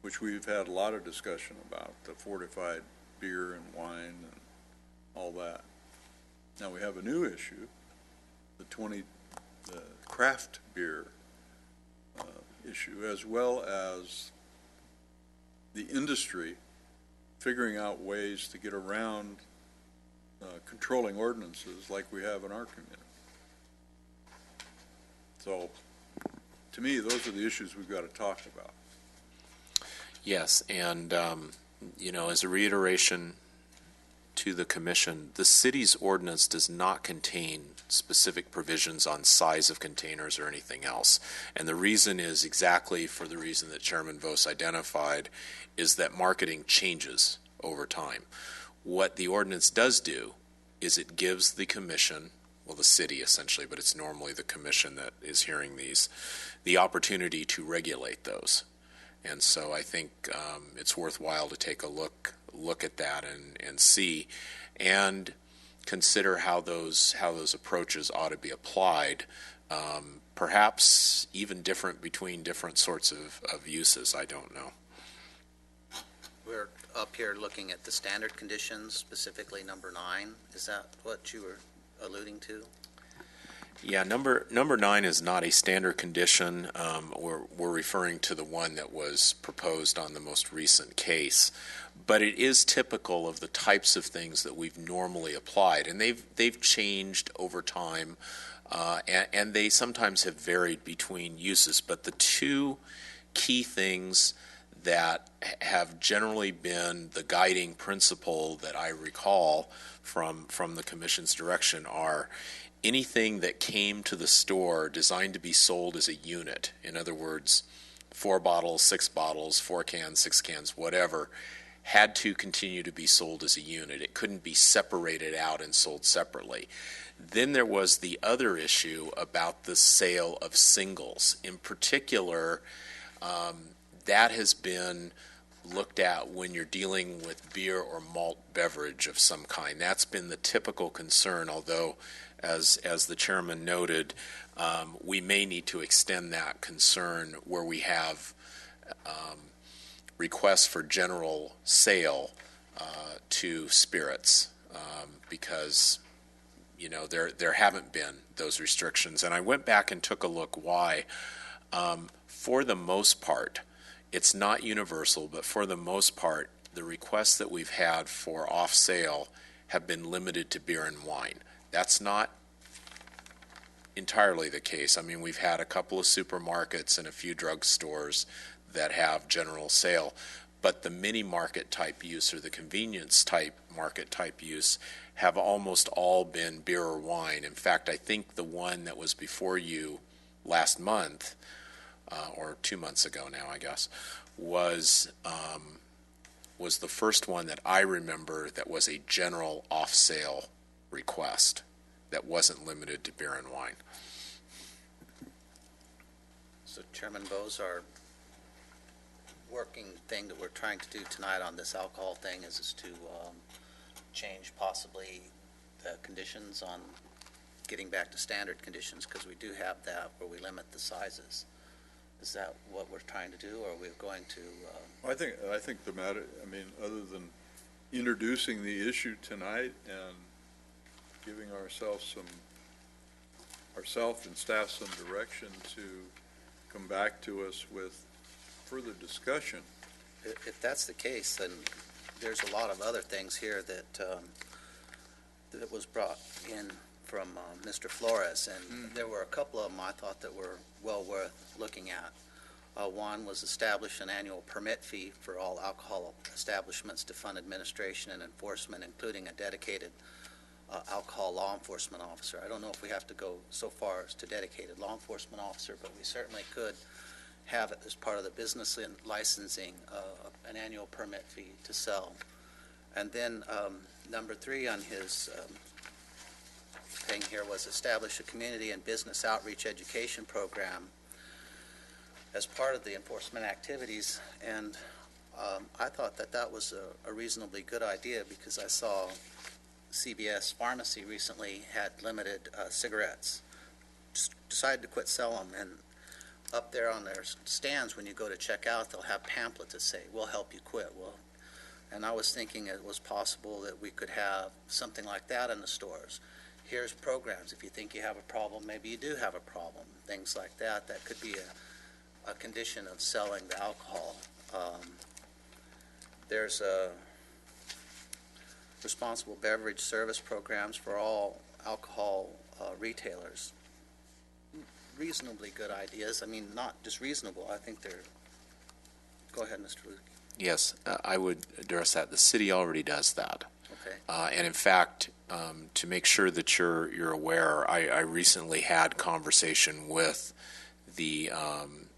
which we've had a lot of discussion about, the fortified beer and wine and all that. Now we have a new issue, the craft beer issue, as well as the industry figuring out ways to get around controlling ordinances like we have in our community. So, to me, those are the issues we've got to talk about. Yes, and as a reiteration to the commission, the city's ordinance does not contain specific provisions on size of containers or anything else. And the reason is exactly for the reason that Chairman Vos identified, is that marketing changes over time. What the ordinance does do is it gives the commission, well, the city essentially, but it's normally the commission that is hearing these, the opportunity to regulate those. And so I think it's worthwhile to take a look at that and see and consider how those approaches ought to be applied, perhaps even different between different sorts of uses. I don't know. We're up here looking at the standard conditions, specifically number 9. Is that what you were alluding to? Yeah, number 9 is not a standard condition. We're referring to the one that was proposed on the most recent case, but it is typical of the types of things that we've normally applied, and they've changed over time, and they sometimes have varied between uses. But the two key things that have generally been the guiding principle that I recall from the Commission's direction are anything that came to the store designed to be sold as a unit. In other words, 4 bottles, 6 bottles, 4 cans, 6 cans, whatever, had to continue to be sold as a unit. It couldn't be separated out and sold separately. Then there was the other issue about the sale of singles. In particular, that has been looked at when you're dealing with beer or malt beverage of some kind. That's been the typical concern, although as the chairman noted, we may need to extend that concern where we have requests for general sale to spirits, because there haven't been those restrictions. And I went back and took a look why. For the most part, it's not universal, but for the most part, the requests that we've had for off sale have been limited to beer and wine. That's not entirely the case. I mean, we've had a couple of supermarkets and a few drugstores that have general sale, but the mini market type use or the convenience type market type use have almost all been beer or wine. In fact, I think the one that was before you last month, or 2 months ago now, I guess, was the first one that I remember that was a general off-sale request that wasn't limited to beer and wine. So Chairman Bose, our working thing that we're trying to do tonight on this alcohol thing is to change possibly the conditions on getting back to standard conditions, because we do have that where we limit the sizes. Is that what we're trying to do, or are we going to? I think the matter, other than introducing the issue tonight and giving ourselves and staff some direction to come back to us with further discussion. If that's the case, then there's a lot of other things here that that was brought in from Mr. Flores, and there were a couple of them I thought that were well worth looking at. One was establish an annual permit fee for all alcohol establishments to fund administration and enforcement, including a dedicated alcohol law enforcement officer. I don't know if we have to go so far as to dedicated law enforcement officer, but we certainly could have it as part of the business licensing, an annual permit fee to sell. And then number 3 on his thing here was establish a community and business outreach education program as part of the enforcement activities. And I thought that was a reasonably good idea, because I saw CVS Pharmacy recently had limited cigarettes, just decided to quit selling them, and up there on their stands when you go to check out, they'll have pamphlets that say, "We'll help you quit." Well, and I was thinking it was possible that we could have something like that in the stores. Here's programs. If you think you have a problem, maybe you do have a problem. Things like that. That could be a condition of selling the alcohol. There's a responsible beverage service programs for all alcohol retailers. Reasonably good ideas. Not just reasonable. I think they're. Go ahead, Mr. Luke. Yes, I would address that. The city already does that. Okay. And in fact, to make sure that you're aware, I recently had conversation with the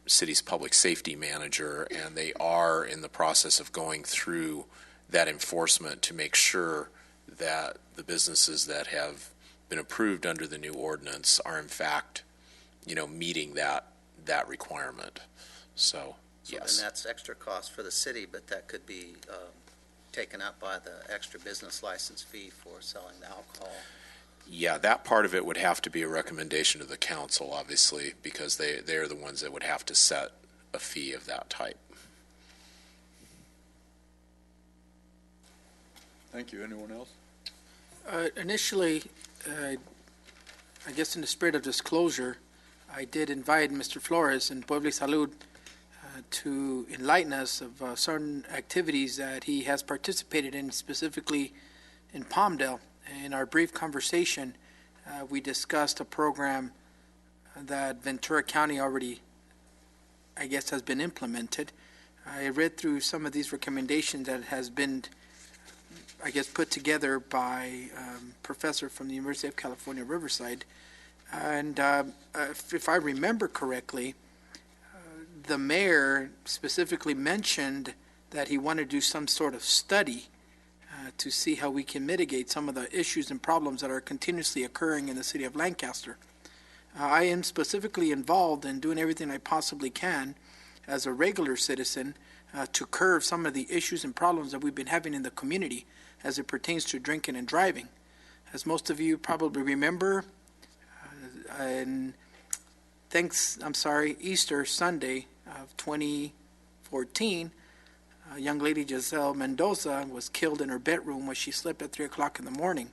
city's public safety manager, and they are in the process of going through that enforcement to make sure that the businesses that have been approved under the new ordinance are in fact, meeting that requirement. So yes. And that's extra cost for the city, but that could be taken up by the extra business license fee for selling the alcohol. Yeah, that part of it would have to be a recommendation to the council, obviously, because they are the ones that would have to set a fee of that type. Thank you. Anyone else? Initially, I guess in the spirit of disclosure, I did invite Mr. Flores and Puebla Salud to enlighten us of certain activities that he has participated in, specifically in Palmdale. In our brief conversation, we discussed a program that Ventura County already, I guess, has been implemented. I read through some of these recommendations that has been, I guess, put together by a professor from the University of California, Riverside. And if I remember correctly, the mayor specifically mentioned that he wanted to do some sort of study to see how we can mitigate some of the issues and problems that are continuously occurring in the city of Lancaster. I am specifically involved in doing everything I possibly can as a regular citizen to curb some of the issues and problems that we've been having in the community as it pertains to drinking and driving. As most of you probably remember, Easter Sunday of 2014, a young lady, Giselle Mendoza, was killed in her bedroom when she slept at 3 o'clock in the morning.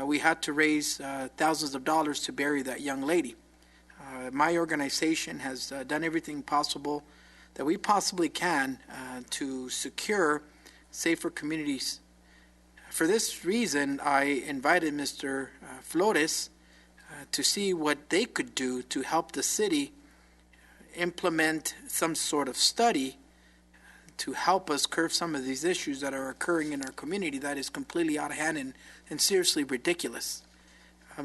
We had to raise thousands of dollars to bury that young lady. My organization has done everything possible that we possibly can to secure safer communities. For this reason, I invited Mr. Flores to see what they could do to help the city implement some sort of study to help us curb some of these issues that are occurring in our community that is completely out of hand and seriously ridiculous.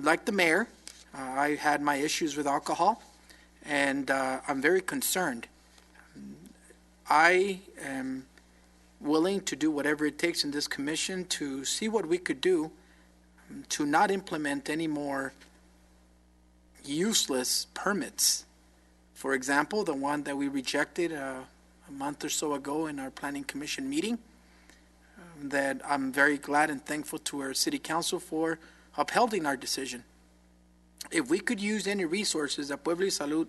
Like the mayor, I had my issues with alcohol, and I'm very concerned. I am willing to do whatever it takes in this commission to see what we could do to not implement any more useless permits. For example, the one that we rejected a month or so ago in our Planning Commission meeting, that I'm very glad and thankful to our City Council for upholding our decision. If we could use any resources that Pueblo y Salud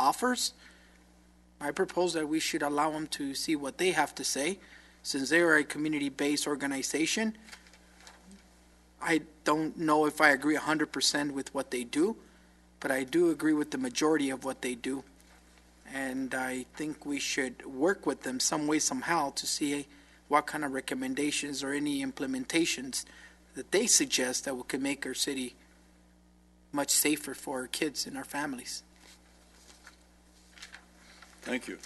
offers, I propose that we should allow them to see what they have to say. Since they are a community-based organization, I don't know if I agree 100% with what they do, but I do agree with the majority of what they do. And I think we should work with them some way, somehow, to see what kind of recommendations or any implementations that they suggest that could make our city much safer for our kids and our families. Thank you.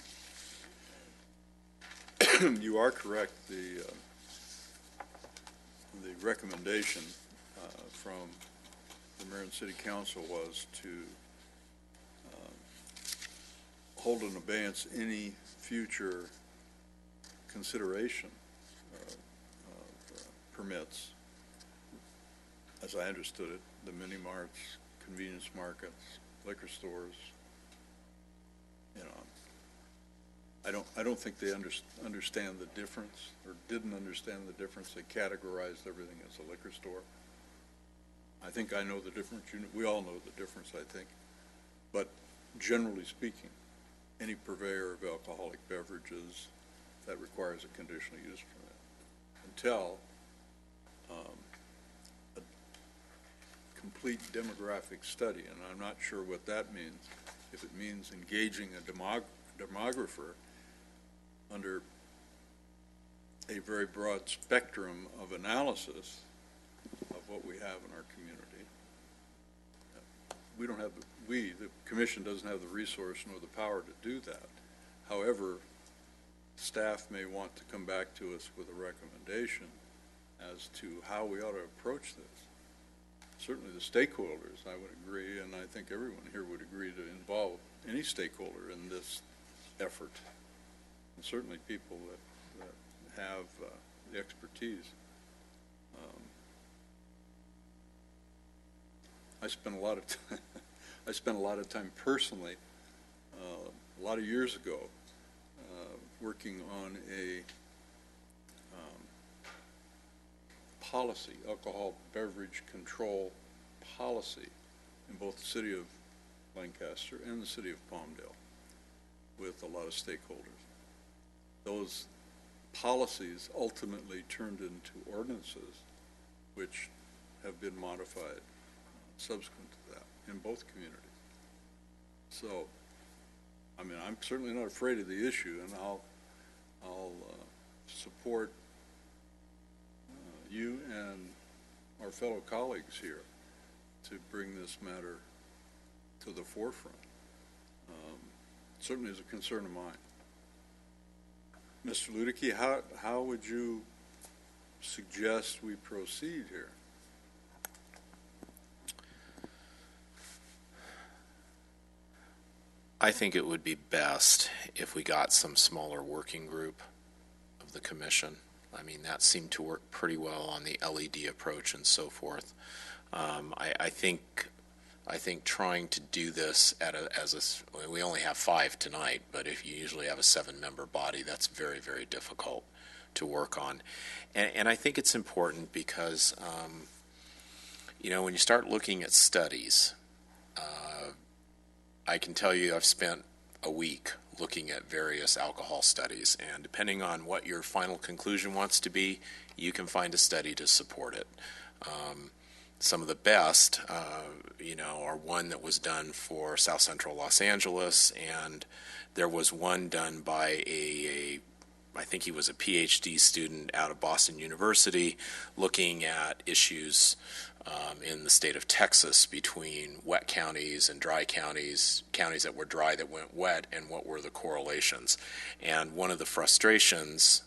You are correct. The recommendation from the Mayor and City Council was to hold in abeyance any future consideration of permits. As I understood it, the mini marts, convenience markets, liquor stores, you know, I don't think they understand the difference, or didn't understand the difference. They categorized everything as a liquor store. I think I know the difference. We all know the difference, I think. But generally speaking, any purveyor of alcoholic beverages, that requires a conditional use permit until a complete demographic study, and I'm not sure what that means. If it means engaging a demographer under a very broad spectrum of analysis of what we have in our community. We don't have, the commission doesn't have the resource nor the power to do that. However, staff may want to come back to us with a recommendation as to how we ought to approach this. Certainly the stakeholders, I would agree, and I think everyone here would agree to involve any stakeholder in this effort. And certainly people that have the expertise. I spent a lot of time. I spent a lot of time personally, a lot of years ago, working on a policy, alcohol beverage control policy, in both the city of Lancaster and the city of Palmdale, with a lot of stakeholders. Those policies ultimately turned into ordinances, which have been modified subsequent to that in both communities. So, I mean, I'm certainly not afraid of the issue, and I'll support you and our fellow colleagues here to bring this matter to the forefront. Certainly is a concern of mine. Mr. Ludicky, how would you suggest we proceed here? I think it would be best if we got some smaller working group of the commission. I mean, that seemed to work pretty well on the LED approach and so forth. I think trying to do this we only have 5 tonight, but if you usually have a 7-member body, that's very, very difficult to work on. And I think it's important because, when you start looking at studies, I can tell you I've spent a week looking at various alcohol studies, and depending on what your final conclusion wants to be, you can find a study to support it. Some of the best, are one that was done for South Central Los Angeles, and there was one done by a I think he was a PhD student out of Boston University, looking at issues in the state of Texas between wet counties and dry counties, counties that were dry that went wet, and what were the correlations. And one of the frustrations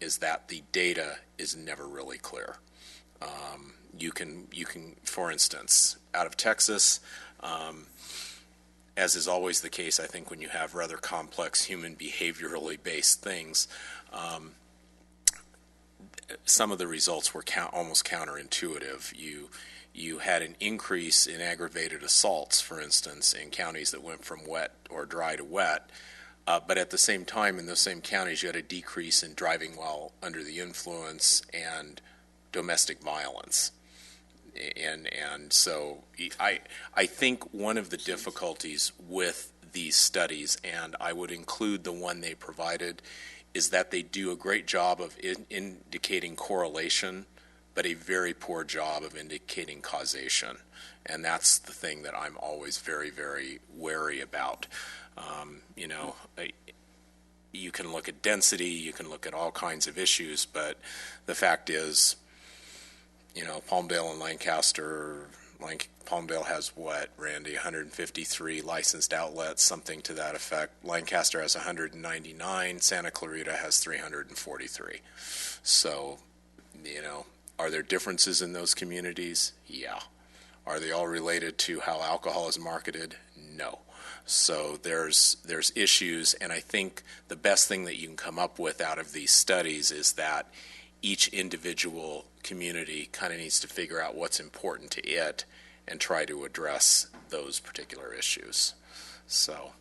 is that the data is never really clear. You can, for instance, out of Texas, as is always the case, I think when you have rather complex human behaviorally based things, some of the results were almost counterintuitive. You had an increase in aggravated assaults, for instance, in counties that went from wet or dry to wet, but at the same time, in those same counties, you had a decrease in driving while under the influence and domestic violence. And so I think one of the difficulties with these studies, and I would include the one they provided, is that they do a great job of indicating correlation, but a very poor job of indicating causation. And that's the thing that I'm always very, very wary about. You can look at density, you can look at all kinds of issues, but the fact is, Palmdale and Lancaster, Palmdale has what, Randy, 153 licensed outlets, something to that effect. Lancaster has 199, Santa Clarita has 343. So, are there differences in those communities? Yeah. Are they all related to how alcohol is marketed? No. So there's issues, and I think the best thing that you can come up with out of these studies is that each individual community kind of needs to figure out what's important to it and try to address those particular issues. So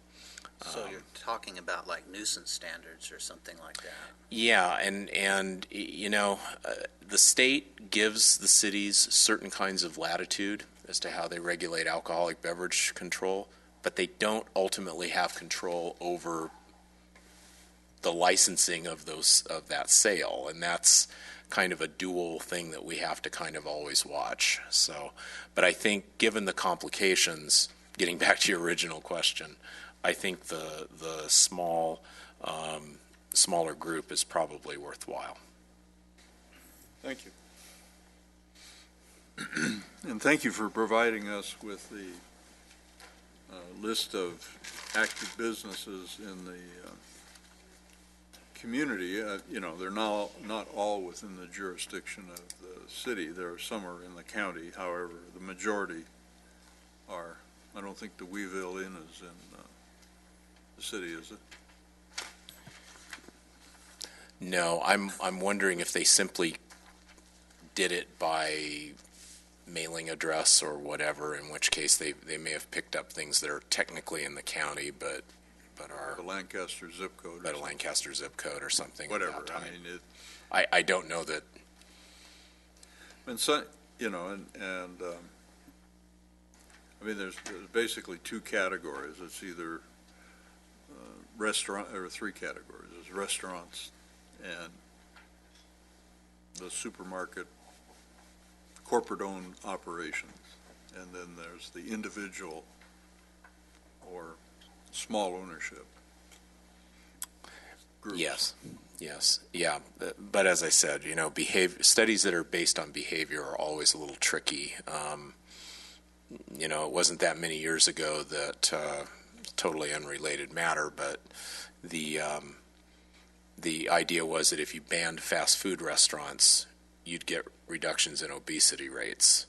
you're talking about like nuisance standards or something like that? Yeah, and the state gives the cities certain kinds of latitude as to how they regulate alcoholic beverage control, but they don't ultimately have control over the licensing of that sale, and that's kind of a dual thing that we have to kind of always watch. So, but I think given the complications, getting back to your original question, I think the smaller group is probably worthwhile. Thank you. And thank you for providing us with the list of active businesses in the community. They're not all within the jurisdiction of the city. There are some are in the county. However, the majority are. I don't think the Weeville Inn is in the city, is it? No, I'm wondering if they simply did it by mailing address or whatever, in which case they may have picked up things that are technically in the county, but are the Lancaster zip code. But a Lancaster zip code or something. Whatever. I don't know that. And so, there's basically two categories. It's either restaurant, or three categories. There's restaurants and the supermarket, corporate-owned operations, and then there's the individual or small ownership groups. Yes, yeah. But as I said, studies that are based on behavior are always a little tricky. It wasn't that many years ago that totally unrelated matter, but the idea was that if you banned fast food restaurants, you'd get reductions in obesity rates.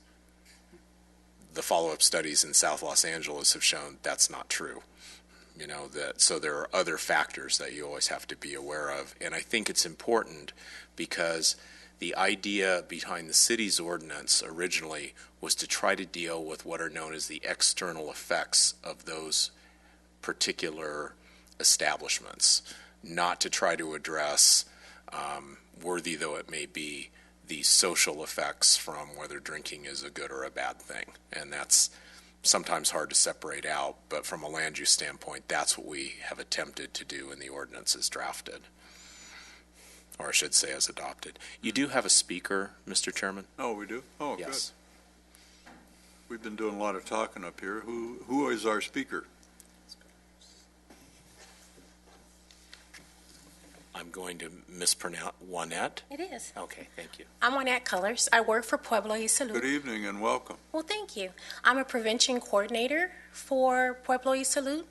The follow-up studies in South Los Angeles have shown that's not true. So there are other factors that you always have to be aware of. And I think it's important because the idea behind the city's ordinance originally was to try to deal with what are known as the external effects of those particular establishments, not to try to address, worthy though it may be, the social effects from whether drinking is a good or a bad thing. And that's sometimes hard to separate out, but from a land use standpoint, that's what we have attempted to do in the ordinance as drafted, or I should say as adopted. You do have a speaker, Mr. Chairman? Oh, we do? Oh, yes. Good. We've been doing a lot of talking up here. Who is our speaker? I'm going to mispronounce Juanette. It is. Okay, thank you. I'm Juanette Colors. I work for Pueblo y Salud. Good evening and welcome. Well, thank you. I'm a prevention coordinator for Pueblo y Salud,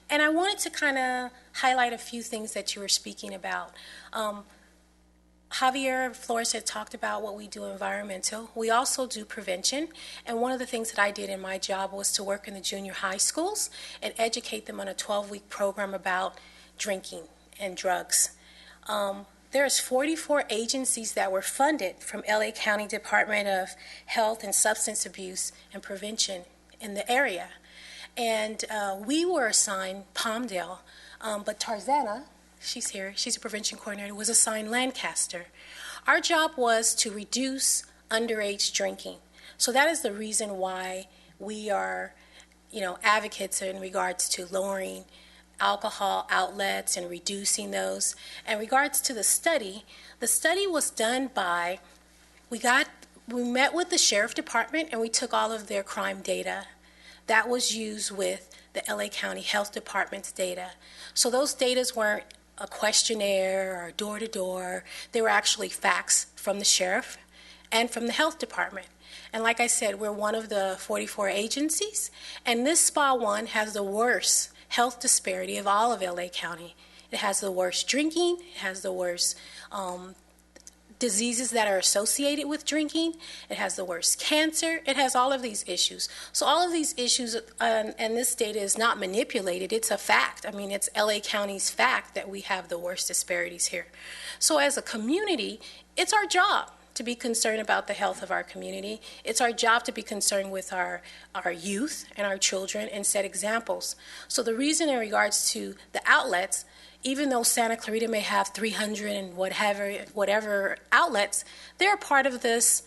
and I wanted to kind of highlight a few things that you were speaking about. Javier Flores had talked about what we do environmental. We also do prevention, and one of the things that I did in my job was to work in the junior high schools and educate them on a 12-week program about drinking and drugs. There's 44 agencies that were funded from LA County Department of Health and Substance Abuse and Prevention in the area. And we were assigned Palmdale, but Tarzana, she's here, she's a prevention coordinator, was assigned Lancaster. Our job was to reduce underage drinking. So that is the reason why we are, advocates in regards to lowering alcohol outlets and reducing those. In regards to the study was done by, we met with the sheriff department and we took all of their crime data. That was used with the LA County Health Department's data. So those datas weren't a questionnaire or door-to-door. They were actually facts from the sheriff and from the health department. And like I said, we're one of the 44 agencies, and this SPA 1 has the worst health disparity of all of LA County. It has the worst drinking, it has the worst diseases that are associated with drinking, it has the worst cancer, it has all of these issues. So all of these issues, and this data is not manipulated, it's a fact. I mean, it's LA County's fact that we have the worst disparities here. So as a community, it's our job to be concerned about the health of our community. It's our job to be concerned with our youth and our children and set examples. So the reason in regards to the outlets, even though Santa Clarita may have 300 and whatever outlets, they're a part of this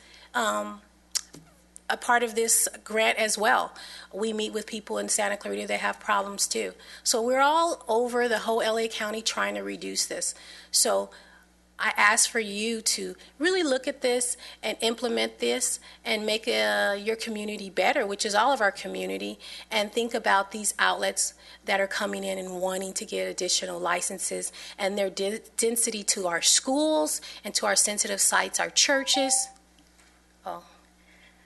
grant as well. We meet with people in Santa Clarita that have problems too. So we're all over the whole LA County trying to reduce this. So I ask for you to really look at this and implement this and make your community better, which is all of our community, and think about these outlets that are coming in and wanting to get additional licenses and their density to our schools and to our sensitive sites, our churches.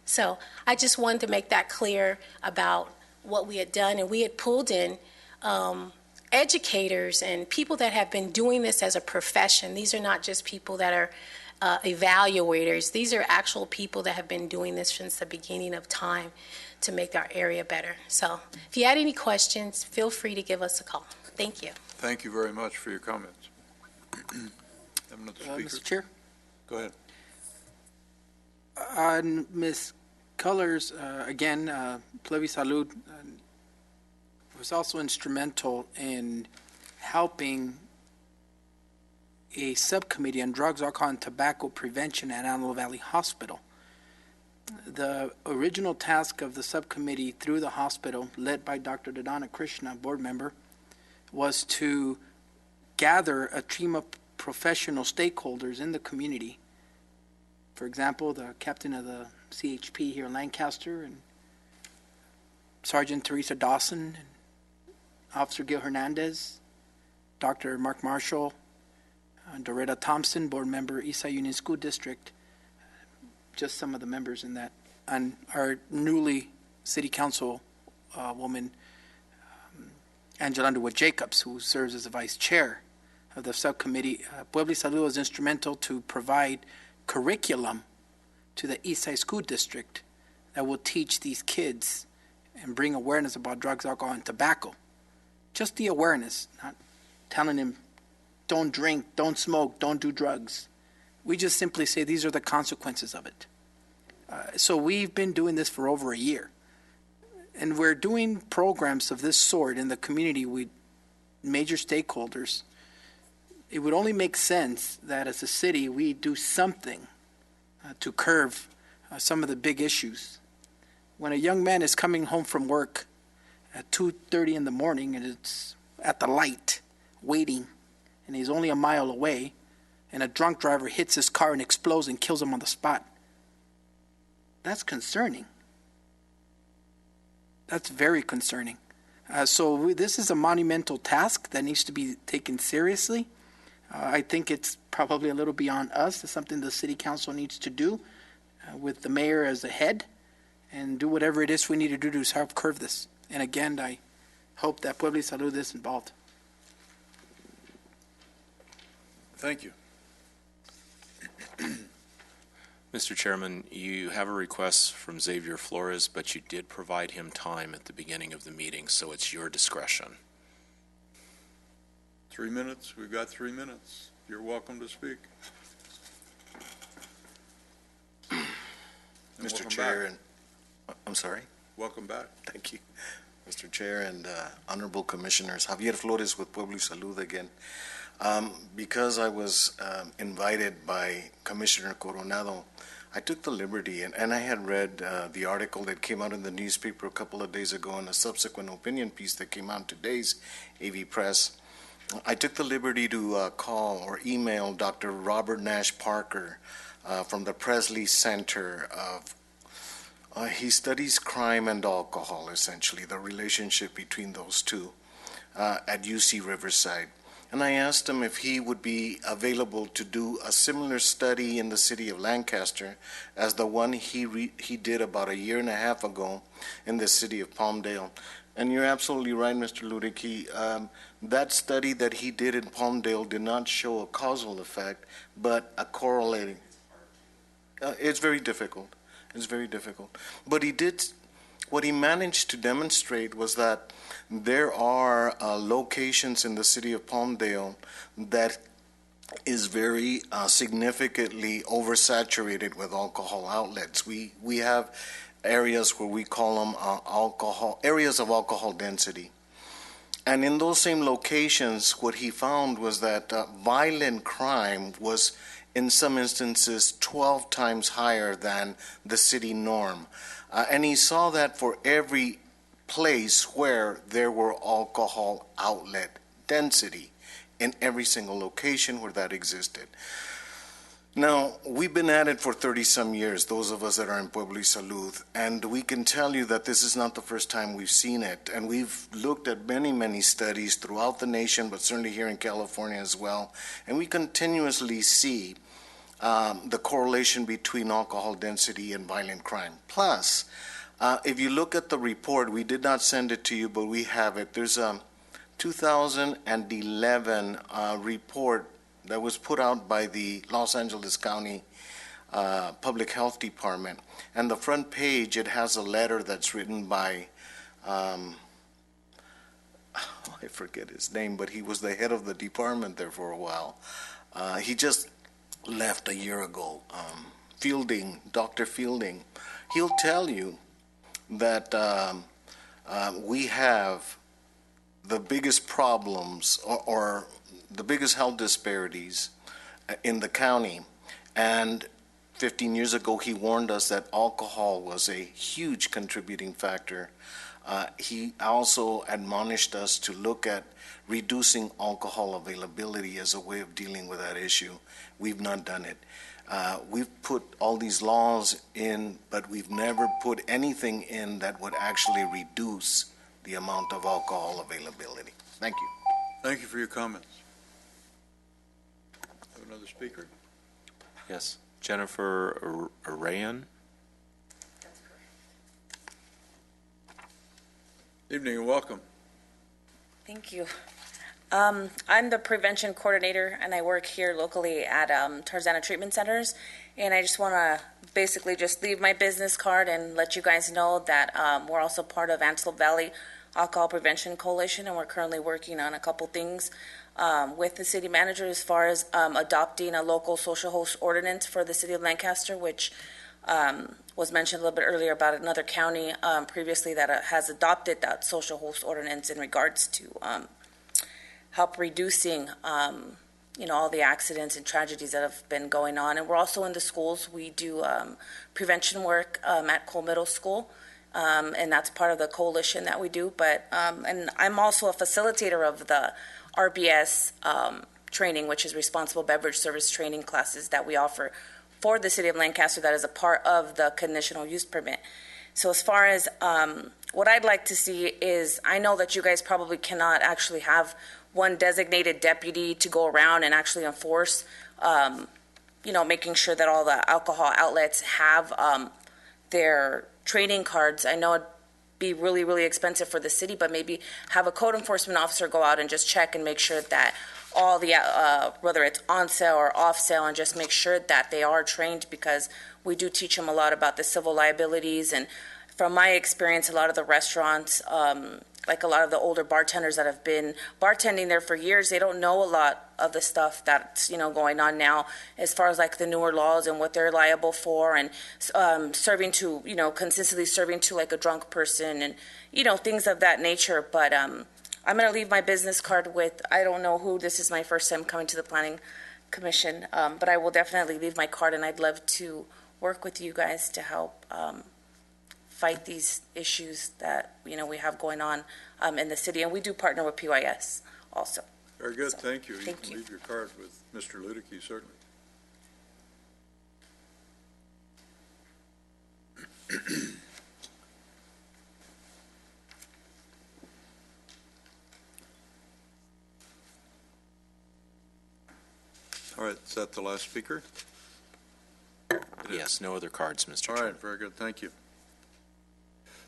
So I just wanted to make that clear about what we had done, and we had pulled in educators and people that have been doing this as a profession. These are not just people that are evaluators. These are actual people that have been doing this since the beginning of time to make our area better. So if you had any questions, feel free to give us a call. Thank you. Thank you very much for your comments. Have another speaker. Mr. Chair? Go ahead. Ms. Colors, again, Pueblo y Salud was also instrumental in helping a subcommittee on drugs, alcohol, and tobacco prevention at Antelope Valley Hospital. The original task of the subcommittee through the hospital, led by Dr. Dadana Krishna, board member, was to gather a team of professional stakeholders in the community. For example, the captain of the CHP here in Lancaster, and Sergeant Teresa Dawson, and Officer Gil Hernandez, Dr. Mark Marshall, Doretta Thompson, board member, Eastside Union School District, just some of the members in that, and our newly city council woman, Angela Underwood Jacobs, who serves as the vice chair of the subcommittee. Pueblo y Salud was instrumental to provide curriculum to the Eastside School District that will teach these kids and bring awareness about drugs, alcohol, and tobacco. Just the awareness, not telling them, don't drink, don't smoke, don't do drugs. We just simply say these are the consequences of it. So we've been doing this for over a year. And we're doing programs of this sort in the community with major stakeholders. It would only make sense that as a city we do something to curb some of the big issues. When a young man is coming home from work at 2:30 in the morning and it's at the light waiting and he's only a mile away and a drunk driver hits his car and explodes and kills him on the spot, that's concerning. That's very concerning. So this is a monumental task that needs to be taken seriously. I think it's probably a little beyond us. It's something the city council needs to do with the mayor as the head and do whatever it is we need to do to help curve this. And again, I hope that Puebla y Salud is involved. Thank you. Mr. Chairman, you have a request from Xavier Flores, but you did provide him time at the beginning of the meeting, so it's your discretion. 3 minutes. We've got 3 minutes. You're welcome to speak. And Mr. welcome Chair, back. and I'm sorry. Welcome back. Thank you, Mr. Chair and honorable commissioners. Javier Flores with Puebla y Salud again. Because I was invited by Commissioner Coronado, I took the liberty, and I had read the article that came out in the newspaper a couple of days ago and a subsequent opinion piece that came out in today's AV Press. I took the liberty to call or email Dr. Robert Nash Parker from the Presley Center of he studies crime and alcohol, essentially, the relationship between those two at UC Riverside. And I asked him if he would be available to do a similar study in the city of Lancaster as the one he did about a year and a half ago in the city of Palmdale. And you're absolutely right, Mr. Ludicky. That study that he did in Palmdale did not show a causal effect, but a correlating. It's very difficult. It's very difficult. But what he managed to demonstrate was that there are locations in the city of Palmdale that is very significantly oversaturated with alcohol outlets. We have areas where we call them areas of alcohol density. And in those same locations, what he found was that violent crime was in some instances 12 times higher than the city norm. And he saw that for every place where there were alcohol outlet density, in every single location where that existed. Now, we've been at it for 30-some years, those of us that are in Puebla y Salud, and we can tell you that this is not the first time we've seen it. And we've looked at many, many studies throughout the nation, but certainly here in California as well. And we continuously see the correlation between alcohol density and violent crime. Plus, if you look at the report, we did not send it to you, but we have it. There's a 2011 report that was put out by the Los Angeles County Public Health Department. And the front page, it has a letter that's written by, I forget his name, but he was the head of the department there for a while. He just left a year ago. Fielding, Dr. Fielding, he'll tell you that we have the biggest problems or the biggest health disparities in the county. And 15 years ago, he warned us that alcohol was a huge contributing factor. He also admonished us to look at reducing alcohol availability as a way of dealing with that issue. We've not done it. We've put all these laws in, but we've never put anything in that would actually reduce the amount of alcohol availability. Thank you. Thank you for your comments. Have another speaker? Yes. Jennifer Arayan. Evening and welcome. Thank you. I'm the prevention coordinator, and I work here locally at Tarzana Treatment Centers. And I just want to basically just leave my business card and let you guys know that we're also part of Antelope Valley Alcohol Prevention Coalition, and we're currently working on a couple things with the city manager as far as adopting a local social host ordinance for the city of Lancaster, which was mentioned a little bit earlier about another county previously that has adopted that social host ordinance in regards to help reducing, all the accidents and tragedies that have been going on. And we're also in the schools. We do prevention work at Cole Middle School, and that's part of the coalition that we do. But and I'm also a facilitator of the RBS training, which is responsible beverage service training classes that we offer for the city of Lancaster that is a part of the conditional use permit. So as far as what I'd like to see is, I know that you guys probably cannot actually have one designated deputy to go around and actually enforce, making sure that all the alcohol outlets have their training cards. I know it'd be really, really expensive for the city, but maybe have a code enforcement officer go out and just check and make sure that all the, whether it's on sale or off sale, and just make sure that they are trained, because we do teach them a lot about the civil liabilities. And from my experience, a lot of the restaurants, like a lot of the older bartenders that have been bartending there for years, they don't know a lot of the stuff that's, going on now as far as like the newer laws and what they're liable for, and serving to, consistently serving to like a drunk person and, things of that nature. But I'm going to leave my business card with, I don't know who, this is my first time coming to the Planning Commission, but I will definitely leave my card, and I'd love to work with you guys to help fight these issues that we have going on in the city, and we do partner with PYS also. Very good, So, thank you. You thank can you. leave your card with Mr. Ludicky, certainly. All right, is that the last speaker? It is. Yes, no other cards, Mr. All Chairman. right, very good, thank you.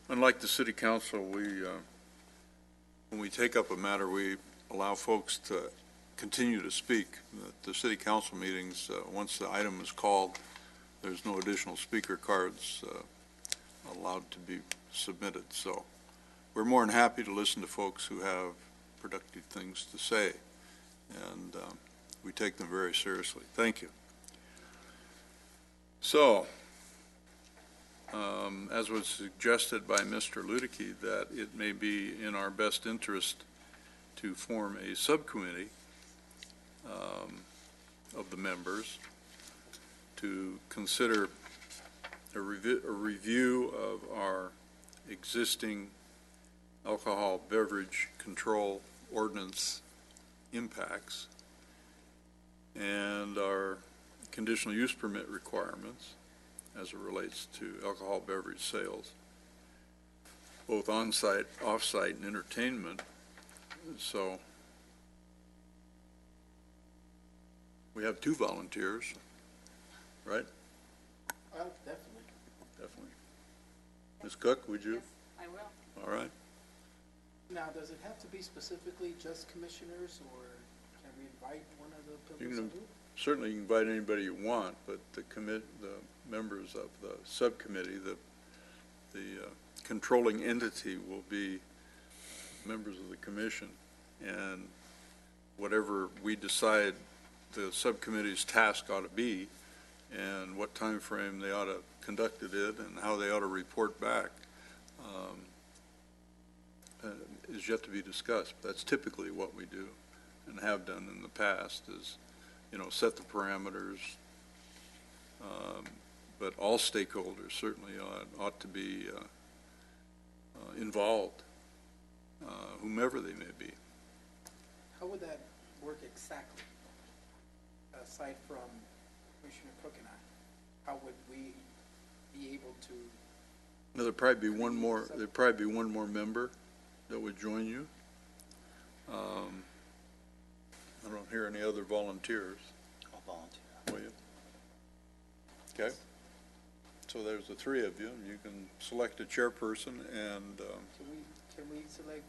Unlike the city council, when we take up a matter, we allow folks to continue to speak. At the city council meetings, once the item is called, there's no additional speaker cards allowed to be submitted. So we're more than happy to listen to folks who have productive things to say, and we take them very seriously. Thank you. So, as was suggested by Mr. Ludicky, that it may be in our best interest to form a subcommittee of the members to consider a review of our existing alcohol beverage control ordinance impacts and our conditional use permit requirements as it relates to alcohol beverage sales, both on-site, off-site, and entertainment. So we have 2 volunteers, right? Definitely. Definitely. Ms. Cook, would you? Yes, I will. All right. Now, does it have to be specifically just commissioners, or can we invite one of the You public? can, certainly you can invite anybody you want, but the members of the subcommittee, the controlling entity will be members of the commission, and whatever we decide the subcommittee's task ought to be, and what time frame they ought to conduct it in, and how they ought to report back, is yet to be discussed. That's typically what we do and have done in the past, is, set the parameters, but all stakeholders certainly ought to be involved, whomever they may be. How would that work exactly, aside from Commissioner Cook and I? How would we be able to? Now, there'd probably be one more member that would join you. I don't hear any other volunteers. I'll volunteer. Will you? Okay. So there's the 3 of you, and you can select a chairperson, and Can we select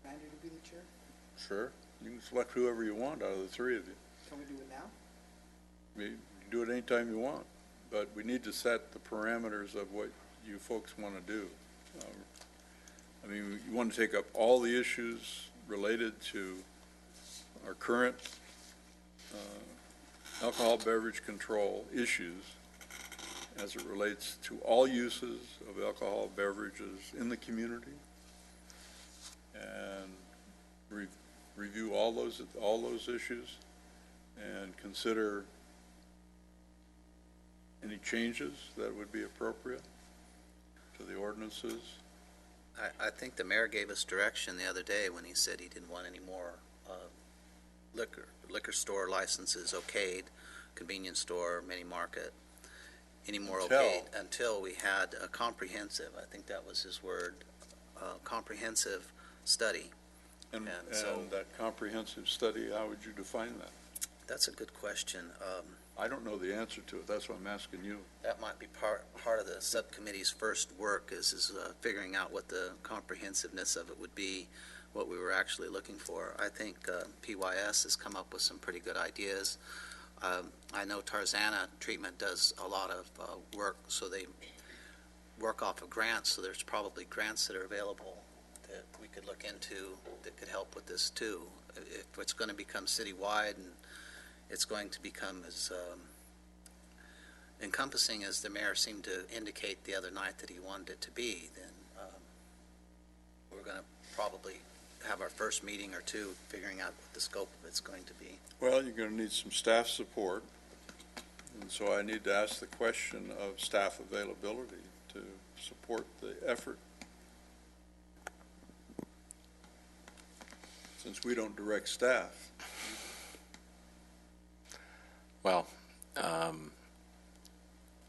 Randy to be the chair? sure, you can select whoever you want out of the 3 of you. Can we do it now? You can do it anytime you want, but we need to set the parameters of what you folks want to do. You want to take up all the issues related to our current alcohol beverage control issues as it relates to all uses of alcohol beverages in the community, and review all those issues and consider any changes that would be appropriate to the ordinances. I think the mayor gave us direction the other day when he said he didn't want any more liquor store licenses okayed, convenience store, mini market, any more okayed, until we had a comprehensive, I think that was his word, comprehensive study And so that comprehensive study, how would you define that? that's a good question. I don't know the answer to it, that's why I'm asking you. That might be part of the subcommittee's first work is figuring out what the comprehensiveness of it would be, what we were actually looking for. I think PYS has come up with some pretty good ideas. I know Tarzana Treatment does a lot of work, so they work off of grants, so there's probably grants that are available that we could look into that could help with this too. If it's going to become citywide and it's going to become as encompassing as the mayor seemed to indicate the other night that he wanted it to be, then we're going to probably have our first meeting or two figuring out what the scope of it's going to be. Well, you're going to need some staff support, and so I need to ask the question of staff availability to support the effort. Since we don't direct staff. Well,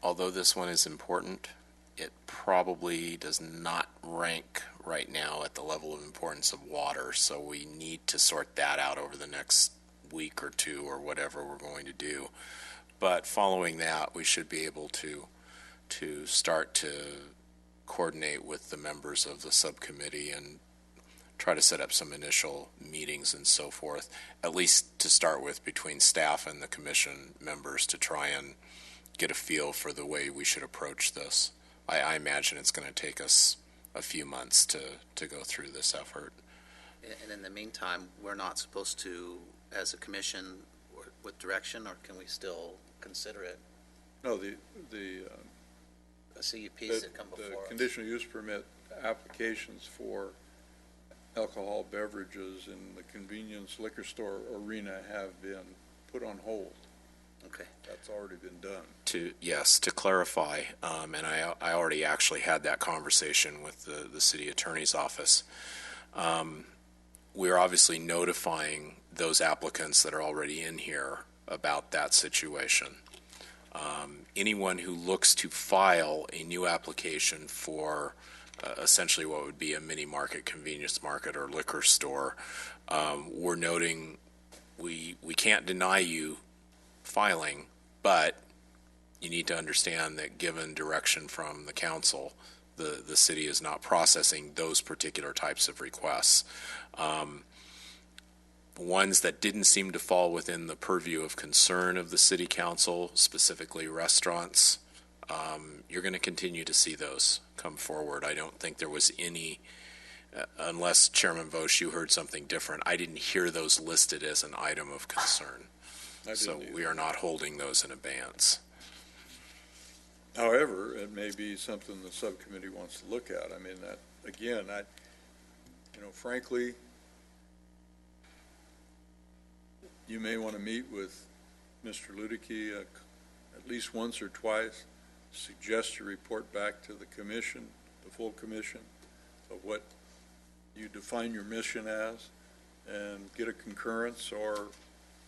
although this one is important, it probably does not rank right now at the level of importance of water, so we need to sort that out over the next week or two or whatever we're going to do. But following that, we should be able to start to coordinate with the members of the subcommittee and try to set up some initial meetings and so forth, at least to start with between staff and the commission members to try and get a feel for the way we should approach this. I imagine it's going to take us a few months to go through this effort. And in the meantime, we're not supposed to, as a commission, with direction, or can we still consider it? No, the CUPs that come before us. Conditional use permit applications for alcohol beverages in the convenience liquor store arena have been put on hold. Okay. That's already been done. To clarify, and I already actually had that conversation with the city attorney's office. We're obviously notifying those applicants that are already in here about that situation. Anyone who looks to file a new application for essentially what would be a mini market, convenience market, or liquor store, we're noting we can't deny you filing, but you need to understand that given direction from the council, the city is not processing those particular types of requests. Ones that didn't seem to fall within the purview of concern of the city council, specifically restaurants, you're going to continue to see those come forward. I don't think there was any, unless Chairman Vosch, you heard something different, I didn't hear those listed as an item of concern. So we are not holding those in abeyance. However, it may be something the subcommittee wants to look at. I mean, that, again, frankly, you may want to meet with Mr. Ludicky at least once or twice, suggest a report back to the commission, the full commission, of what you define your mission as, and get a concurrence or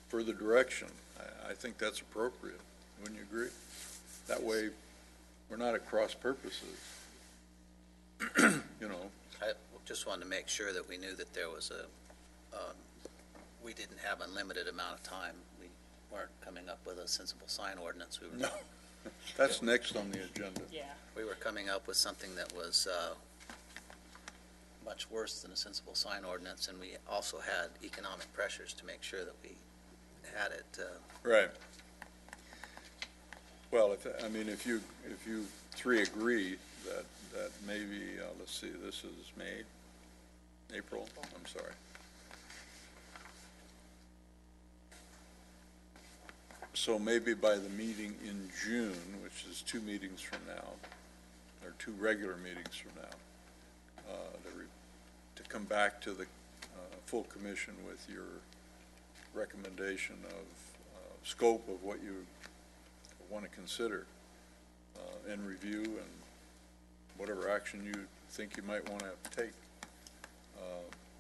further direction. I think that's appropriate. Wouldn't you agree? That way, we're not at cross purposes. I just wanted to make sure that we knew that there was we didn't have unlimited amount of time. We weren't coming up with a sensible sign ordinance. We were No, that's next on the agenda. Yeah. We were coming up with something that was much worse than a sensible sign ordinance, and we also had economic pressures to make sure that we had it. Right. Well, if you three agree that maybe, let's see, this is April, I'm sorry. So maybe by the meeting in June, which is 2 meetings from now, or 2 regular meetings from now, to come back to the full commission with your recommendation of scope of what you want to consider and review, and whatever action you think you might want to take,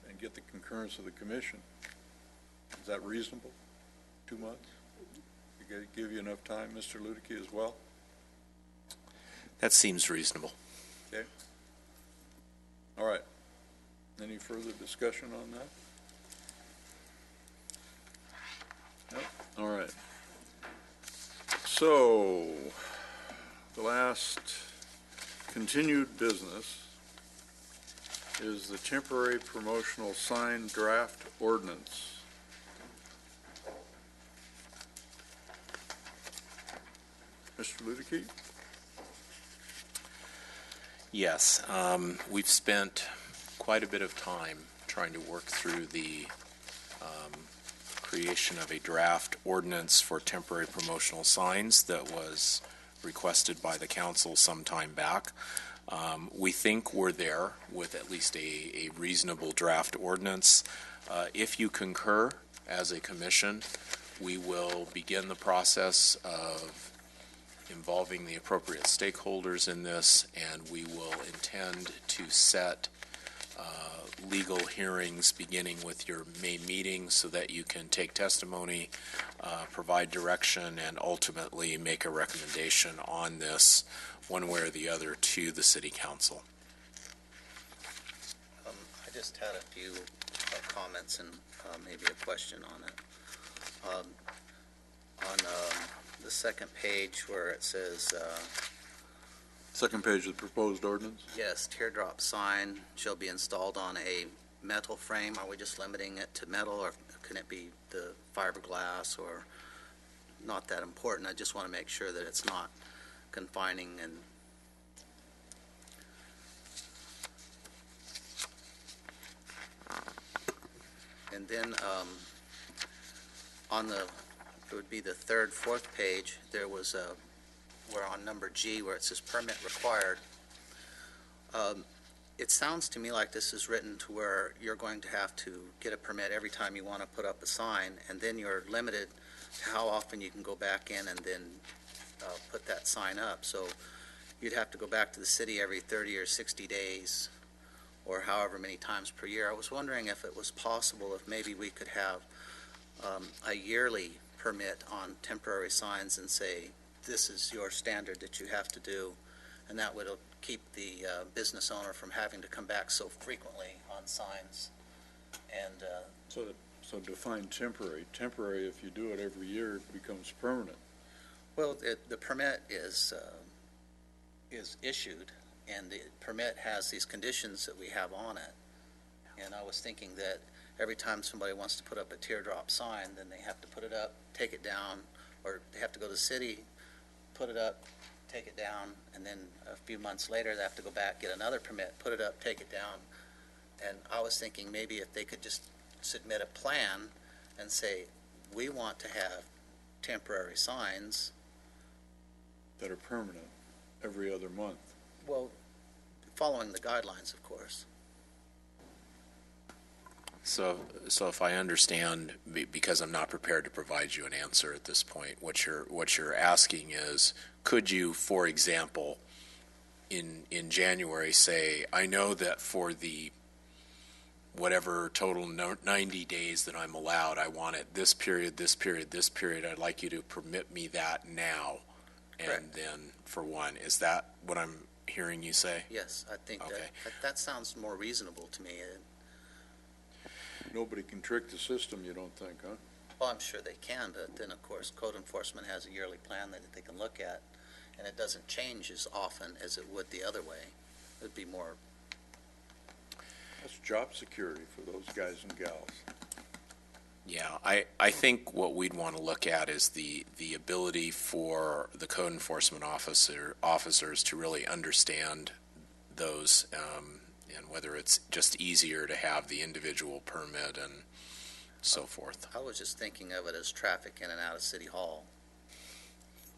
and get the concurrence of the commission. Is that reasonable? 2 months? Give you enough time, Mr. Ludicky, as well? That seems reasonable. Okay. All right. Any further discussion on that? So, the last continued business is the temporary promotional sign draft ordinance. Mr. Ludicky? Yes, we've spent quite a bit of time trying to work through the creation of a draft ordinance for temporary promotional signs that was requested by the council some time back. We think we're there with at least a reasonable draft ordinance. If you concur as a commission, we will begin the process of involving the appropriate stakeholders in this, and we will intend to set legal hearings beginning with your May meeting so that you can take testimony, provide direction, and ultimately make a recommendation on this one way or the other to the City Council. I just had a few comments and maybe a question on it. On the second page where it says, Second page of the proposed ordinance? yes, teardrop sign shall be installed on a metal frame. Are we just limiting it to metal, or can it be the fiberglass, or not that important? I just want to make sure that it's not confining. And then on the, it would be the third, fourth page, there was we're on number G where it says permit required. It sounds to me like this is written to where you're going to have to get a permit every time you want to put up a sign, and then you're limited to how often you can go back in and then put that sign up. So you'd have to go back to the city every 30 or 60 days or however many times per year. I was wondering if it was possible if maybe we could have a yearly permit on temporary signs and say, this is your standard that you have to do, and that would keep the business owner from having to come back so frequently on signs. And So define temporary. Temporary, if you do it every year, it becomes permanent. well, the permit is issued, and the permit has these conditions that we have on it. And I was thinking that every time somebody wants to put up a teardrop sign, then they have to put it up, take it down, or they have to go to the city, put it up, take it down, and then a few months later, they have to go back, get another permit, put it up, take it down. And I was thinking maybe if they could just submit a plan and say, we want to have temporary signs. That are permanent every other month. Well, following the guidelines, of course. So if I understand, because I'm not prepared to provide you an answer at this point, what you're asking is, could you, for example, in January say, I know that for the whatever total 90 days that I'm allowed, I want it this period, this period, this period, I'd like you to permit me that now. Correct. And then for one, is that what I'm hearing you say? Yes, I think Okay. that sounds more reasonable to me. Nobody can trick the system, you don't think, huh? Well, I'm sure they can, but then, of course, code enforcement has a yearly plan that they can look at, and it doesn't change as often as it would the other way. It would be more. That's job security for those guys and gals. Yeah, I think what we'd want to look at is the ability for the code enforcement officers to really understand those, and whether it's just easier to have the individual permit and so forth. I was just thinking of it as traffic in and out of City Hall.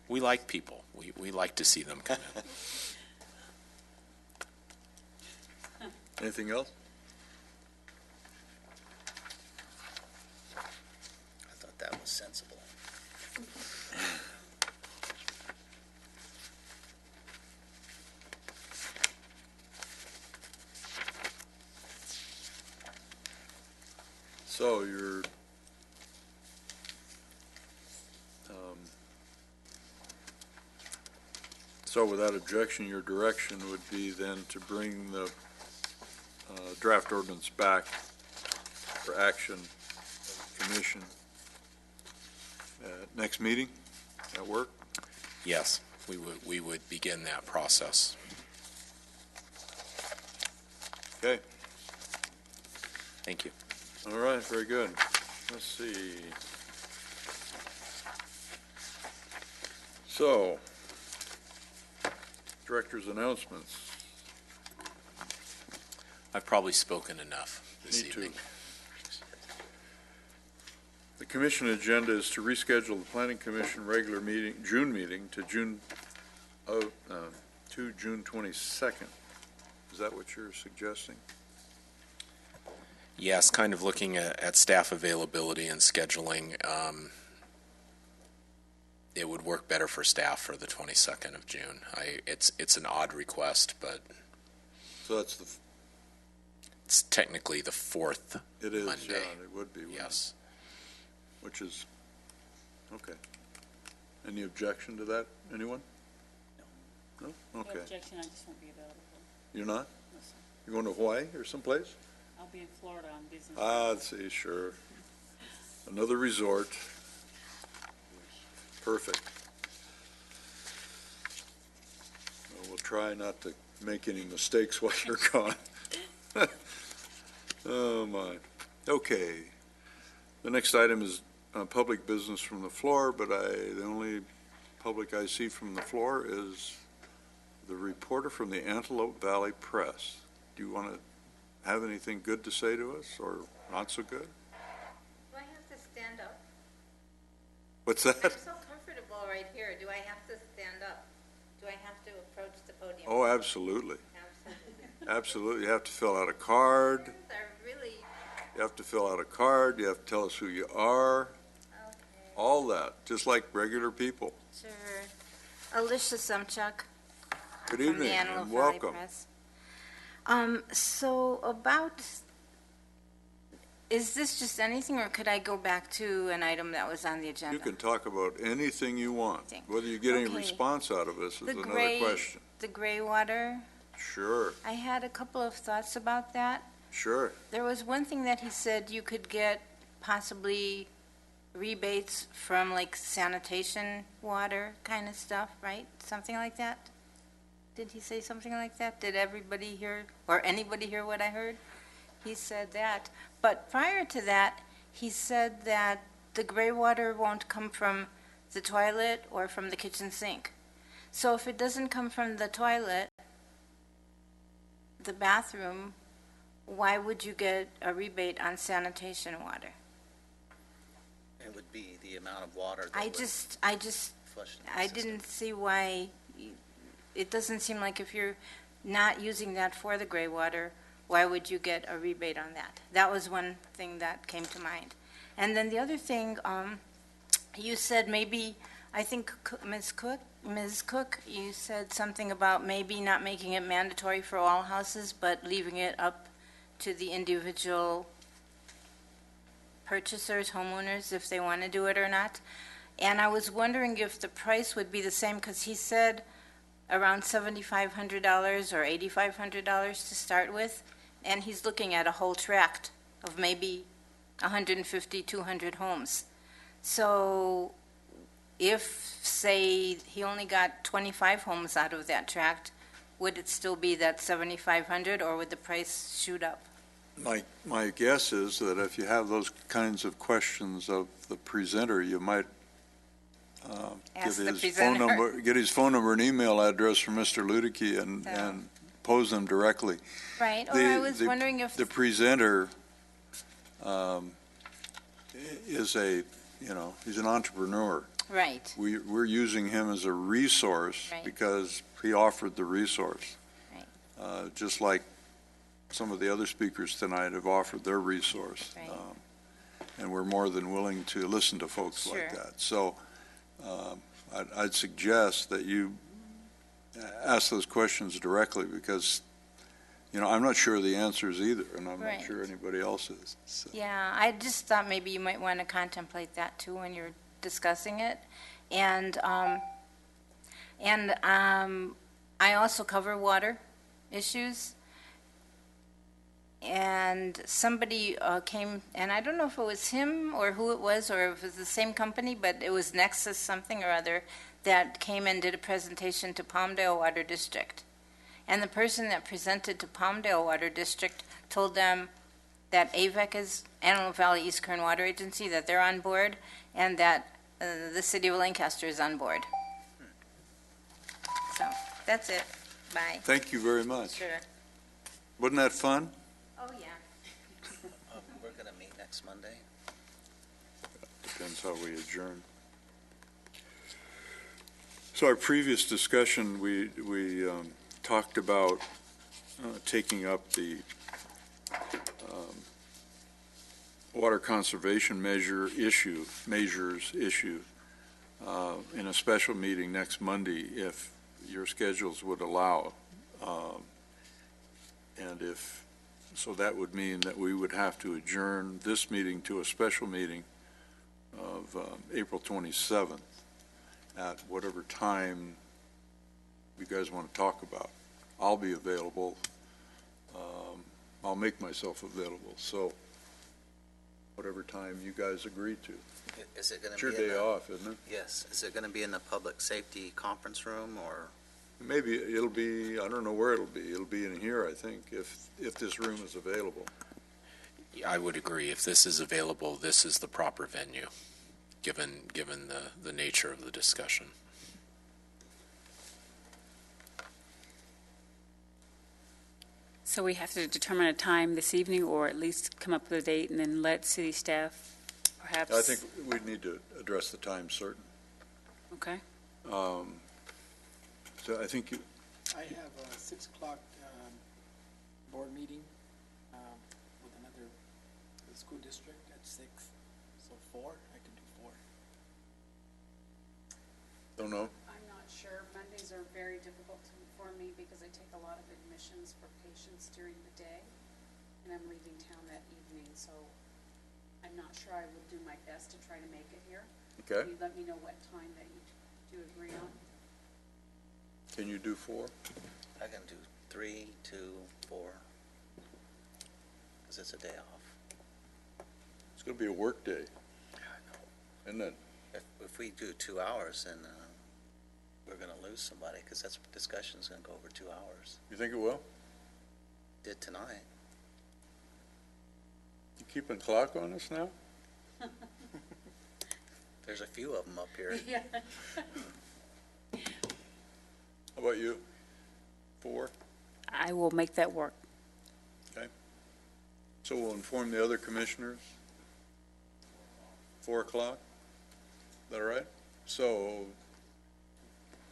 We like people. We like to see them come in. Anything else? I thought that was sensible. So you're, so without objection, your direction would be then to bring the draft ordinance back for action of the commission. Next meeting, at work? Yes, we would begin that process. Okay, Thank you. all right, very good. Let's see. So, director's announcements. I've probably spoken enough this Me too. evening. The commission agenda is to reschedule the planning commission regular meeting, June meeting to June 22nd. Is that what you're suggesting? Yes, kind of looking at staff availability and scheduling. It would work better for staff for the 22nd of June. It's an odd request, but So that's it's technically the fourth it is, Monday. yeah, it would be. wouldn't it? Yes. Which is, okay. Any objection to that, anyone? No. No? Okay. objection, I just won't be available. You're not? No, sir. You're going to Hawaii or someplace? I'll be in Florida on business. Let's see, sure. Another resort. Perfect. Well, we'll try not to make any mistakes while you're gone. Oh, my. Okay. The next item is public business from the floor, but the only public I see from the floor is the reporter from the Antelope Valley Press. Do you want to have anything good to say to us, or not so good? Do I have to stand up? What's that? I'm so comfortable right here. Do I have to stand up? Do I have to approach the podium? Oh, absolutely. Absolutely. Absolutely. You have to fill out a card. I really, You have to fill out a card. You have to tell us who you are. okay, All that, just like regular people. sure. Alicia Sumchuk Good from the evening Antelope and Valley welcome. Press. So about, is this just anything, or could I go back to an item that was on the agenda? You can talk about anything you want. Anything. Whether you get any Okay. response out of this is The another gray- question. The gray water, Sure, I had a couple of thoughts about that. sure. There was one thing that he said you could get possibly rebates from like sanitation water kind of stuff, right? Something like that? Did he say something like that? Did everybody hear, or anybody hear what I heard? He said that. But prior to that, he said that the gray water won't come from the toilet or from the kitchen sink. So if it doesn't come from the toilet, the bathroom, why would you get a rebate on sanitation water? It would be the amount of water that I would just, flush into the I system. didn't see why, it doesn't seem like if you're not using that for the gray water, why would you get a rebate on that? That was one thing that came to mind. And then the other thing, you said maybe, I think Ms. Cook, you said something about maybe not making it mandatory for all houses, but leaving it up to the individual purchasers, homeowners, if they want to do it or not. And I was wondering if the price would be the same, because he said around $7,500 or $8,500 to start with, and he's looking at a whole tract of maybe 150, 200 homes. So if, say, he only got 25 homes out of that tract, would it still be that 7,500, or would the price shoot up? My guess is that if you have those kinds of questions of the presenter, you might Ask the get his presenter. phone number and email address from Mr. Ludicky and pose them directly. Right, or I was wondering if, The presenter is he's an entrepreneur. right, We're using him as a resource Right. because he offered the resource. Right. Just like some of the other speakers tonight have offered their resource. Right. And we're more than willing to listen to folks like Sure. that. So I'd suggest that you ask those questions directly because, I'm not sure of the answers either, and I'm Right. not sure anybody else is. So. yeah, I just thought maybe you might want to contemplate that too when you're discussing it. And I also cover water issues. And somebody came, and I don't know if it was him or who it was, or if it was the same company, but it was Nexus something or other, that came and did a presentation to Palmdale Water District. And the person that presented to Palmdale Water District told them that AVEC is Antelope Valley East Kern Water Agency, that they're on board, and that the city of Lancaster is on board. So, that's it. Bye. Thank you very much. Sure. Wasn't that fun? Oh, yeah. We're going to meet next Monday. Depends how we adjourn. So our previous discussion, we talked about taking up the water conservation measures issue in a special meeting next Monday if your schedules would allow. And if, so that would mean that we would have to adjourn this meeting to a special meeting of April 27th at whatever time you guys want to talk about. I'll be available. I'll make myself available. So whatever time you guys agree to. Is it going It's to your be in day the, off, isn't it? Yes. Is it going to be in the public safety conference room or? Maybe it'll be, I don't know where it'll be. It'll be in here, I think, if this room is available. I would agree. If this is available, this is the proper venue, given the nature of the discussion. So we have to determine a time this evening, or at least come up with a date, and then let city staff perhaps... I think we'd need to address the time certain. Okay. So I think you, I have a 6 o'clock board meeting with another school district at 6. So 4, I can do 4. don't know. I'm not sure. Mondays are very difficult for me because I take a lot of admissions for patients during the day, and I'm leaving town that evening, so I'm not sure. I will do my best to try to make it here. Okay. Can you let me know what time that you do agree on? Can you do 4? I can do 3, 2, 4. Because it's a day off. It's going to be a work day. Isn't it? If we do 2 hours, then we're going to lose somebody because that's discussion's going to go over 2 hours. You think it will? Did tonight. You keeping clock on us now? There's a few of them up here. Yeah. How about you? 4? I will make that work. Okay. So we'll inform the other commissioners. 4 o'clock? Is that all right? So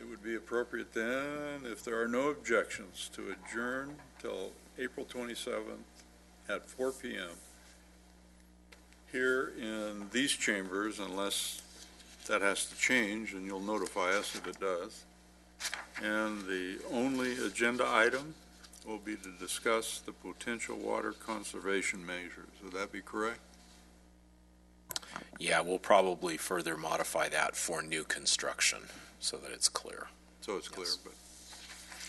it would be appropriate then, if there are no objections, to adjourn till April 27th at 4 p.m. here in these chambers, unless that has to change, and you'll notify us if it does. And the only agenda item will be to discuss the potential water conservation measures. Would that be correct? Yeah, we'll probably further modify that for new construction so that it's clear. So it's clear, but,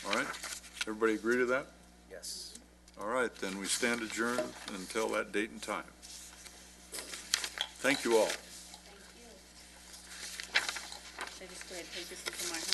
all right. Everybody agree to that? Yes. All right, then we stand adjourned until that date and time. Thank you all. Thank you. So just go ahead and take this one tomorrow.